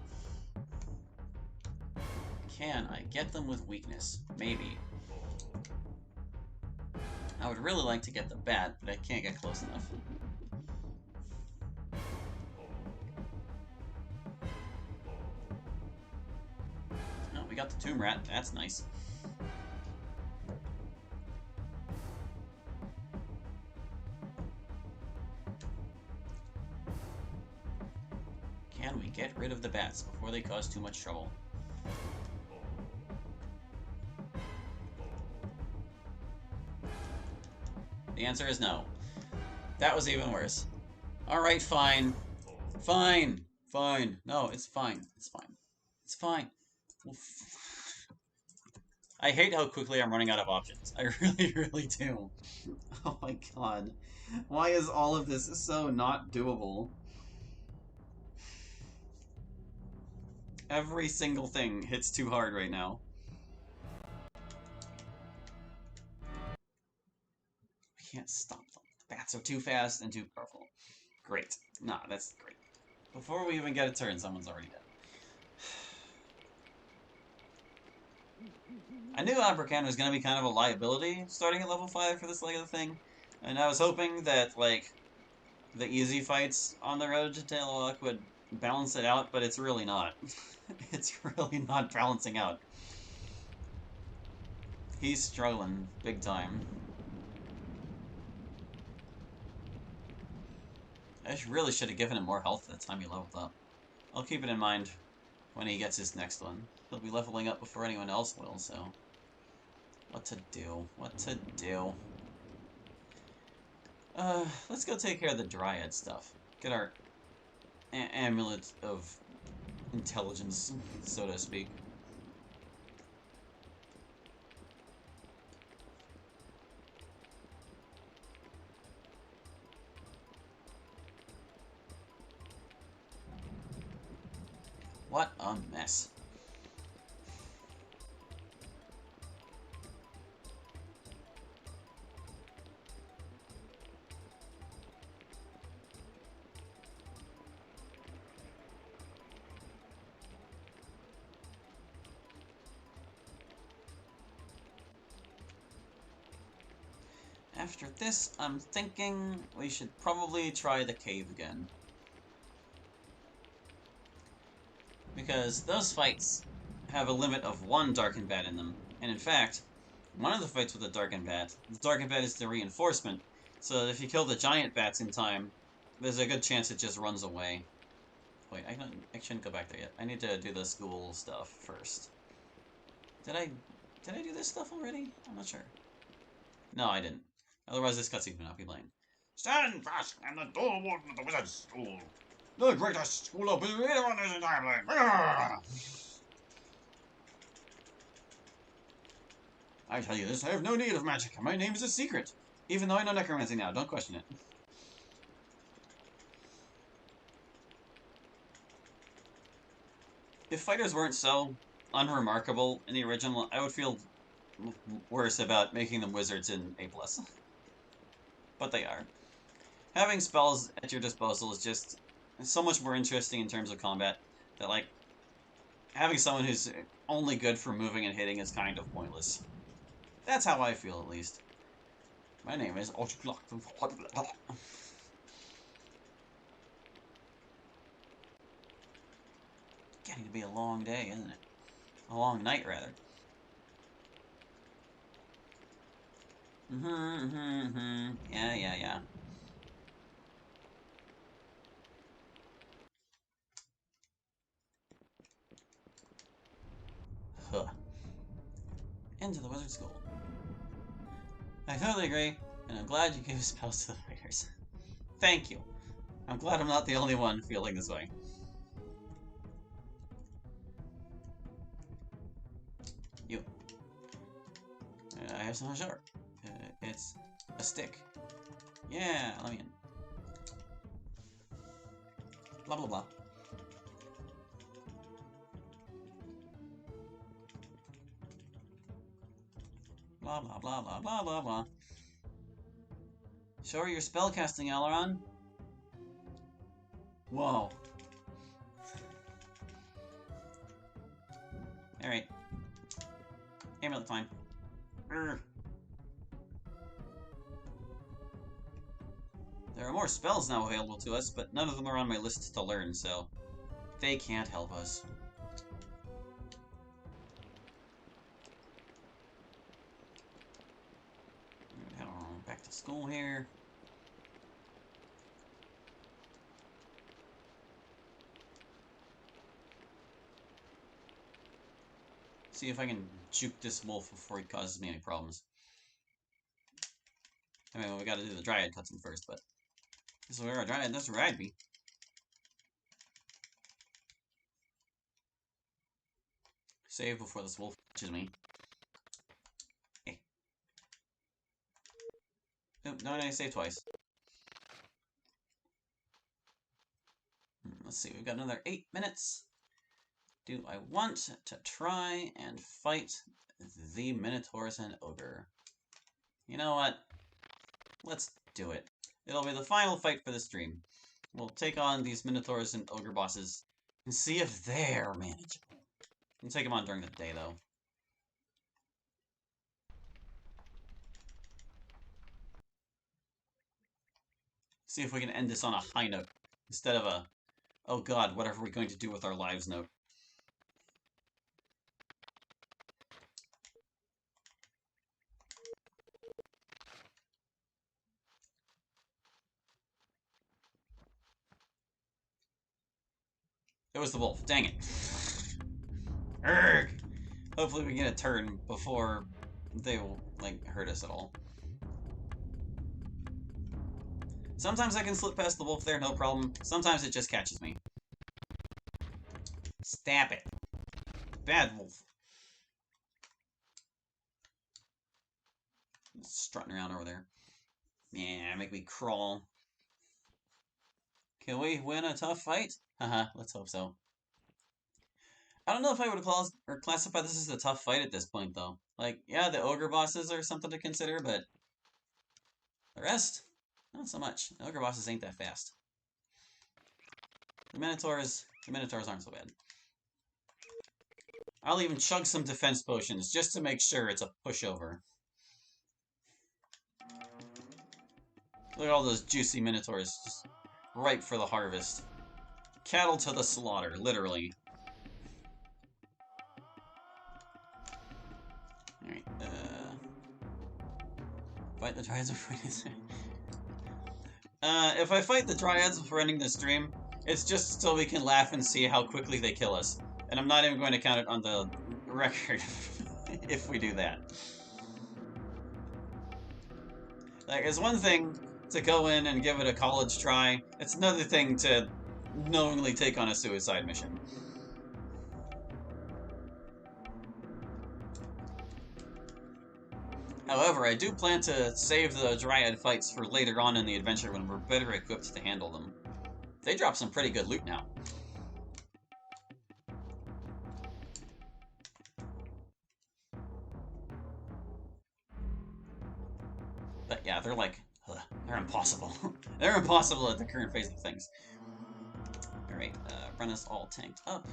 Can I get them with weakness? Maybe. I would really like to get the bat, but I can't get close enough. Oh, we got the Tomb Rat. That's nice. Can we get rid of the bats before they cause too much trouble? The answer is no. That was even worse. Alright, fine. Fine. Fine. No, it's fine. It's fine. It's fine. I hate how quickly I'm running out of options. I really, really do. Oh my god. Why is all of this so not doable? Every single thing hits too hard right now. We can't stop them. The bats are too fast and too powerful. Great. Nah, that's great. Before we even get a turn, someone's already dead. I knew Abracan was going to be kind of a liability starting at level 5 for this leg of the thing. And I was hoping that, like, the easy fights on the road to Talewok would balance it out, but it's really not. It's really not balancing out. He's struggling big time. I really should have given him more health at the time he leveled up. I'll keep it in mind when he gets his next one. He'll be leveling up before anyone else will, so... What to do? What to do? Let's go take care of the Dryad stuff. Get our Amulet of Intelligence, so to speak. What a mess. After this, I'm thinking we should probably try the cave again. Because those fights have a limit of 1 Darkened Bat in them. And in fact, one of the fights with the Darkened Bat is the reinforcement, so that if you kill the giant bats in time, there's a good chance it just runs away. Wait, I shouldn't go back there yet. I need to do the school stuff first. Did I do this stuff already? I'm not sure. No, I didn't. Otherwise, this cutscene would not be playing. Stand fast, I'm the door warden of the wizard's school. The greatest school of wizardry on this entire planet. I tell you this, I have no need of magic. My name is a secret. Even though I know necromancy now, don't question it. If fighters weren't so unremarkable in the original, I would feel worse about making them wizards in A+. But they are. Having spells at your disposal is just so much more interesting in terms of combat that, like, having someone who's only good for moving and hitting is kind of pointless. That's how I feel, at least. My name is Getting to be a long day, isn't it? A long night, rather. Yeah. Huh. Into the wizard school. I totally agree, and I'm glad you gave spells to the fighters. Thank you. I'm glad I'm not the only one feeling this way. You. I have some sharp. It's a stick. Yeah, let me in. Blah blah blah. Blah blah blah blah blah blah blah. Show her your spellcasting, Aileron. Whoa. Alright. Amulet time. Urgh. There are more spells now available to us, but none of them are on my list to learn, so they can't help us. Head on back to school here. See if I can juke this wolf before he causes me any problems. I mean, we gotta do the Dryad cutscene first, but this is where a Dryad, that's where I'd be. Save before this wolf catches me. Hey. Nope, no, I saved twice. Let's see, we've got another 8 minutes. Do I want to try and fight the Minotaurs and Ogre? You know what? Let's do it. It'll be the final fight for the stream. We'll take on these Minotaurs and Ogre bosses and see if they're manageable. We'll take them on during the day, though. See if we can end this on a high note instead of a, oh god, what are we going to do with our lives note. It was the wolf. Dang it. Urgh! Hopefully we can get a turn before they will, like, hurt us at all. Sometimes I can slip past the wolf there, no problem. Sometimes it just catches me. Stab it. Bad wolf. Strutting around over there. Yeah, make me crawl. Can we win a tough fight? Haha, let's hope so. I don't know if I would classify this as a tough fight at this point, though. Like, yeah, the ogre bosses are something to consider, but the rest, not so much. The ogre bosses ain't that fast. The Minotaurs aren't so bad. I'll even chug some defense potions just to make sure it's a pushover. Look at all those juicy Minotaurs, just ripe for the harvest. Cattle to the slaughter, literally. Alright, fight the Dryads before if I fight the Dryads before ending the stream, it's just so we can laugh and see how quickly they kill us. And I'm not even going to count it on the record if we do that. Like, it's one thing to go in and give it a college try. It's another thing to knowingly take on a suicide mission. However, I do plan to save the Dryad fights for later on in the adventure when we're better equipped to handle them. They drop some pretty good loot now. But yeah, they're like, ugh, they're impossible. They're impossible at the current phase of things. Alright, Brenna's all tanked up.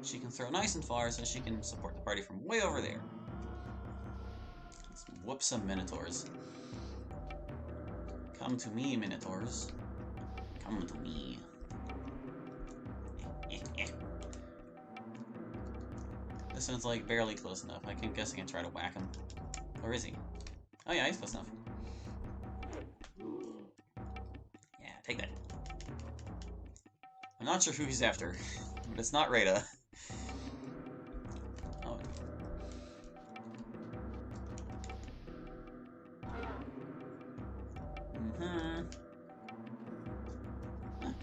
She can throw nice and far, so she can support the party from way over there. Let's whoop some Minotaurs. Come to me, Minotaurs. Come to me. This one's like barely close enough. I guess I can try to whack him. Or is he? Oh yeah, he's close enough. Yeah, take that. I'm not sure who he's after, but it's not Rada. Oh.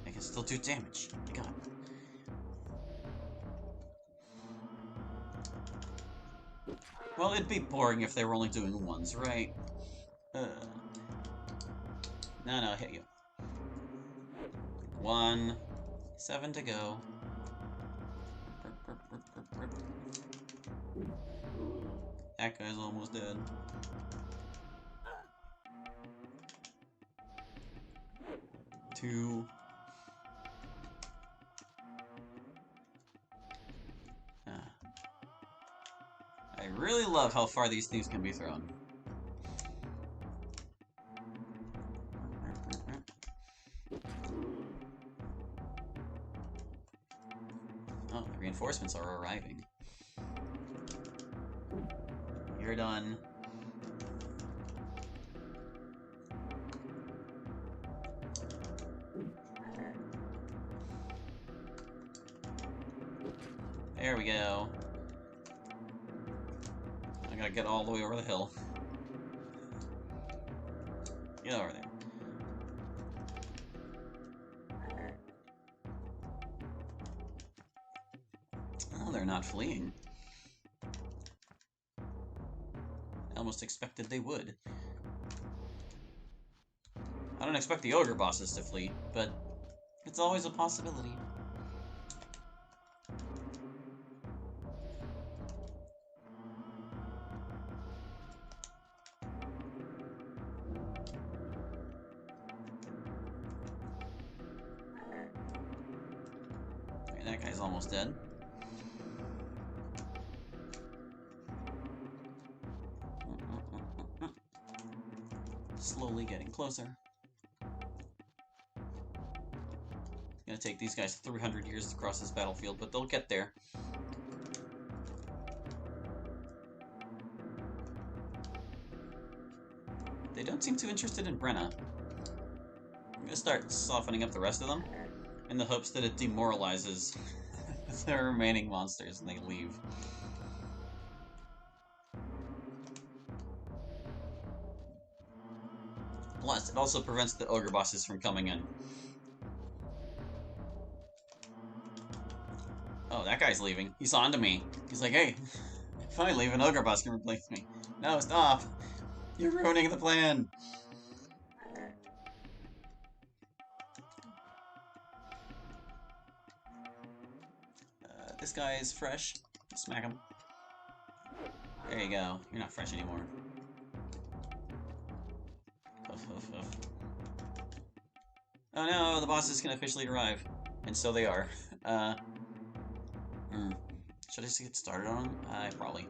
I can still do damage. My God. Well, it'd be boring if they were only doing ones, right? No, hit you. 1. 7 to go. That guy's almost dead. Two. I really love how far these things can be thrown. Oh, the reinforcements are arriving. You're done. There we go. I gotta get all the way over the hill. Get over there. Oh, they're not fleeing. I almost expected they would. I don't expect the ogre bosses to flee, but it's always a possibility. Okay, that guy's almost dead. Slowly getting closer. It's gonna take these guys 300 years to cross this battlefield, but they'll get there. They don't seem too interested in Brenna. I'm gonna start softening up the rest of them, in the hopes that it demoralizes the remaining monsters and they leave. Plus, it also prevents the ogre bosses from coming in. Oh, that guy's leaving. He's on to me. He's like, hey, if I leave, an ogre boss can replace me. No, stop! You're ruining the plan! This guy is fresh. Smack him. There you go. You're not fresh anymore. Huff, huff, huff. Oh no, the bosses can officially arrive. And so they are. Should I just get started on them? Probably.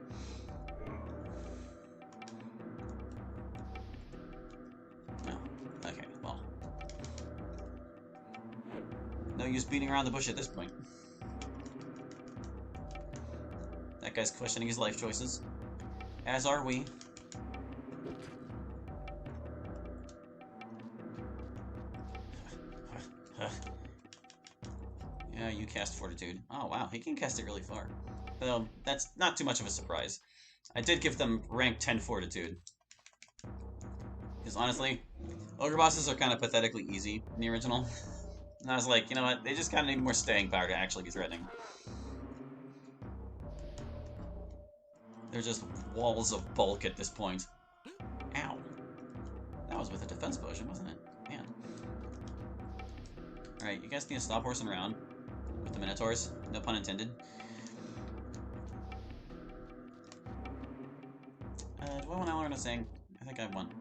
No. Okay, well. No use beating around the bush at this point. That guy's questioning his life choices. As are we. Yeah, you cast Fortitude. Oh wow, he can cast it really far. Though, that's not too much of a surprise. I did give them rank 10 Fortitude. Because honestly, ogre bosses are kind of pathetically easy in the original. And I was like, you know what, they just kind of need more staying power to actually be threatening. They're just walls of bulk at this point. Ow. That was with a defense potion, wasn't it? Man. Alright, you guys need to stop horsing around with the Minotaurs. No pun intended. Do I want to learn a sing? I think I want...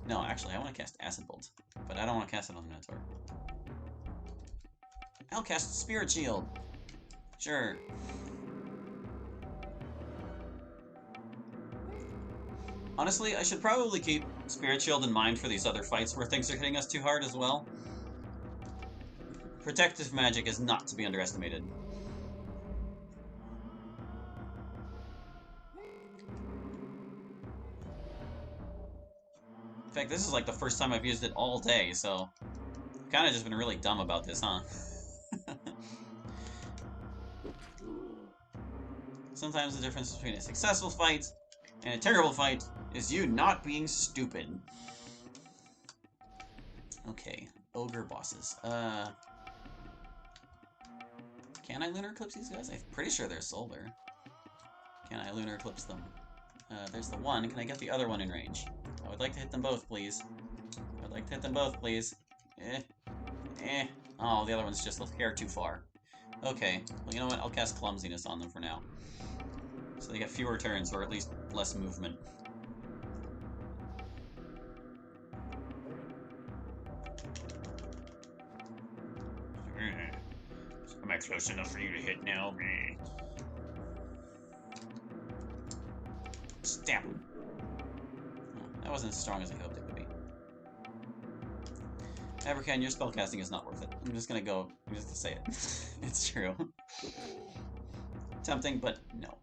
No, actually, I want to cast Acid Bolt. But I don't want to cast it on the Minotaur. I'll cast Spirit Shield! Sure. Honestly, I should probably keep Spirit Shield in mind for these other fights where things are hitting us too hard as well. Protective magic is not to be underestimated. In fact, this is like the first time I've used it all day, so I've kind of just been really dumb about this, huh? Sometimes the difference between a successful fight and a terrible fight is you not being stupid. Okay, ogre bosses. Can I lunar eclipse these guys? I'm pretty sure they're solar. Can I lunar eclipse them? There's the one. Can I get the other one in range? I would like to hit them both, please. I would like to hit them both, please. Oh, the other one's just a hair too far. Okay, well, you know what? I'll cast Clumsiness on them for now. So they get fewer turns, or at least less movement. Am I close enough for you to hit now? Stamp! Oh, that wasn't as strong as I hoped it would be. Abercan, your spellcasting is not worth it. I'm just gonna say it. It's true. Tempting, but no.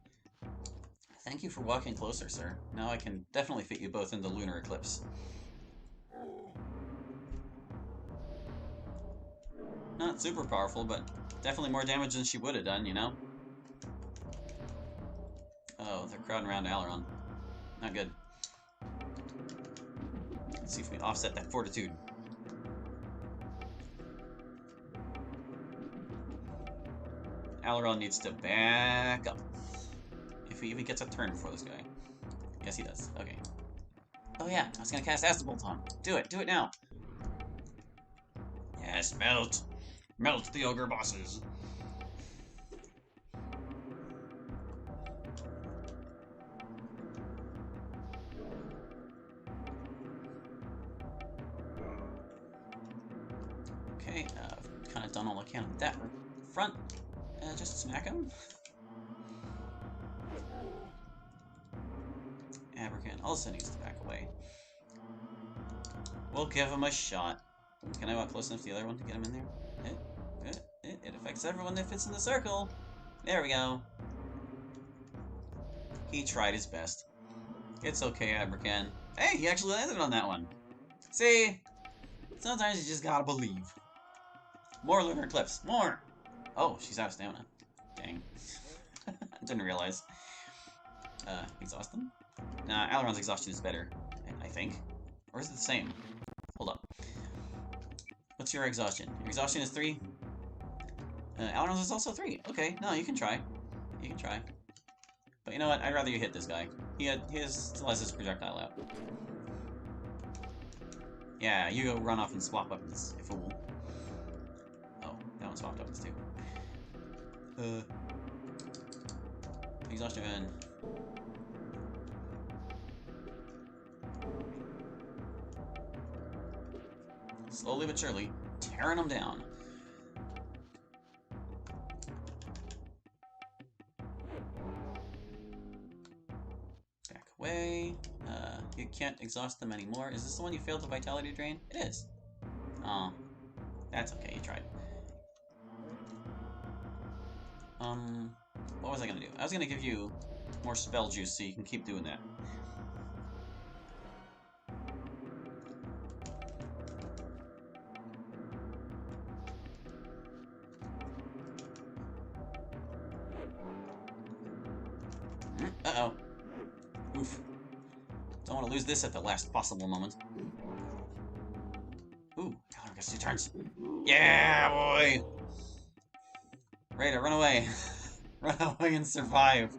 Thank you for walking closer, sir. Now I can definitely fit you both into Lunar Eclipse. Not super powerful, but definitely more damage than she would have done, you know? Oh, they're crowding around Aileron. Not good. Let's see if we can offset that fortitude. Aileron needs to back up. If he even gets a turn before this guy. Yes, he does. Okay. Oh yeah, I was gonna cast Astabolt on him. Do it. Do it now. Yes, melt. Melt the ogre bosses. Okay, I've kind of done all I can with that front. Just smack him. Abercan also needs to back away. We'll give him a shot. Can I walk close enough to the other one to get him in there? It affects everyone that fits in the circle. There we go. He tried his best. It's okay, Abercan. Hey, he actually landed on that one. See? Sometimes you just gotta believe. More Lunar Eclipse. More! Oh, she's out of stamina. Dang. I didn't realize. Exhaust them? Nah, Aileron's exhaustion is better, I think. Or is it the same? Hold up. What's your exhaustion? Your exhaustion is 3? Aileron's is also 3. Okay, no, you can try. You can try. But you know what? I'd rather you hit this guy. He still has his projectile out. Yeah, you go run off and swap weapons, you fool. Oh, that one swapped weapons too. Exhaustion. Slowly but surely, tearing them down. Back away. You can't exhaust them anymore. Is this the one you failed the vitality drain? It is. Oh, that's okay. You tried. What was I gonna do? I was gonna give you more spell juice so you can keep doing that. Uh-oh. Oof. Don't want to lose this at the last possible moment. Ooh, I guess 2 turns. Yeah, boy! Raider, run away. Run away and survive.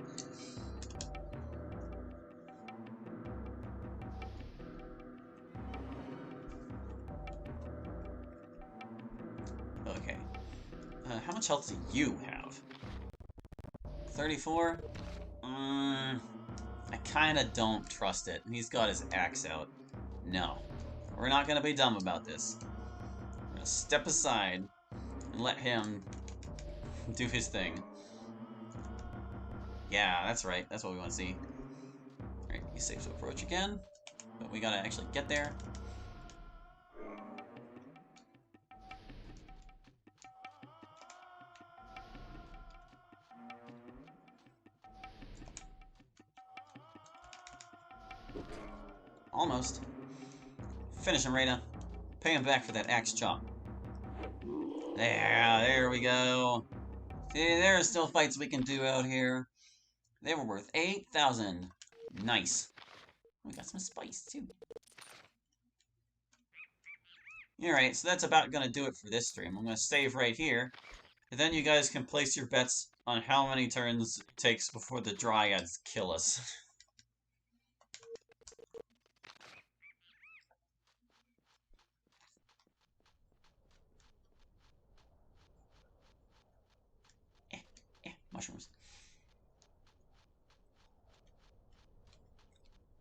Okay. How much health do you have? 34? I kinda don't trust it. He's got his axe out. No. We're not gonna be dumb about this. We're gonna step aside and let him do his thing. Yeah, that's right. That's what we want to see. Alright, he's safe to approach again. But we gotta actually get there. Almost. Finish him, Rita. Pay him back for that axe chop. There we go. See, there are still fights we can do out here. They were worth 8,000. Nice. We got some spice, too. Alright, so that's about gonna do it for this stream. I'm gonna save right here. And then you guys can place your bets on how many turns it takes before the dryads kill us. Mushrooms.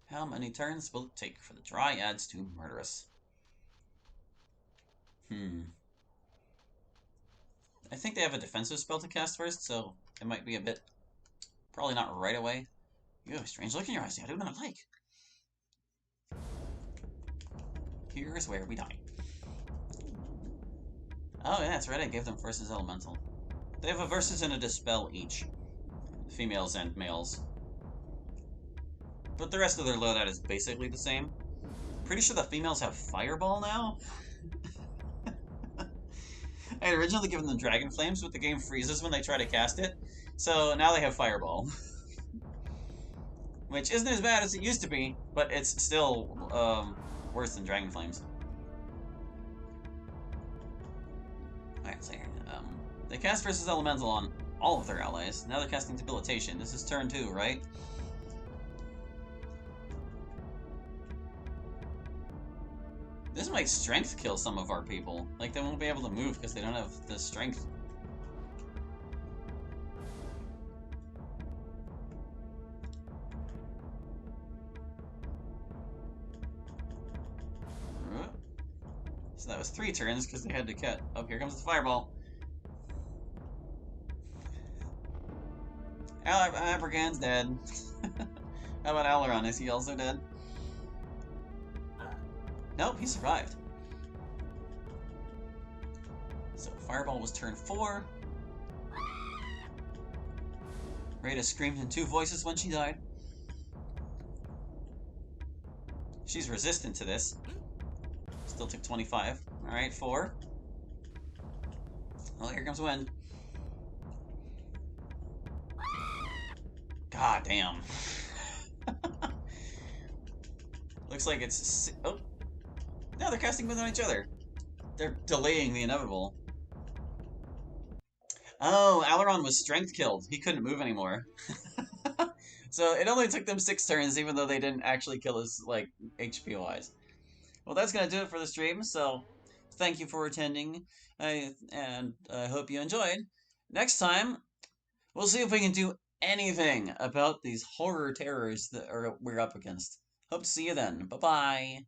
How many turns will it take for the dryads to murder us? I think they have a defensive spell to cast first, so it might be a bit... Probably not right away. You have a strange look in your eyes. I do not like. Here's where we die. Oh, yeah, that's right. I gave them versus elemental. They have a versus and a dispel each. Females and males. But the rest of their loadout is basically the same. Pretty sure the females have fireball now? I had originally given them dragon flames, but the game freezes when they try to cast it. So now they have fireball. Which isn't as bad as it used to be, but it's still worse than dragon flames. Alright, so here, they cast versus elemental on all of their allies. Now they're casting debilitation. This is turn 2, right? This might strength kill some of our people. Like, they won't be able to move because they don't have the strength. So that was 3 turns because they had to cut. Oh, here comes the fireball. Abragan's dead. How about Aileron? Is he also dead? Nope, he survived. So fireball was turn 4. Rita screamed in 2 voices when she died. She's resistant to this. Still took 25. Alright, 4. Well, here comes wind. God damn. Looks like it's... Oh. No, they're casting wind on each other. They're delaying the inevitable. Oh, Aileron was strength killed. He couldn't move anymore. So it only took them 6 turns, even though they didn't actually kill us, like, HP-wise. Well, that's going to do it for the stream, so thank you for attending, and I hope you enjoyed. Next time, we'll see if we can do anything about these horror terrors that we're up against. Hope to see you then. Bye-bye.